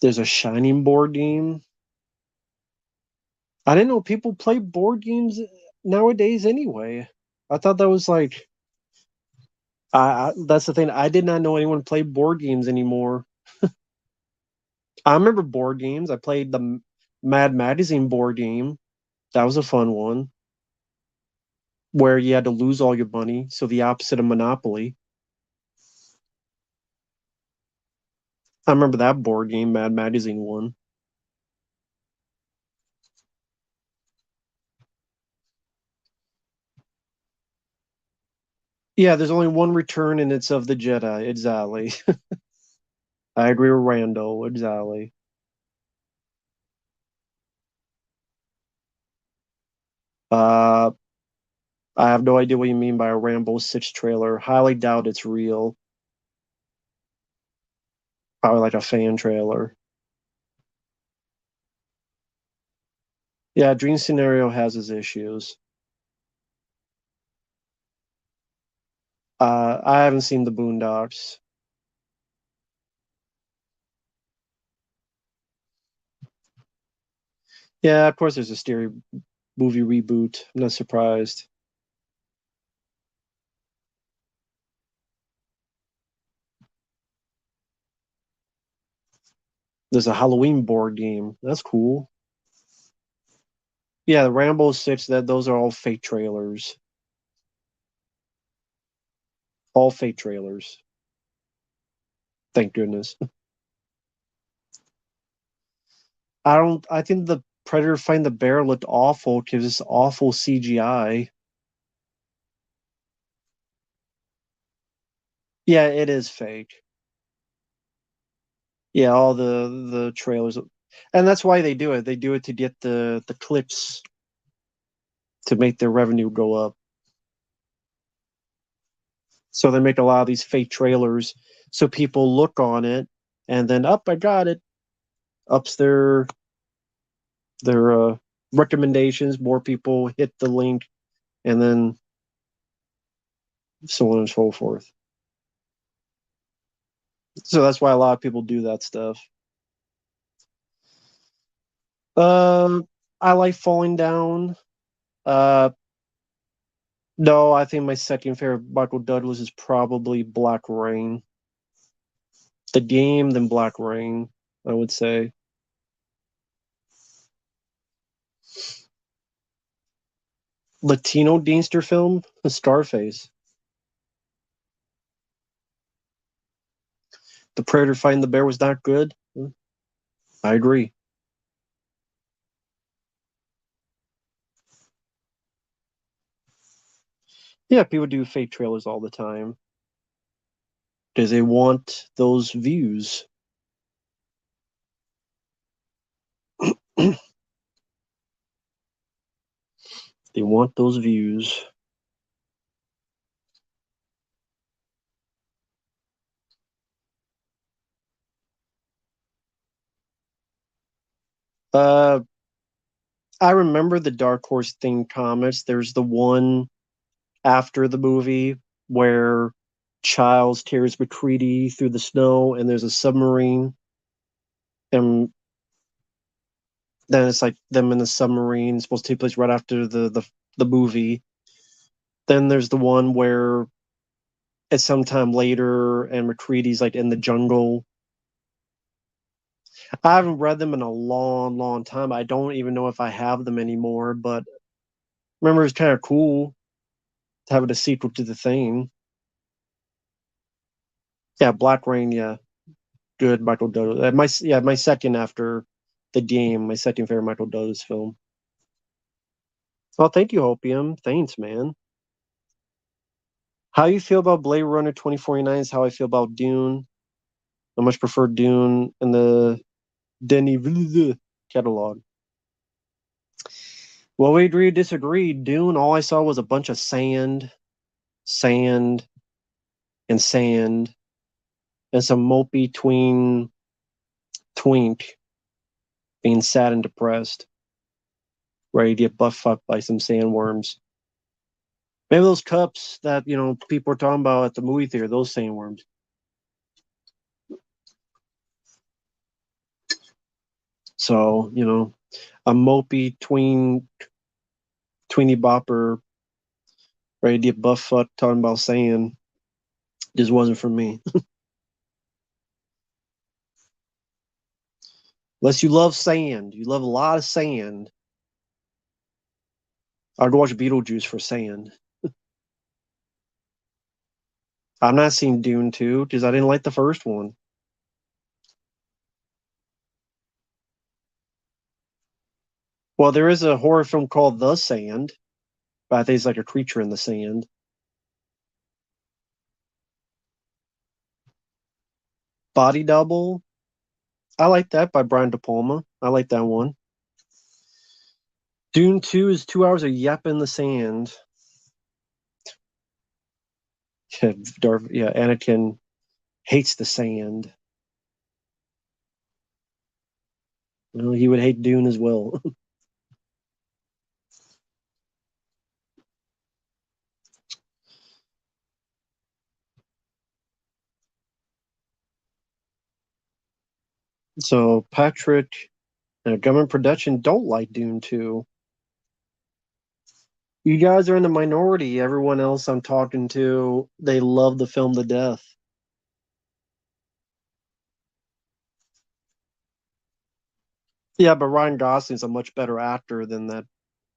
There's a Shining board game. I didn't know people play board games nowadays anyway. I thought that was like, that's the thing. I did not know anyone played board games anymore. I remember board games. I played the Mad Magazine board game. That was a fun one where you had to lose all your money. So the opposite of Monopoly. I remember that board game, Mad Magazine one. Yeah, there's only one return and it's of the Jedi. Exactly. I agree with Rando. Exactly. Uh, I have no idea what you mean by a Rambo 6 trailer. Highly doubt it's real. Probably like a fan trailer. Yeah, Dream Scenario has its issues. I haven't seen the Boondocks. Yeah, of course there's a Stereo movie reboot. I'm not surprised. There's a Halloween board game. That's cool. Yeah, the Rambo 6, that those are all fake trailers. All fake trailers. Thank goodness. I think the Predator Find the Bear looked awful because it's awful CGI. Yeah, it is fake. Yeah, all the trailers. And that's why they do it. They do it to get the clicks to make their revenue go up. So they make a lot of these fake trailers so people look on it and then up I got it. Ups their recommendations, more people hit the link and then so on and so forth. So that's why a lot of people do that stuff. Um I like Falling Down. Uh no, I think my second favorite Michael Douglas is probably Black Rain. The game, then Black Rain, I would say. Latino gangster film, Scarface. The Predator Fighting the Bear was not good. I agree. Yeah, people do fake trailers all the time because they want those views. They want those views. Uh, I remember the Dark Horse thing comics. There's the one after the movie where Childs carries McCready through the snow, and there's a submarine, and then it's like them in the submarine, supposed to take place right after the movie. Then there's the one where it's sometime later, and McCready's like in the jungle. I haven't read them in a long, long time. I don't even know if I have them anymore, but remember it's kind of cool to have it a sequel to the thing. Yeah, Black Rain, yeah. Good Michael Douglas. My second after The Game, my second favorite Michael Douglas film. Well, thank you, Hopium. Thanks, man. How you feel about Blade Runner 2049 is how I feel about Dune. I much prefer Dune in the Denis Villeneuve catalog. Well, we agree to disagree. Dune, all I saw was a bunch of sand, sand, and sand, and some mopey twink being sad and depressed, ready to get butt fucked by some sandworms. Maybe those cups that people are talking about at the movie theater, those sandworms. So a mopey tweeny bopper ready to get butt fucked talking about sand just wasn't for me. Unless you love sand, you love a lot of sand. I'd watch Beetlejuice for sand. I'm not seeing Dune 2 because I didn't like the first one. Well, there is a horror film called The Sand, but I think it's like a creature in the sand. Body Double. I like that by Brian De Palma. I like that one. Dune 2 is 2 hours of yap in the sand. Anakin hates the sand. Well, he would hate Dune as well. So Patrick, government production don't like Dune 2. You guys are in the minority. Everyone else I'm talking to, they love the film to death. Yeah, but Ryan Gosling's a much better actor than that,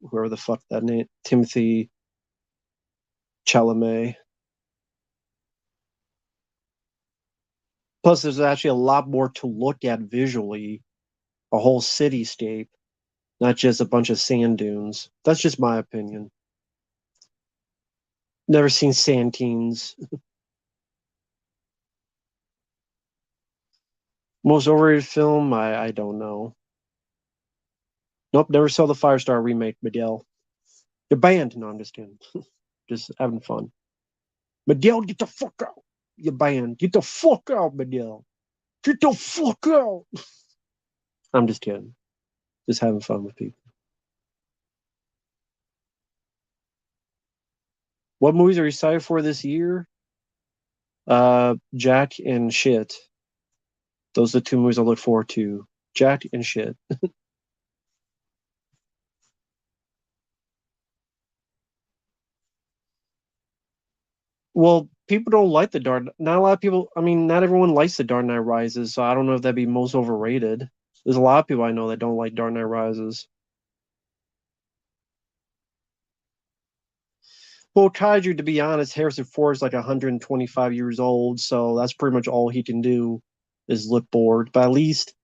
whoever the fuck that name, Timothy Chalamet. Plus, there's actually a lot more to look at visually, a whole cityscape, not just a bunch of sand dunes. That's just my opinion. Never seen Santines. Most overrated film? I don't know. Nope, never saw the Firestar remake, Miguel. You're banned. No, I'm just kidding. Just having fun. Miguel, get the fuck out. You're banned. Get the fuck out, Miguel. Get the fuck out. I'm just kidding. Just having fun with people. What movies are you excited for this year? Jack and Shit. Those are the two movies I look forward to. Jack and Shit. Well, people don't like the Dark. Not a lot of people. I mean, not everyone likes the Dark Knight Rises, so I don't know if that'd be most overrated. There's a lot of people I know that don't like Dark Knight Rises. Well, Kaiju, to be honest, Harrison Ford is like 125 years old, so that's pretty much all he can do is look bored. But at least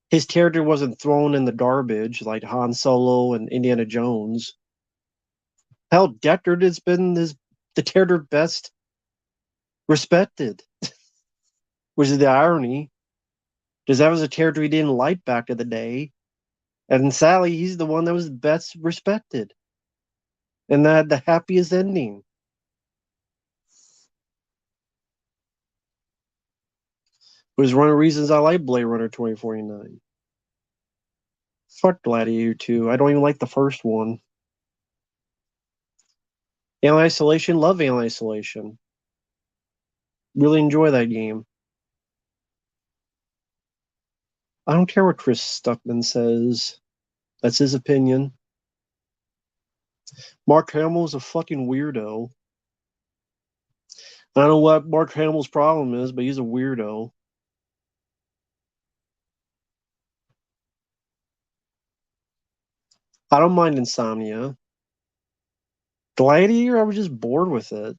his character wasn't thrown in the garbage like Han Solo and Indiana Jones. Hell, Deckard has been the character best respected, which is the irony, because that was a character he didn't like back in the day. And Sally, he's the one that was best respected and that had the happiest ending. Which is one of the reasons I like Blade Runner 2049. Fuck Gladiator 2. I don't even like the first one. Alien Isolation, love Alien Isolation. Really enjoy that game. I don't care what Chris Stuckman says. That's his opinion. Mark Hamill's a fucking weirdo. I don't know what Mark Hamill's problem is, but he's a weirdo. I don't mind Insomnia. Gladiator, I was just bored with it.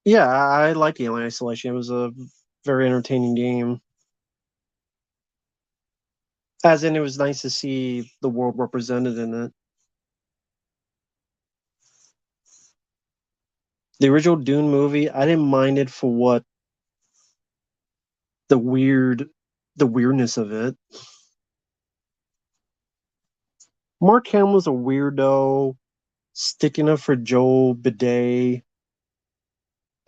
Yeah, I like Alien Isolation. It was a very entertaining game. As in, it was nice to see the world represented in it. The original Dune movie, I didn't mind it for what the weird, the weirdness of it. Mark Hamill's a weirdo, sticking up for Joe Bidet,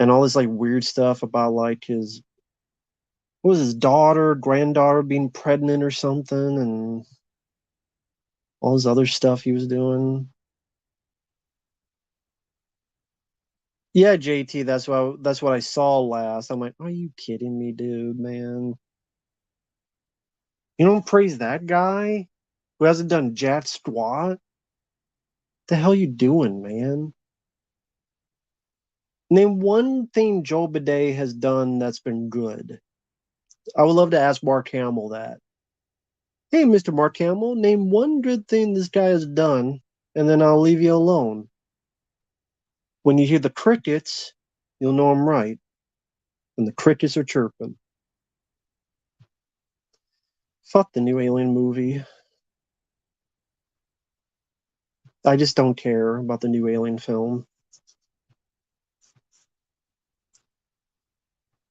and all this like weird stuff about like his what was his daughter, granddaughter being pregnant or something, and all this other stuff he was doing. Yeah, JT, that's what I saw last. I'm like, are you kidding me, dude, man? You don't praise that guy who hasn't done jack squat? The hell you doing, man? Name one thing Joe Bidet has done that's been good. I would love to ask Mark Hamill that. Hey, Mr. Mark Hamill, name one good thing this guy has done, and then I'll leave you alone. When you hear the crickets, you'll know I'm right. And the crickets are chirping. Fuck the new Alien movie. I just don't care about the new Alien film.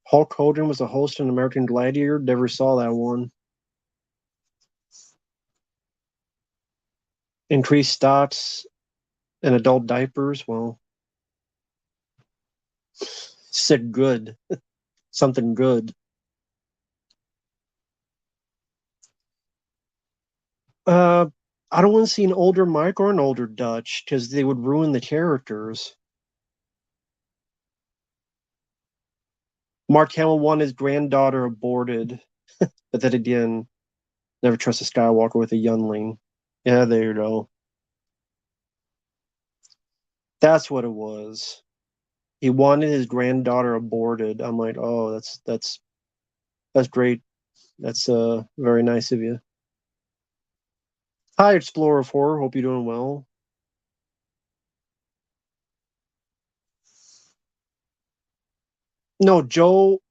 Hulk Hogan was a host in American Gladiator. Never saw that one. Increased stocks in adult diapers. Well, said good. Something good. Uh, I don't want to see an older Mike or an older Dutch because they would ruin the characters. Mark Hamill wanted his granddaughter aborted, but then again, never trust a Skywalker with a youngling. Yeah, there you go. That's what it was. He wanted his granddaughter aborted. I'm like, oh, that's great. That's very nice of you. Hi, Explorer 4. Hope you're doing well. No, Joe,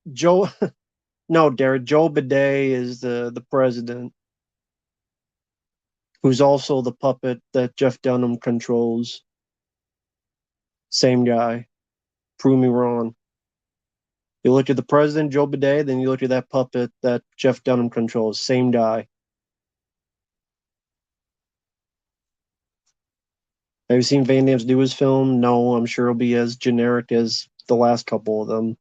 no, Derek. Joe Bidet is the president, who's also the puppet that Jeff Dunham controls. Same guy. Prove me wrong. You look at the president, Joe Bidet, then you look at that puppet that Jeff Dunham controls. Same guy. Have you seen Van Damme's newest film? No, I'm sure it'll be as generic as the last couple of them.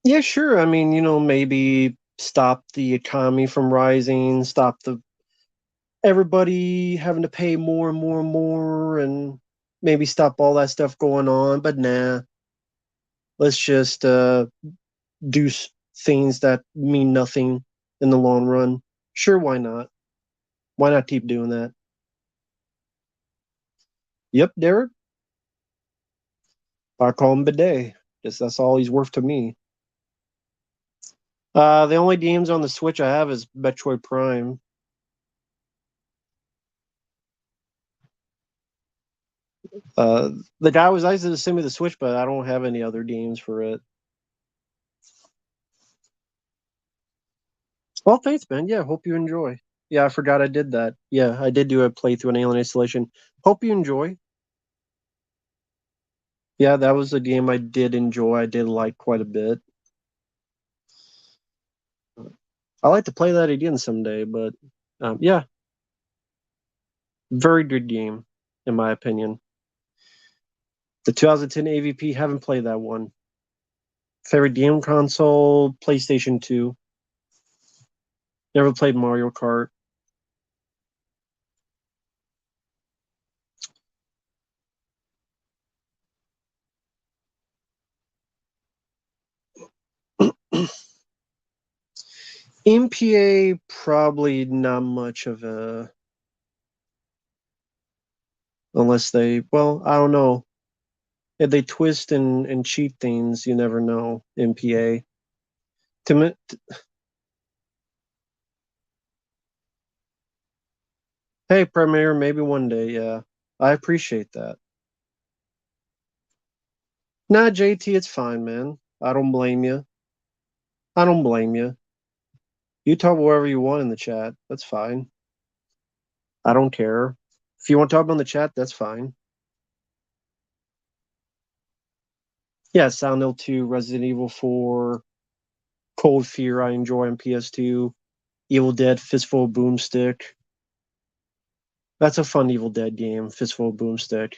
Yeah, sure. I mean, maybe stop the economy from rising, stop the everybody having to pay more and more and more, and maybe stop all that stuff going on. But nah, let's just do things that mean nothing in the long run. Sure, why not? Why not keep doing that? Yep, Derek. I call him Bidet. Guess that's all he's worth to me. The only games on the Switch I have is Metroid Prime. Uh, the guy was nice to send me the Switch, but I don't have any other games for it. Well, thanks, man. Yeah, hope you enjoy. Yeah, I forgot I did that. Yeah, I did do a playthrough on Alien Isolation. Hope you enjoy. Yeah, that was a game I did enjoy. I did like quite a bit. I like to play that again someday, but yeah, very good game in my opinion. The 2010 AVP, haven't played that one. Favorite game console, PlayStation 2. Never played Mario Kart. MPA, probably not much of a, unless well, I don't know. If they twist and cheat things, you never know. MPA. To me, Hey, Premier, maybe one day, yeah. I appreciate that. Nah, JT, it's fine, man. I don't blame you. I don't blame you. You talk wherever you want in the chat. That's fine. I don't care. If you want to talk on the chat, that's fine. Yeah, Silent Hill 2, Resident Evil 4, Cold Fear, I enjoy on PS2. Evil Dead, Fistful of Boomstick. That's a fun Evil Dead game, Fistful of Boomstick.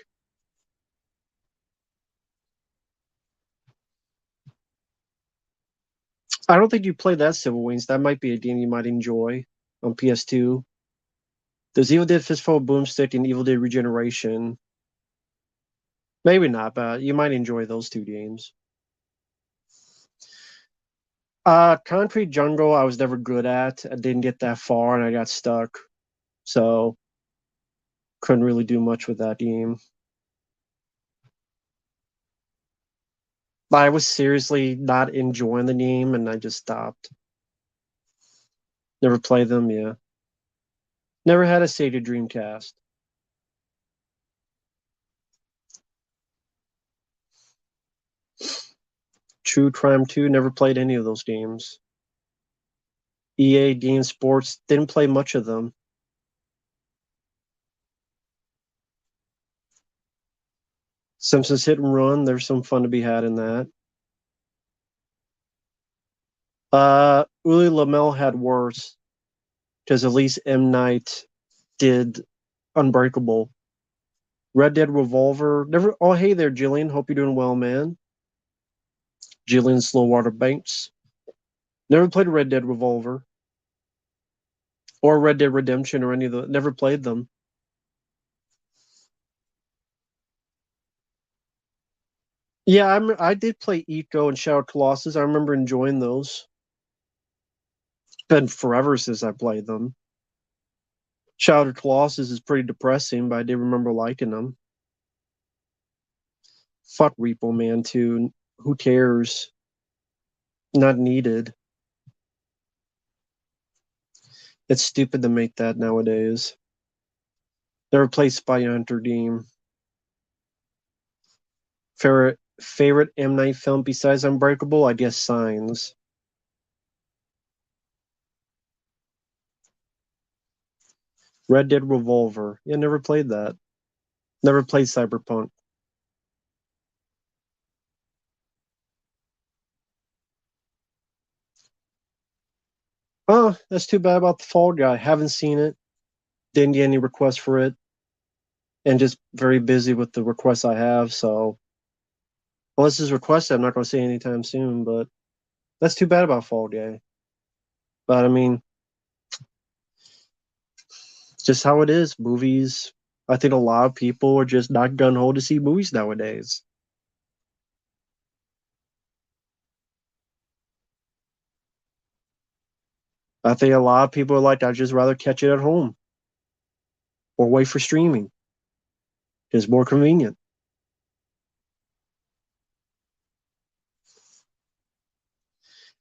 I don't think you played that Civil Wings. That might be a game you might enjoy on PS2. There's Evil Dead Fistful of Boomstick and Evil Dead Regeneration. Maybe not, but you might enjoy those two games. Concrete Jungle, I was never good at. I didn't get that far and I got stuck. So couldn't really do much with that game. I was seriously not enjoying the game and I just stopped. Never played them, yeah. Never had a Sega Dreamcast. True Crime 2, never played any of those games. EA Game Sports, didn't play much of them. Simpsons Hit and Run, there's some fun to be had in that. Uli Lamel had worse, because at least M. Night did Unbreakable. Red Dead Revolver, never. Oh, hey there, Jillian. Hope you're doing well, man. Jillian Slowwater Banks. Never played Red Dead Revolver or Red Dead Redemption or any of the. Never played them. Yeah, I did play Eco and Shadow Colossus. I remember enjoying those. Been forever since I played them. Shadow Colossus is pretty depressing, but I did remember liking them. Fuck Repo Man 2. Who cares? Not needed. It's stupid to make that nowadays. Never played Spy Hunter game. Favorite M. Night film besides Unbreakable? I guess Signs. Red Dead Revolver. Yeah, never played that. Never played Cyberpunk. Oh, that's too bad about the Fall Guy. Haven't seen it. Didn't get any requests for it. And just very busy with the requests I have. So, unless it's requested, I'm not going to see it anytime soon. But that's too bad about Fall Guy. But I mean, just how it is. Movies. I think a lot of people are just not gun ho to see movies nowadays. I think a lot of people are like, I'd just rather catch it at home or wait for streaming. It's more convenient.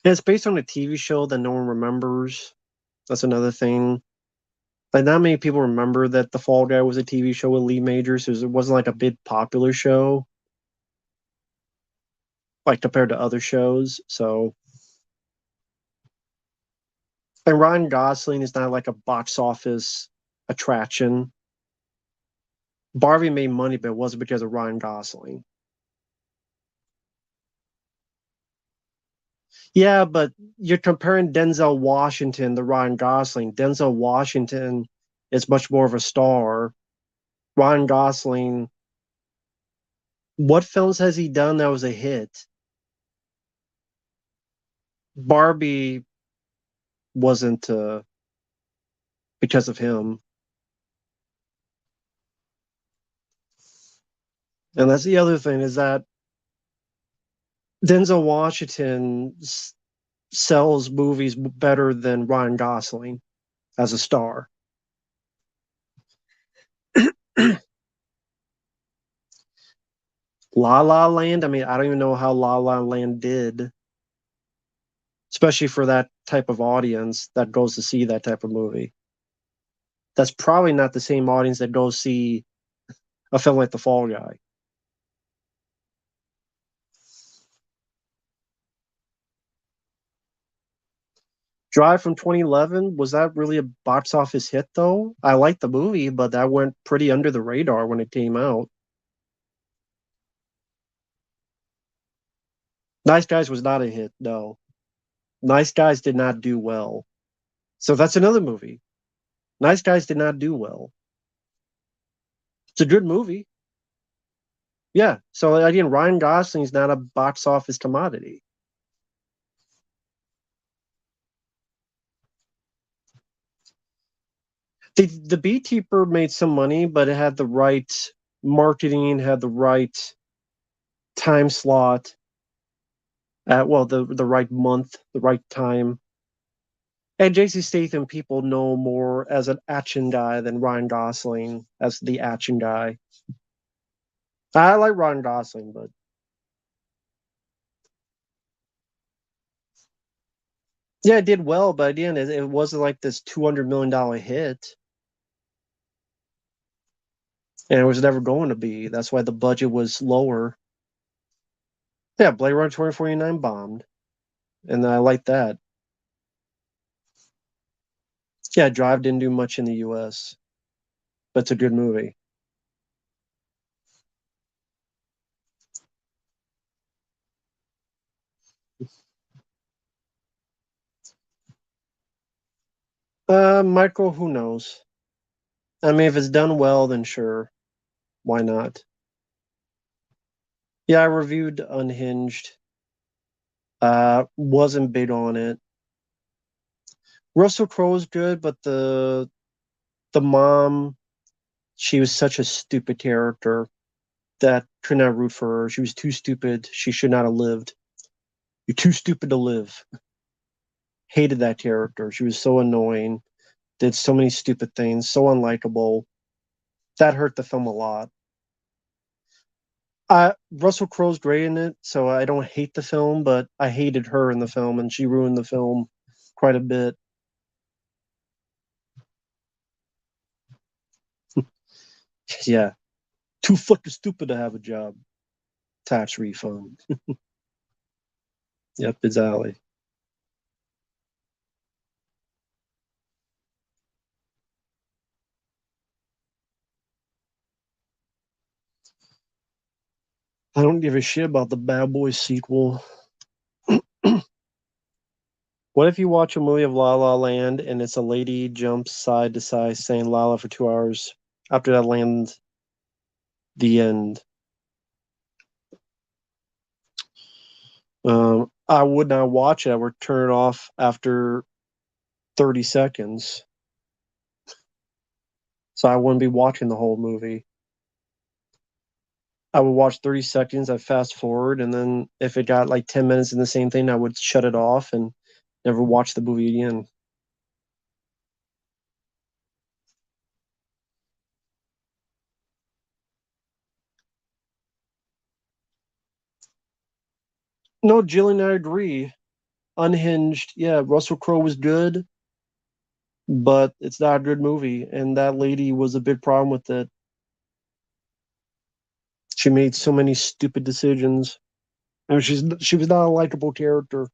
And it's based on a TV show that no one remembers. That's another thing. Like not many people remember that The Fall Guy was a TV show with Lee Majors. It wasn't like a big popular show, like compared to other shows. So, and Ryan Gosling is not like a box office attraction. Barbie made money, but it wasn't because of Ryan Gosling. Yeah, but you're comparing Denzel Washington to Ryan Gosling. Denzel Washington is much more of a star. Ryan Gosling, what films has he done that was a hit? Barbie wasn't because of him. And that's the other thing is that Denzel Washington sells movies better than Ryan Gosling as a star. La La Land, I mean, I don't even know how La La Land did, especially for that type of audience that goes to see that type of movie. That's probably not the same audience that goes see a film like The Fall Guy. Drive from 2011, was that really a box office hit though? I liked the movie, but that went pretty under the radar when it came out. Nice Guys was not a hit, no. Nice Guys did not do well. So that's another movie. Nice Guys did not do well. It's a good movie. Yeah. So again, Ryan Gosling's not a box office commodity. The Beekeeper made some money, but it had the right marketing, had the right time slot, well, the right month, the right time. And JC Statham, people know more as an action guy than Ryan Gosling as the action guy. I like Ryan Gosling, but yeah, it did well. But again, it wasn't like this $200 million hit, and it was never going to be. That's why the budget was lower. Yeah, Blade Runner 2049 bombed, and I like that. Yeah, Drive didn't do much in the U.S., but it's a good movie. Michael, who knows? I mean, if it's done well, then sure, why not? Yeah, I reviewed Unhinged. Wasn't big on it. Russell Crowe's good, but the mom, she was such a stupid character that could not root for her. She was too stupid. She should not have lived. You're too stupid to live. Hated that character. She was so annoying. Did so many stupid things. So unlikable. That hurt the film a lot. Russell Crowe's great in it, so I don't hate the film, but I hated her in the film, and she ruined the film quite a bit. Yeah, too fucking stupid to have a job. Tax refund. Yep, it's alley. I don't give a shit about the Bad Boys sequel. What if you watch a movie of La La Land and it's a lady jumps side to side saying La La for 2 hours? After that lands, the end. I would not watch it. I would turn it off after 30 seconds. So I wouldn't be watching the whole movie. I would watch 30 seconds, I'd fast forward, and then if it got like 10 minutes in the same thing, I would shut it off and never watch the movie again. No, Jillian, I agree. Unhinged, yeah, Russell Crowe was good, but it's not a good movie. And that lady was a big problem with it. She made so many stupid decisions. And she was not a likable character.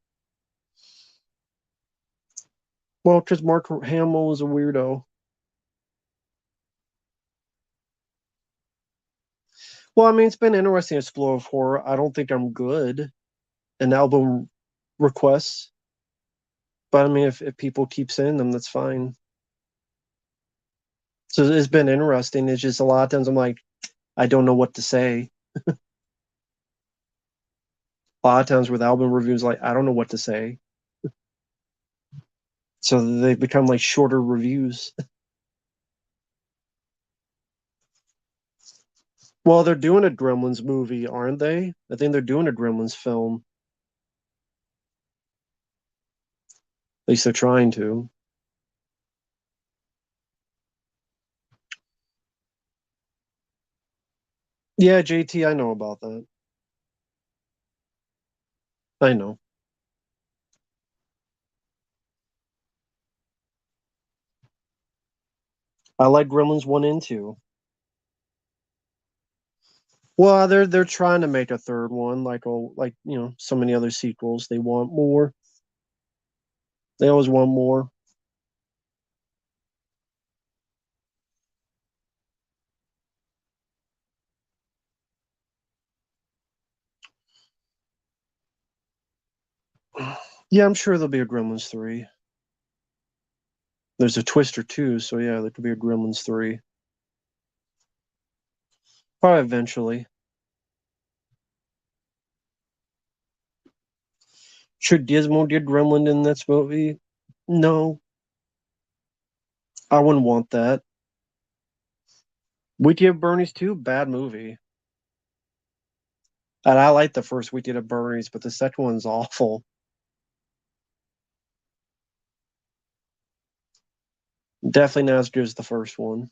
Well, because Mark Hamill was a weirdo. Well, I mean, it's been interesting to explore horror. I don't think I'm good in album requests, but I mean, if people keep saying them, that's fine. So it's been interesting. It's just a lot of times I'm like, I don't know what to say. A lot of times with album reviews, like I don't know what to say. So they become like shorter reviews. Well, they're doing a Gremlins movie, aren't they? I think they're doing a Gremlins film. At least they're trying to. Yeah, JT, I know about that. I know. I like Gremlins 1 and 2. Well, they're trying to make a third one, like so many other sequels. They want more. They always want more. Yeah, I'm sure there'll be a Gremlins 3. There's a Twister too, so yeah, there could be a Gremlins 3. Probably eventually. Should Gizmo get Gremlin in this movie? No, I wouldn't want that. Weekend at Bernie's too, bad movie. And I like the first Weekend at Bernie's, but the second one's awful. Definitely not as good as the first one.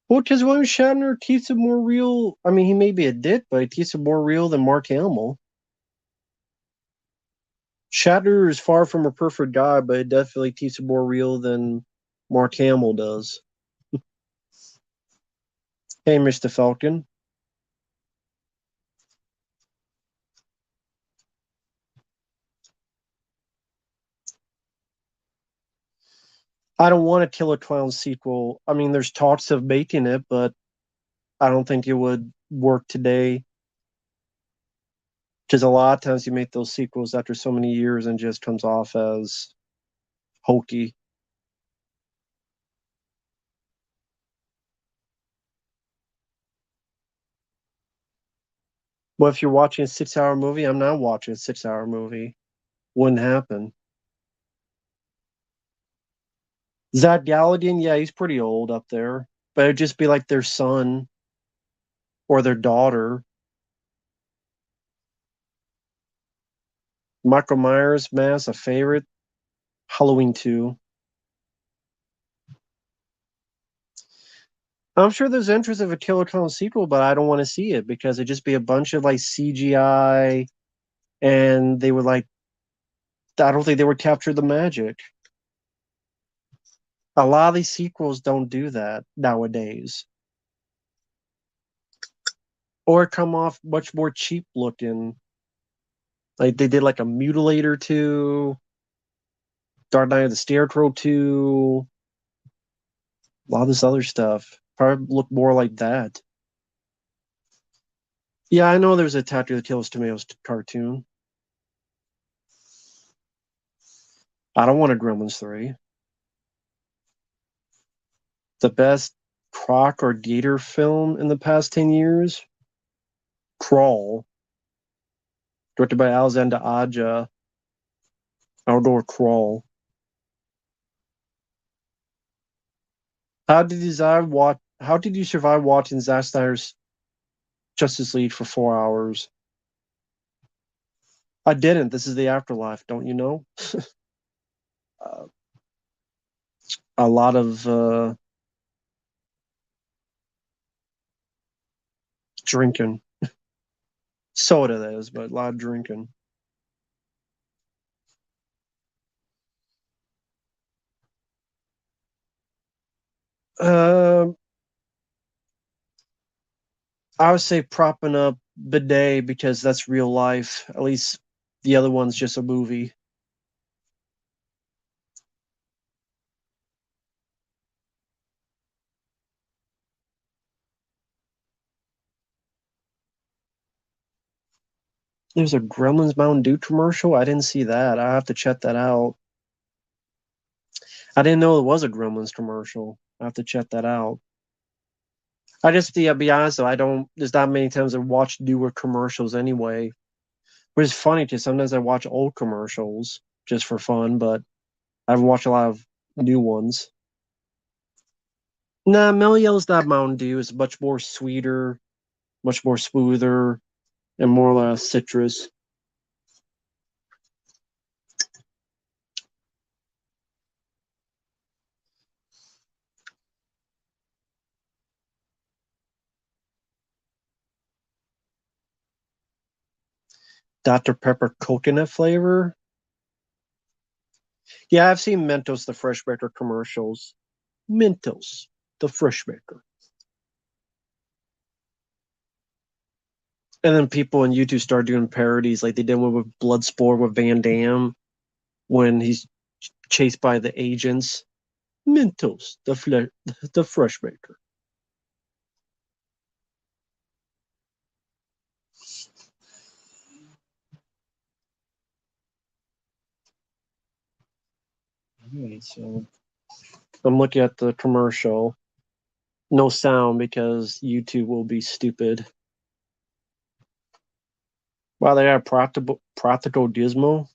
Well, because William Shatner keeps it more real. I mean, he may be a dick, but he keeps it more real than Mark Hamill. Shatner is far from a perfect guy, but it definitely keeps it more real than Mark Hamill does. Hey, Mr. Falcon. I don't want a Killer Clown sequel. I mean, there's talks of making it, but I don't think it would work today. Because a lot of times you make those sequels after so many years and just comes off as hokey. But if you're watching a 6 hour movie, I'm not watching a 6 hour movie. Wouldn't happen. Zach Galligan, yeah, he's pretty old up there. But it'd just be like their son or their daughter. Michael Myers, Mass, a favorite. Halloween 2. I'm sure there's interest of a Killer Clown sequel, but I don't want to see it because it'd just be a bunch of like CGI and they would like, I don't think they would capture the magic. A lot of these sequels don't do that nowadays. Or come off much more cheap looking. Like they did like a Mutilator 2, Dark Knight of the Scarecrow 2, a lot of this other stuff. Probably look more like that. Yeah, I know there's a Tattoo that Kills Tomatoes cartoon. I don't want a Gremlins 3. The best croc or gator film in the past 10 years? Crawl, directed by Alexander Aja. Outdoor Crawl. How did you survive watching Zack Snyder's Justice League for 4 hours? I didn't. This is the afterlife, don't you know? Uh, a lot of drinking. Soda, that is, but a lot of drinking. Um, I would say propping up Bidet because that's real life. At least the other one's just a movie. There's a Gremlins Mountain Dew commercial. I didn't see that. I have to check that out. I didn't know it was a Gremlins commercial. I have to check that out. I just, yeah, be honest though, I don't. There's not many times I watch newer commercials anyway. Which is funny because sometimes I watch old commercials just for fun, but I haven't watched a lot of new ones. Nah, Mellow Yellow's not Mountain Dew. It's much more sweeter, much more smoother, and more citrus. Dr. Pepper coconut flavor. Yeah, I've seen Mentos the Fresh Maker commercials. Mentos the Fresh Maker. And then people on YouTube start doing parodies like they did one with Bloodsport with Van Damme when he's chased by the agents. Mentos, the Fresh Maker. Alright, so I'm looking at the commercial. No sound because YouTube will be stupid. Wow, they have practical Gizmo.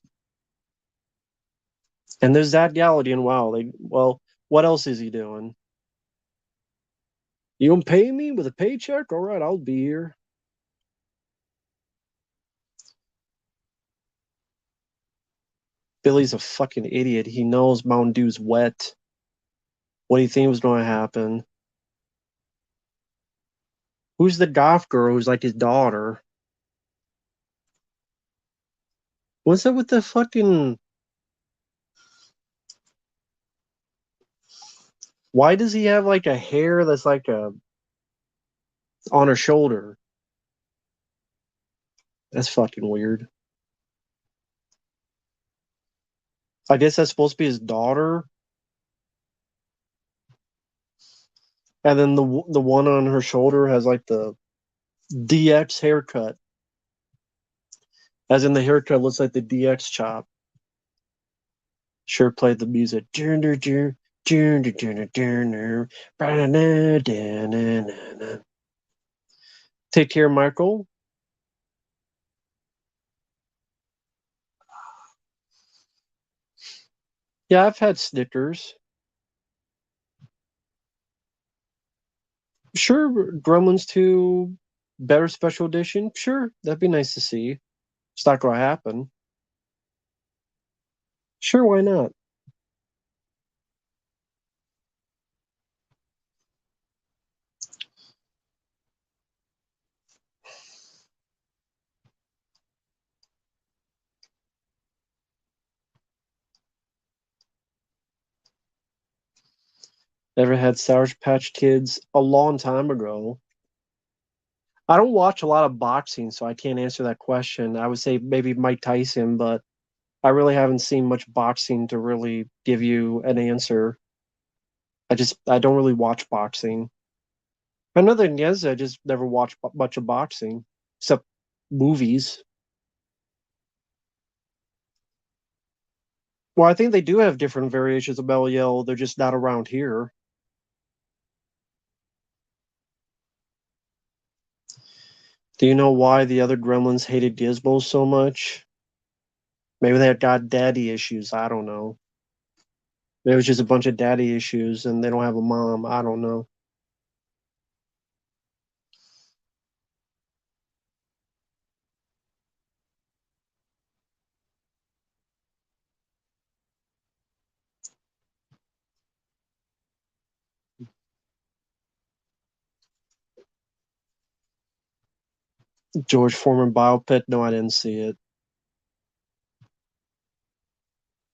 And there's that Galladay. Wow, well, what else is he doing? You gonna pay me with a paycheck? All right, I'll be here. Billy's a fucking idiot. He knows Mountain Dew's wet. What do you think was going to happen? Who's the goth girl who's like his daughter? What's up with the fucking? Why does he have like a hair that's like a on her shoulder? That's fucking weird. I guess that's supposed to be his daughter. And then the one on her shoulder has like the DX haircut. As in the haircut looks like the DX chop. Sure played the music. Take care, Michael. Yeah, I've had Snickers. Sure, Gremlins 2 better special edition. Sure, that'd be nice to see. It's not going to happen. Sure, why not? Never had Sour Patch Kids a long time ago. I don't watch a lot of boxing, so I can't answer that question. I would say maybe Mike Tyson, but I really haven't seen much boxing to really give you an answer. I don't really watch boxing. Another thing is I just never watched much of boxing except movies. Well, I think they do have different variations of Mellow Yellow. They're just not around here. Do you know why the other Gremlins hated Gizmo so much? Maybe they had got daddy issues. I don't know. Maybe it was just a bunch of daddy issues and they don't have a mom. I don't know. George Foreman biopic? No, I didn't see it.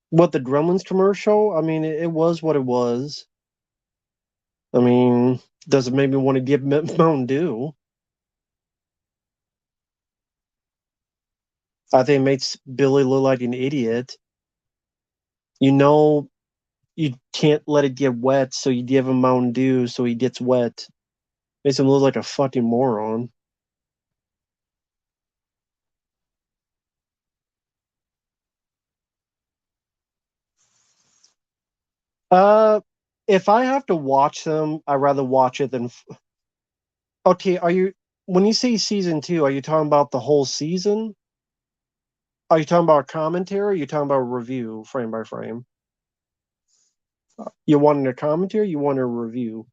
What, the Gremlins commercial? I mean, it was what it was. I mean, does it make me want to give Mountain Dew? I think it makes Billy look like an idiot. You know, you can't let it get wet, so you give him Mountain Dew so he gets wet. Makes him look like a fucking moron. Uh, if I have to watch them, I'd rather watch it than. Okay, are you when you say season two? Are you talking about the whole season? Are you talking about a commentary? Or are you talking about a review, frame by frame? You want a commentary? You want a review?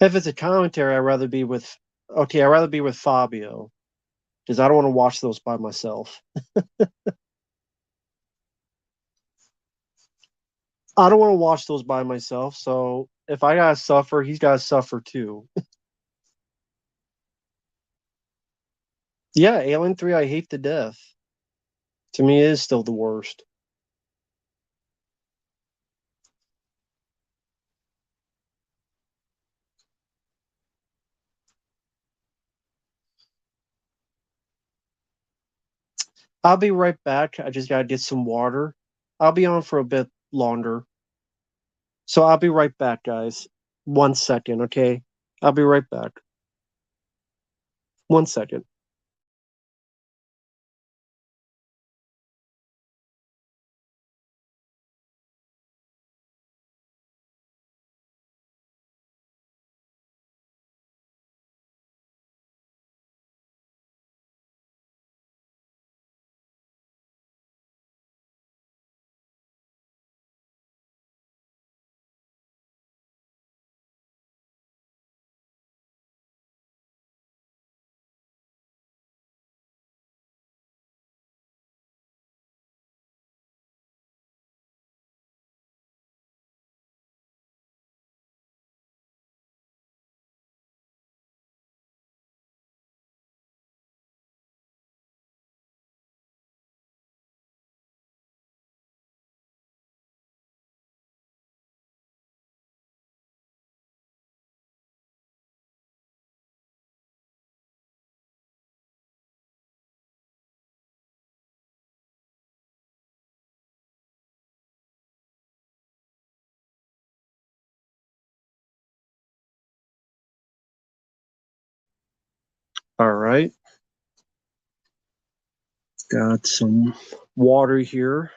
If it's a commentary, I'd rather be with. Okay, I'd rather be with Fabio because I don't want to watch those by myself. I don't want to watch those by myself. So if I gotta suffer, he's gotta suffer too. Yeah, Alien 3, I hate to death. To me, it is still the worst. I'll be right back. I just gotta get some water. I'll be on for a bit longer. So I'll be right back, guys. 1 second, okay? I'll be right back. 1 second. All right. Got some water here.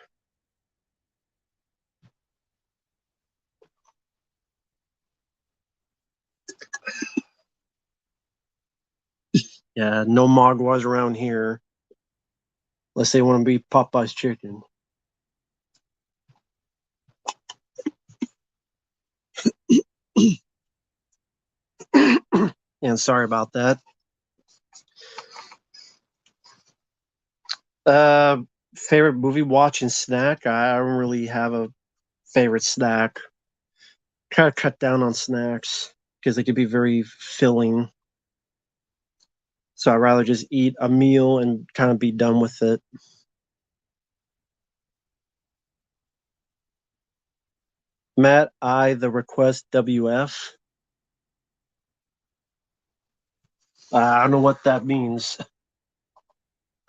Yeah, no mogwais around here. Unless they want to be Popeye's chicken. And sorry about that. Uh, Favorite movie watch and snack? I don't really have a favorite snack. Kind of cut down on snacks because they could be very filling. So I'd rather just eat a meal and kind of be done with it. Matt, I the request WF. I don't know what that means.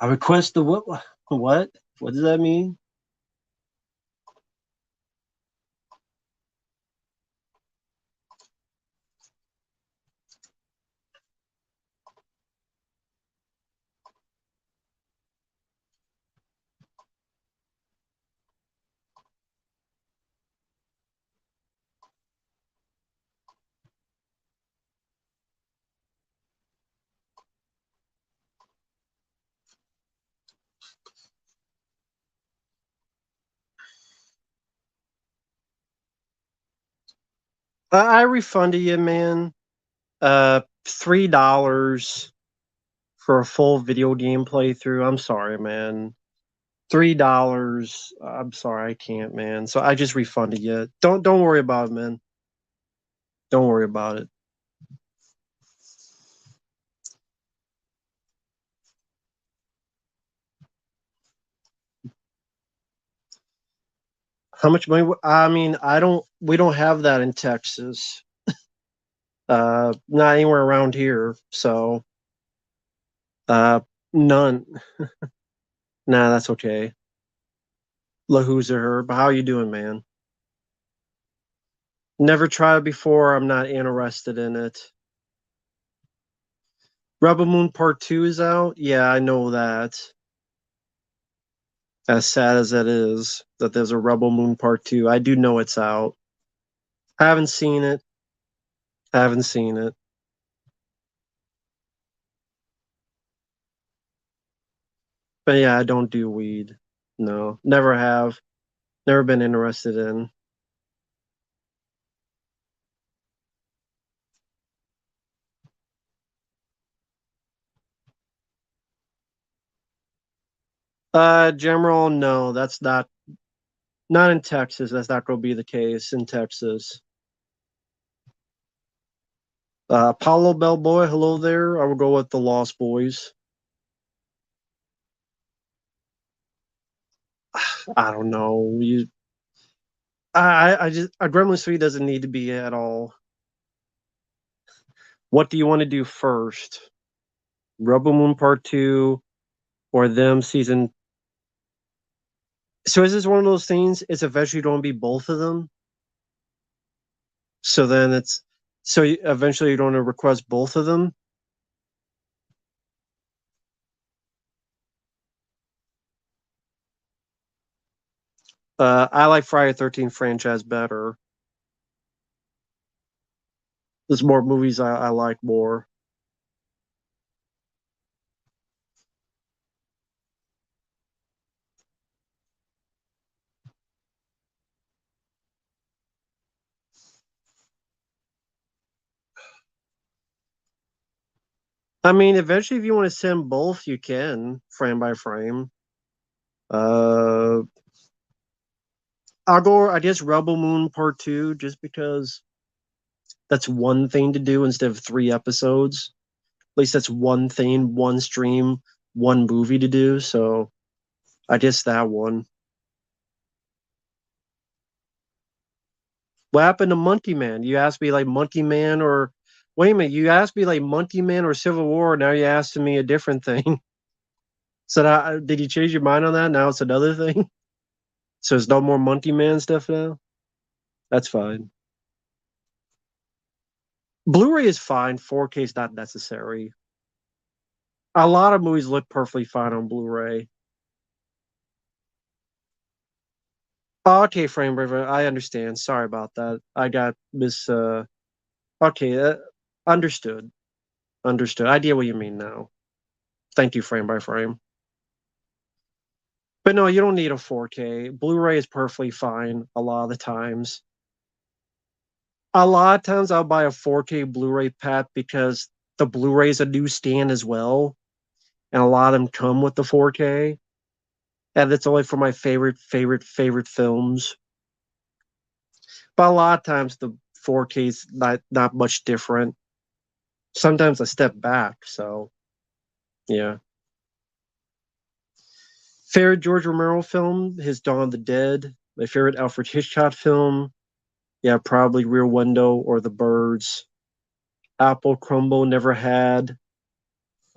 I request the what? What? What does that mean? I refunded you, man. $3 for a full video game playthrough. I'm sorry, man. $3. I'm sorry, I can't, man. So I just refunded you. Don't worry about it, man. Don't worry about it. How much money? I mean, I don't. We don't have that in Texas. Not anywhere around here. So, uh, none. Nah, that's okay. Lahooza her. But how you doing, man? Never tried before. I'm not interested in it. Rebel Moon Part 2 is out. Yeah, I know that. As sad as that is, that there's a Rebel Moon Part 2. I do know it's out. I haven't seen it. I haven't seen it. But yeah, I don't do weed. No, never have. Never been interested in. General, no, that's not. Not in Texas. That's not going to be the case in Texas. Paulo Bellboy, hello there. I will go with the Lost Boys. I don't know. I just a Gremlins 3 doesn't need to be at all. What do you want to do first? Rebel Moon Part 2 or them season? So is this one of those things? It's eventually going to be both of them. So then eventually you're going to request both of them. I like Friday 13th franchise better. There's more movies I like more. I mean, eventually, if you want to send both, you can frame by frame. Uh, I'll go. I guess Rebel Moon Part 2, just because that's one thing to do instead of 3 episodes. At least that's one thing, one stream, one movie to do. So I guess that one. What happened to Monkey Man? You asked me like Monkey Man or wait a minute, you asked me like Monkey Man or Civil War. Now you asked me a different thing. So did you change your mind on that? Now it's another thing. So there's no more Monkey Man stuff now. That's fine. Blu-ray is fine. 4K is not necessary. A lot of movies look perfectly fine on Blu-ray. Oh, okay, Frame River, I understand. Sorry about that. I got mis. Okay, understood. Understood. I get what you mean now. Thank you, Frame by Frame. But no, you don't need a 4K. Blu-ray is perfectly fine a lot of the times. A lot of times I'll buy a 4K Blu-ray pack because the Blu-ray is a new stand as well, and a lot of them come with the 4K, and it's only for my favorite films. But a lot of times the 4K is not much different. Sometimes I step back, so yeah. Favorite George Romero film, his Dawn of the Dead. My favorite Alfred Hitchcock film, yeah, probably Rear Window or The Birds. Apple crumble never had.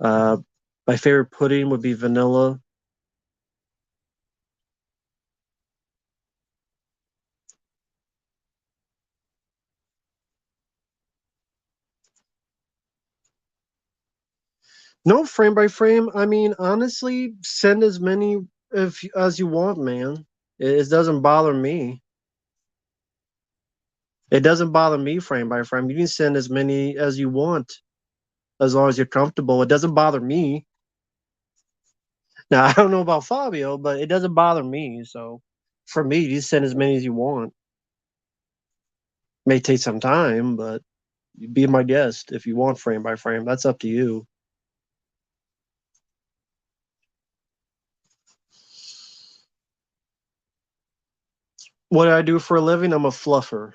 Uh, my favorite pudding would be vanilla. No, frame by frame. I mean, honestly, send as many as you want, man. It doesn't bother me. It doesn't bother me frame by frame. You can send as many as you want as long as you're comfortable. It doesn't bother me. Now, I don't know about Fabio, but it doesn't bother me. So for me, you send as many as you want. May take some time, but be my guest if you want frame by frame. That's up to you. What do I do for a living? I'm a fluffer.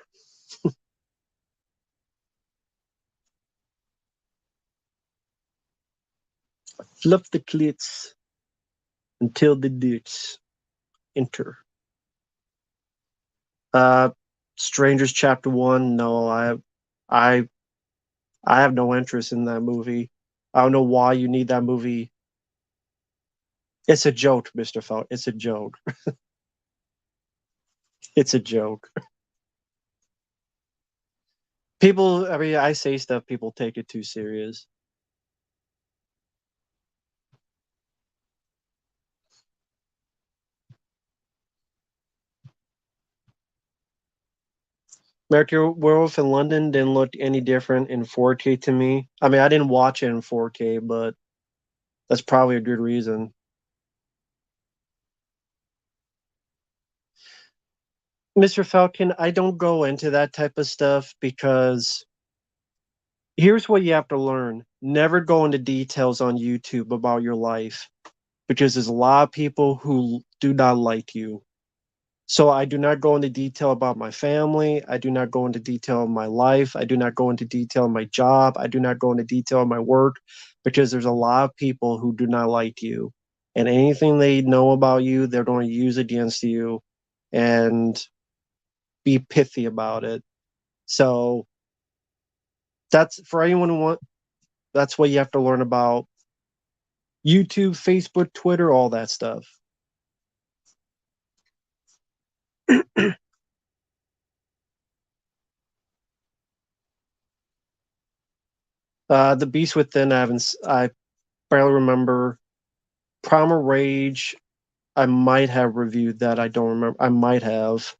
Fluff the clits until the dicks enter. Uh, Strangers Chapter One. No, I, I have no interest in that movie. I don't know why you need that movie. It's a joke, Mister Felt. It's a joke. It's a joke. People, I mean, I say stuff. People take it too serious. Mercury Werewolf in London didn't look any different in 4K to me. I mean, I didn't watch it in 4K, but that's probably a good reason. Mr. Falcon, I don't go into that type of stuff because here's what you have to learn. Never go into details on YouTube about your life because there's a lot of people who do not like you. So I do not go into detail about my family. I do not go into detail of my life. I do not go into detail of my job. I do not go into detail of my work because there's a lot of people who do not like you. And anything they know about you, they're going to use against you and be pithy about it. So that's for anyone who want that's what you have to learn about YouTube, Facebook, Twitter, all that stuff. The Beast Within, I barely remember. Primal Rage, I might have reviewed that. I don't remember. I might have.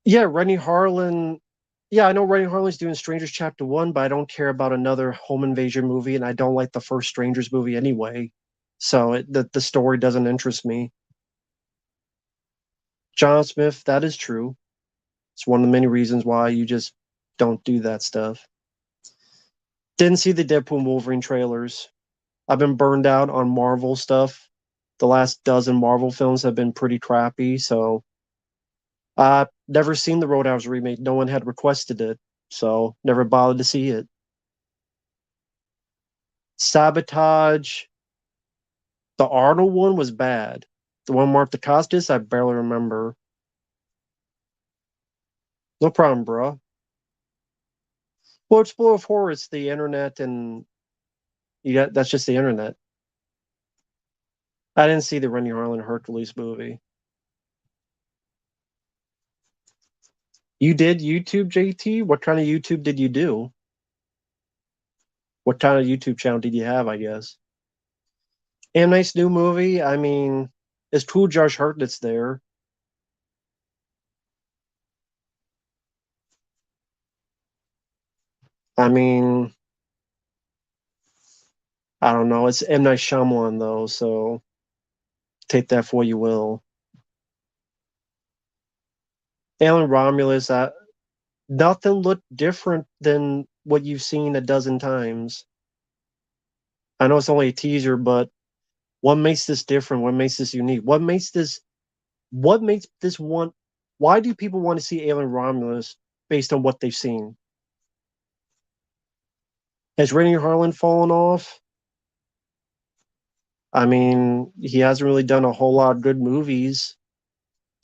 Yeah, Rennie Harlan. Yeah, I know Rennie Harlan's doing Strangers Chapter 1, but I don't care about another home invasion movie, and I don't like the first Strangers movie anyway. So the story doesn't interest me. John Smith, that is true. It's one of the many reasons why you just don't do that stuff. Didn't see the Deadpool and Wolverine trailers. I've been burned out on Marvel stuff. The last dozen Marvel films have been pretty crappy, so never seen the Roadhouse remake. No one had requested it, so never bothered to see it. Sabotage. The Arnold one was bad. The one Mark Dacascos, I barely remember. No problem, bro. Well, it's full of horror. It's the internet, and that's just the internet. I didn't see the Rennie Harlan Hercules movie. You did YouTube, JT? What kind of YouTube did you do? What kind of YouTube channel did you have, I guess? M. Night's new movie, I mean, it's cool Josh Hartnett's there. I mean, I don't know. It's M. Night Shyamalan, though, so take that for what you will. Alan Romulus, nothing looked different than what you've seen a dozen times. I know it's only a teaser, but what makes this different? What makes this unique? What makes this one? Why do people want to see Alan Romulus based on what they've seen? Has Rennie Harlan fallen off? I mean, he hasn't really done a whole lot of good movies.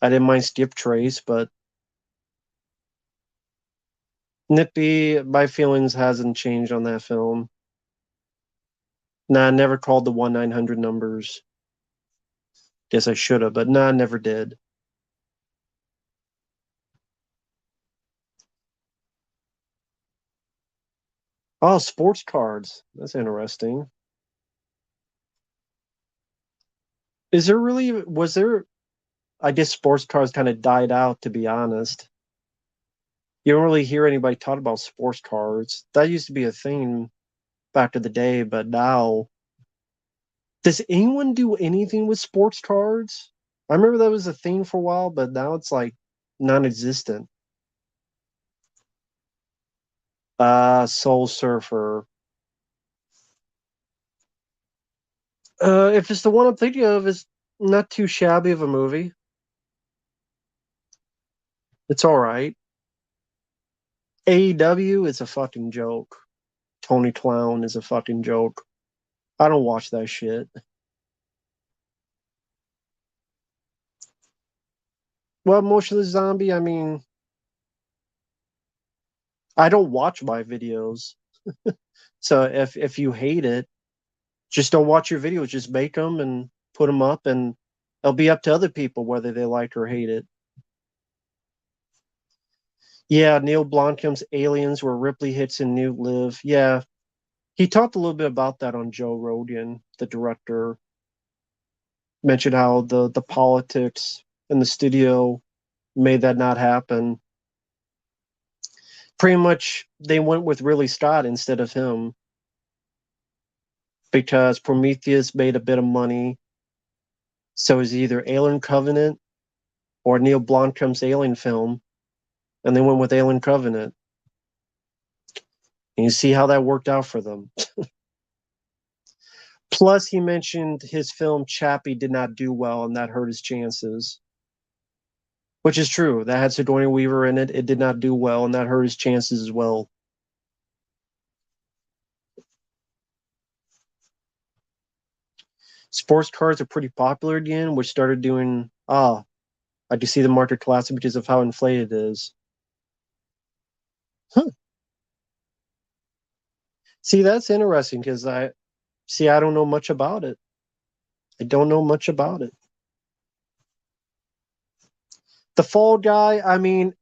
I didn't mind Skip Trace, but Nippy, my feelings hasn't changed on that film. Nah, I never called the 1-900 numbers. Guess I should have, but nah, I never did. Oh, sports cards. That's interesting. Is there really, was there, I guess sports cards kind of died out, to be honest. You don't really hear anybody talk about sports cards. That used to be a thing back in the day, but now, does anyone do anything with sports cards? I remember that was a thing for a while, but now it's like non-existent. Soul Surfer. If it's the one I'm thinking of, it's not too shabby of a movie. It's all right. AEW is a fucking joke. Tony Clown is a fucking joke. I don't watch that shit. Well, Motionless Zombie, I mean, I don't watch my videos. So if you hate it, just don't watch your videos. Just make them and put them up, and it'll be up to other people whether they like or hate it. Yeah, Neil Blomkamp's Aliens, where Ripley hits and Newt live. Yeah, he talked a little bit about that on Joe Rogan. The director mentioned how the politics in the studio made that not happen. Pretty much, they went with Ridley Scott instead of him because Prometheus made a bit of money. So it's either Alien Covenant or Neil Blomkamp's Alien film, and they went with Alien Covenant. And you see how that worked out for them. Plus, he mentioned his film Chappie did not do well, and that hurt his chances. Which is true. That had Sigourney Weaver in it. It did not do well, and that hurt his chances as well. Sports cars are pretty popular again, which started doing I do see the market collapsing because of how inflated it is. Huh. See, that's interesting because I don't know much about it. I don't know much about it. The Fall Guy, I mean,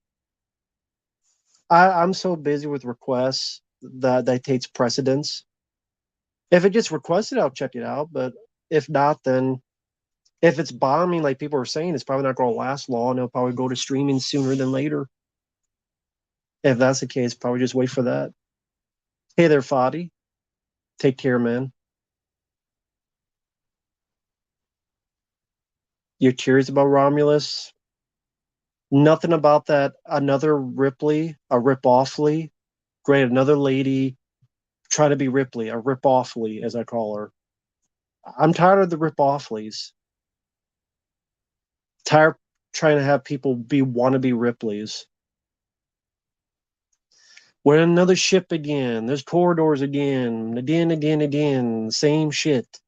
I'm so busy with requests that takes precedence. If it gets requested, I'll check it out. But if not, then if it's bombing, like people are saying, it's probably not going to last long. It'll probably go to streaming sooner than later. If that's the case, probably just wait for that. Hey there, Fadi. Take care, man. You're curious about Romulus? Nothing about that. Another Ripley, a rip-offly. Great, another lady trying to be Ripley, a rip-offly, as I call her. I'm tired of the rip-offlies. Tired trying to have people be wannabe Ripleys. We're in another ship again. There's corridors again. Again. Same shit.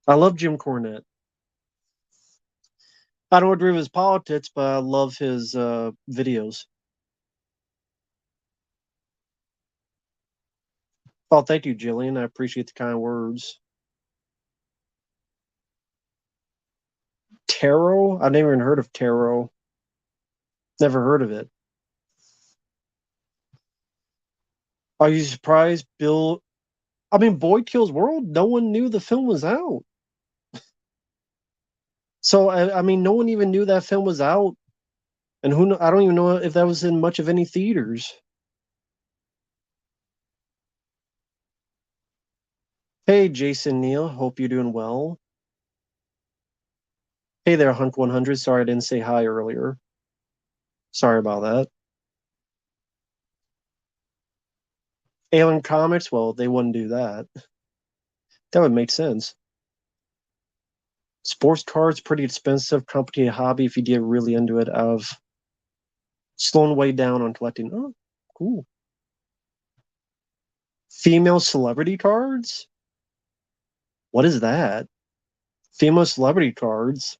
I love Jim Cornette. I don't agree with his politics, but I love his videos. Oh, thank you, Jillian. I appreciate the kind words. Tarot? I've never even heard of tarot. Never heard of it. Are you surprised, Bill? I mean, Boy Kills World. No one knew the film was out. So I mean, no one even knew that film was out, and I don't even know if that was in much of any theaters. Hey, Jason Neal. Hope you're doing well. Hey there, Hunk 100. Sorry I didn't say hi earlier. Sorry about that. Alien Comics. Well, they wouldn't do that. That would make sense. Sports cars, pretty expensive, complicated hobby if you get really into it. I've slowed way down on collecting. Oh, cool. Female celebrity cards? What is that? Female celebrity cards?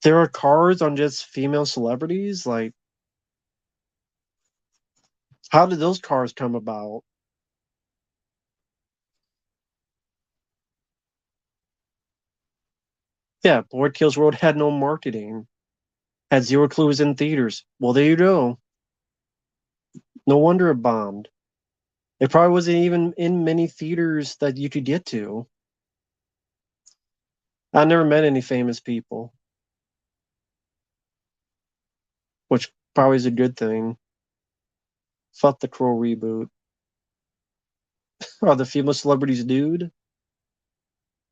There are cards on just female celebrities? Like, how did those cards come about? Yeah, Board Kills World had no marketing, had zero clues in theaters. Well, there you go. No wonder it bombed. It probably wasn't even in many theaters that you could get to. I never met any famous people, which probably is a good thing. Fuck the Crow reboot. Are the female celebrities dude?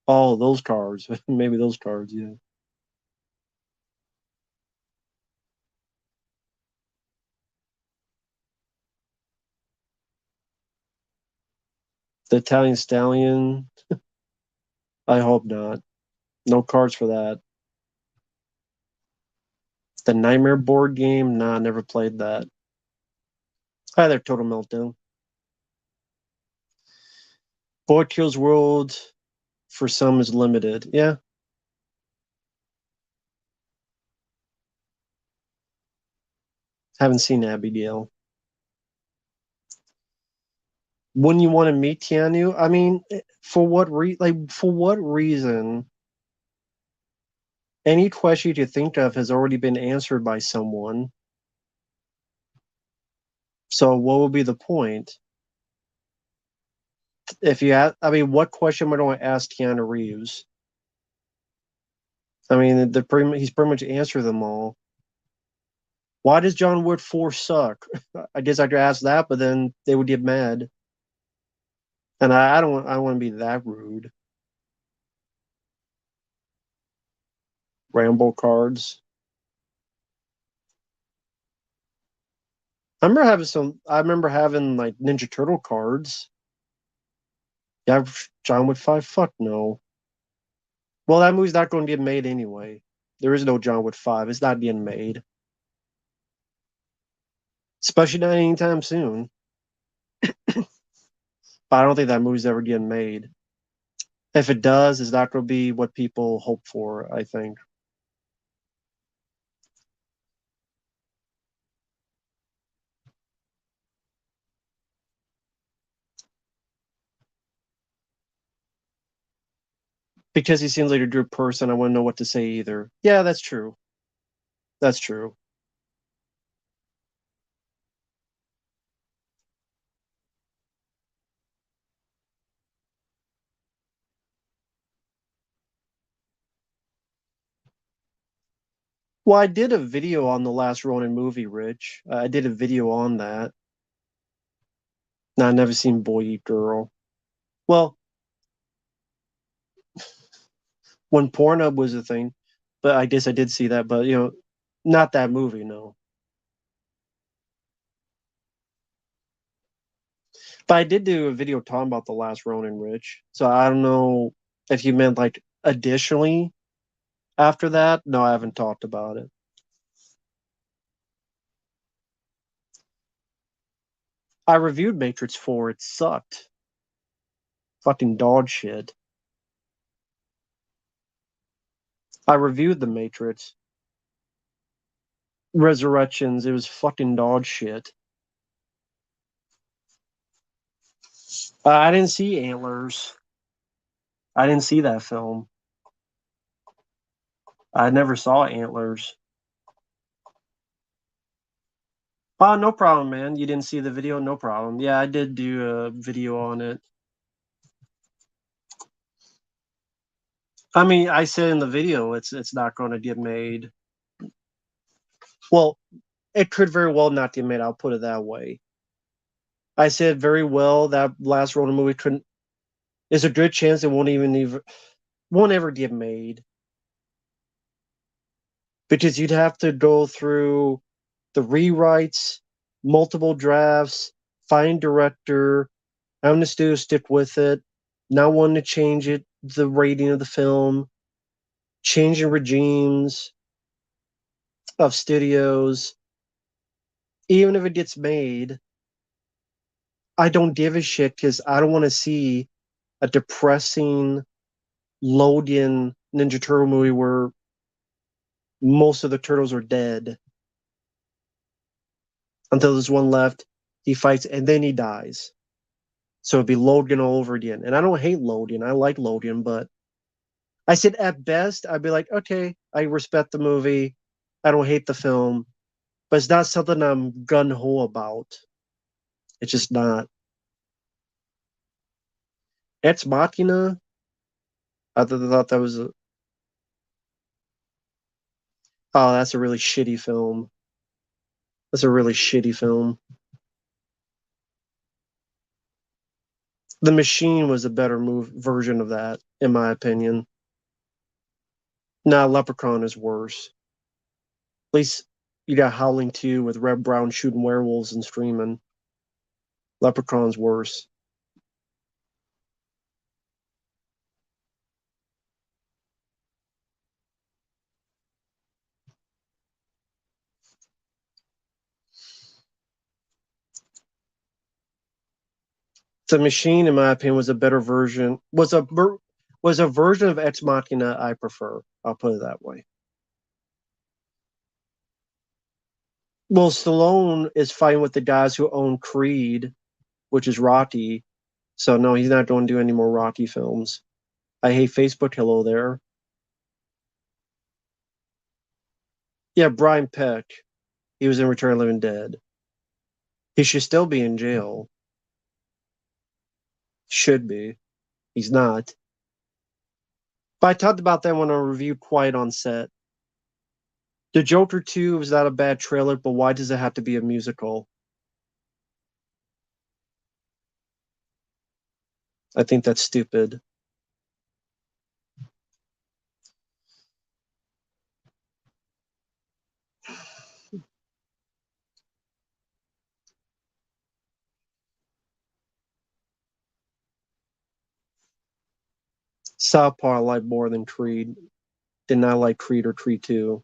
Oh, those cards. Maybe those cards, yeah. The Italian Stallion. I hope not. No cards for that. The Nightmare board game. Nah, never played that. Hi there, Total Meltdown. Boy Kills World for some is limited. Yeah, haven't seen Abigail. Wouldn't you want to meet Keanu? I mean, for what reason? Any question you could think of has already been answered by someone. So what would be the point? If you ask, I mean, what question would I ask Keanu Reeves? I mean, he's pretty much answered them all. Why does John Wood 4 suck? I guess I could ask that, but then they would get mad. And I don't want to be that rude. Rambo cards. I remember having like Ninja Turtle cards. Yeah, John Wick 5? Fuck no. Well, that movie's not going to get made anyway. There is no John Wick 5. It's not getting made. Especially not anytime soon. But I don't think that movie's ever getting made. If it does, it's not going to be what people hope for, I think. Because he seems like a good person, I wouldn't know what to say either. Yeah, that's true. That's true. Well, I did a video on the last Ronin movie, Rich. I did a video on that. No, I've never seen Boy Eat Girl. Well, when Pornhub was a thing, but I guess I did see that, but not that movie, no. But I did do a video talking about the last Ronin, Rich. So I don't know if you meant like additionally after that. No, I haven't talked about it. I reviewed Matrix 4. It sucked. Fucking dog shit. I reviewed the Matrix. Resurrections. It was fucking dog shit. I didn't see Antlers. I didn't see that film. I never saw Antlers. Oh, no problem, man. You didn't see the video? No problem. Yeah, I did do a video on it. I mean, I said in the video it's not going to get made. Well, it could very well not get made. I'll put it that way. I said very well that last Ronin movie couldn't. There's a good chance it won't ever get made because you'd have to go through the rewrites, multiple drafts, find director, having the studio stick with it, not wanting to change it, the rating of the film, changing regimes of studios. Even if it gets made, I don't give a shit because I don't want to see a depressing Logan Ninja Turtle movie where most of the turtles are dead until there's one left. He fights and then he dies. So it'd be Logan all over again. And I don't hate Logan. I like Logan, but I said at best, I'd be like, okay, I respect the movie. I don't hate the film, but it's not something I'm gun ho about. It's just not. Ex Machina, thought that was oh, that's a really shitty film. That's a really shitty film. The Machine was a better version of that, in my opinion. Nah, Leprechaun is worse. At least you got Howling 2 with Red Brown shooting werewolves and screaming. Leprechaun's worse. The Machine, in my opinion, was a better version. Was a version of Ex Machina I prefer. I'll put it that way. Well, Stallone is fighting with the guys who own Creed, which is Rocky. So no, he's not going to do any more Rocky films. I hate Facebook. Hello there. Yeah, Brian Peck. He was in Return of the Living Dead. He should still be in jail. Should be. He's not. But I talked about that when I reviewed Quiet on Set. The Joker 2 was not a bad trailer, but why does it have to be a musical? I think that's stupid. Southpaw I like more than Creed. Did not like Creed or Creed 2.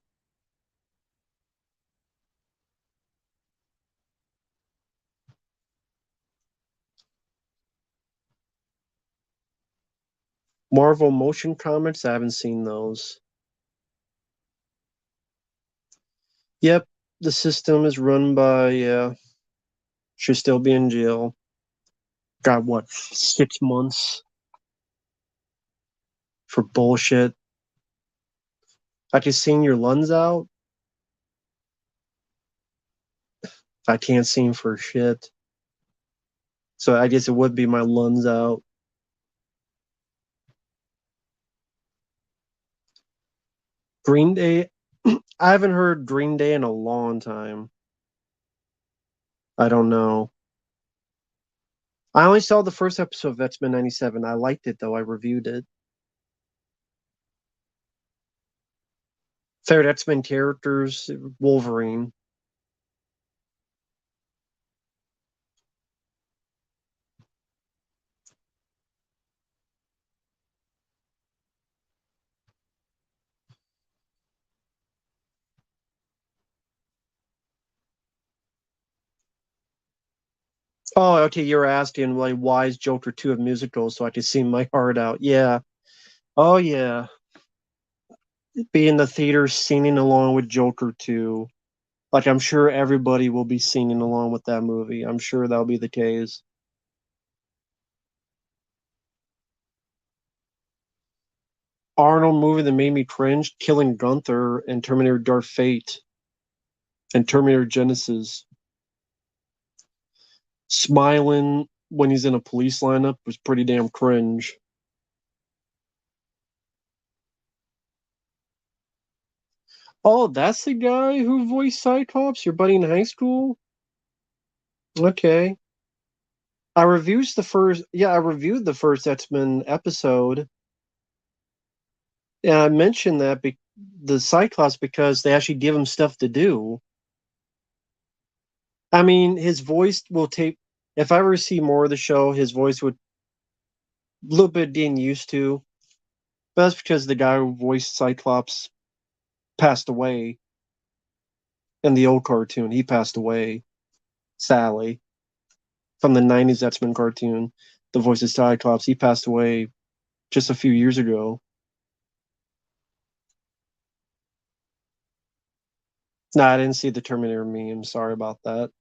Marvel motion comics, I haven't seen those. Yep, the system is run by, should still be in jail. Got what, 6 months for bullshit? I can sing your lungs out. I can't sing for shit. So I guess it would be my lungs out. Green Day. I haven't heard Green Day in a long time. I don't know. I only saw the first episode of X-Men 97. I liked it though. I reviewed it. Favorite X-Men characters, Wolverine. Oh, okay. You're asking like why is Joker 2 a musical so I could sing my heart out. Yeah. Oh yeah. Be in the theater singing along with Joker 2. Like I'm sure everybody will be singing along with that movie. I'm sure that'll be the case. Arnold movie that made me cringe, Killing Gunther and Terminator Dark Fate and Terminator Genesis. Smiling when he's in a police lineup was pretty damn cringe. Oh, that's the guy who voiced Cyclops, your buddy in high school? Okay. I reviewed the first X-Men episode. And I mentioned that the Cyclops because they actually give him stuff to do. I mean, his voice will take. If I ever see more of the show, his voice would a little bit getting used to. But that's because the guy who voiced Cyclops passed away in the old cartoon. He passed away, sadly, from the '90s X-Men cartoon. The voice of Cyclops. He passed away just a few years ago. No, I didn't see the Terminator meme. Sorry about that.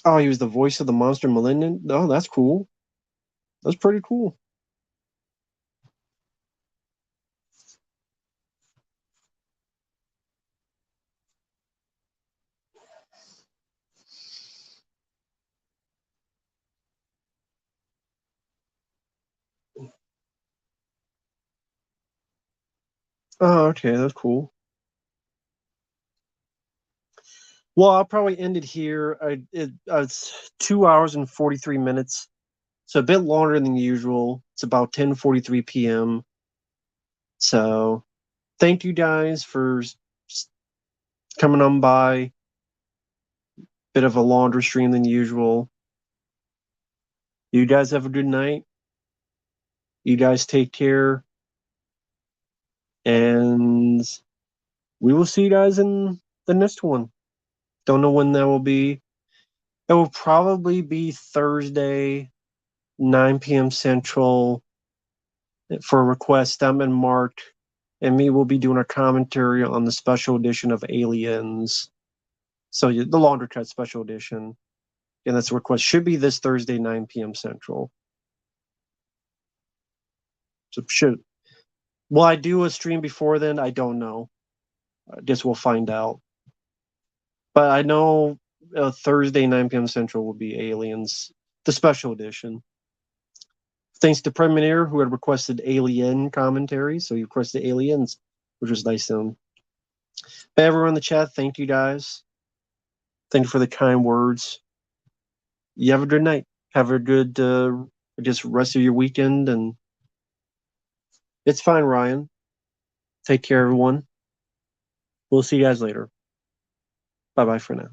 Oh, he was the voice of the monster Malignant. Oh, that's cool. That's pretty cool. Oh, okay, that's cool. Well, I'll probably end it here. It's 2 hours and 43 minutes, so a bit longer than usual. It's about 10:43 p.m. So thank you guys for coming on by. Bit of a longer stream than usual. You guys have a good night. You guys take care, and we will see you guys in the next one. Don't know when that will be. It will probably be Thursday, 9 p.m. Central, for a request. I'm and Mark and me will be doing a commentary on the special edition of Aliens. So the longer cut special edition. And that's a request. Should be this Thursday, 9 p.m. Central. So should will I do a stream before then? I don't know. I guess we'll find out. But I know Thursday, 9 p.m. Central will be Aliens, the special edition. Thanks to Premiere, who had requested Alien commentary. So he requested Aliens, which was nice of him. Everyone in the chat, thank you guys. Thank you for the kind words. You have a good night. Have a good, I guess, rest of your weekend. And it's fine, Ryan. Take care, everyone. We'll see you guys later. Bye bye for now.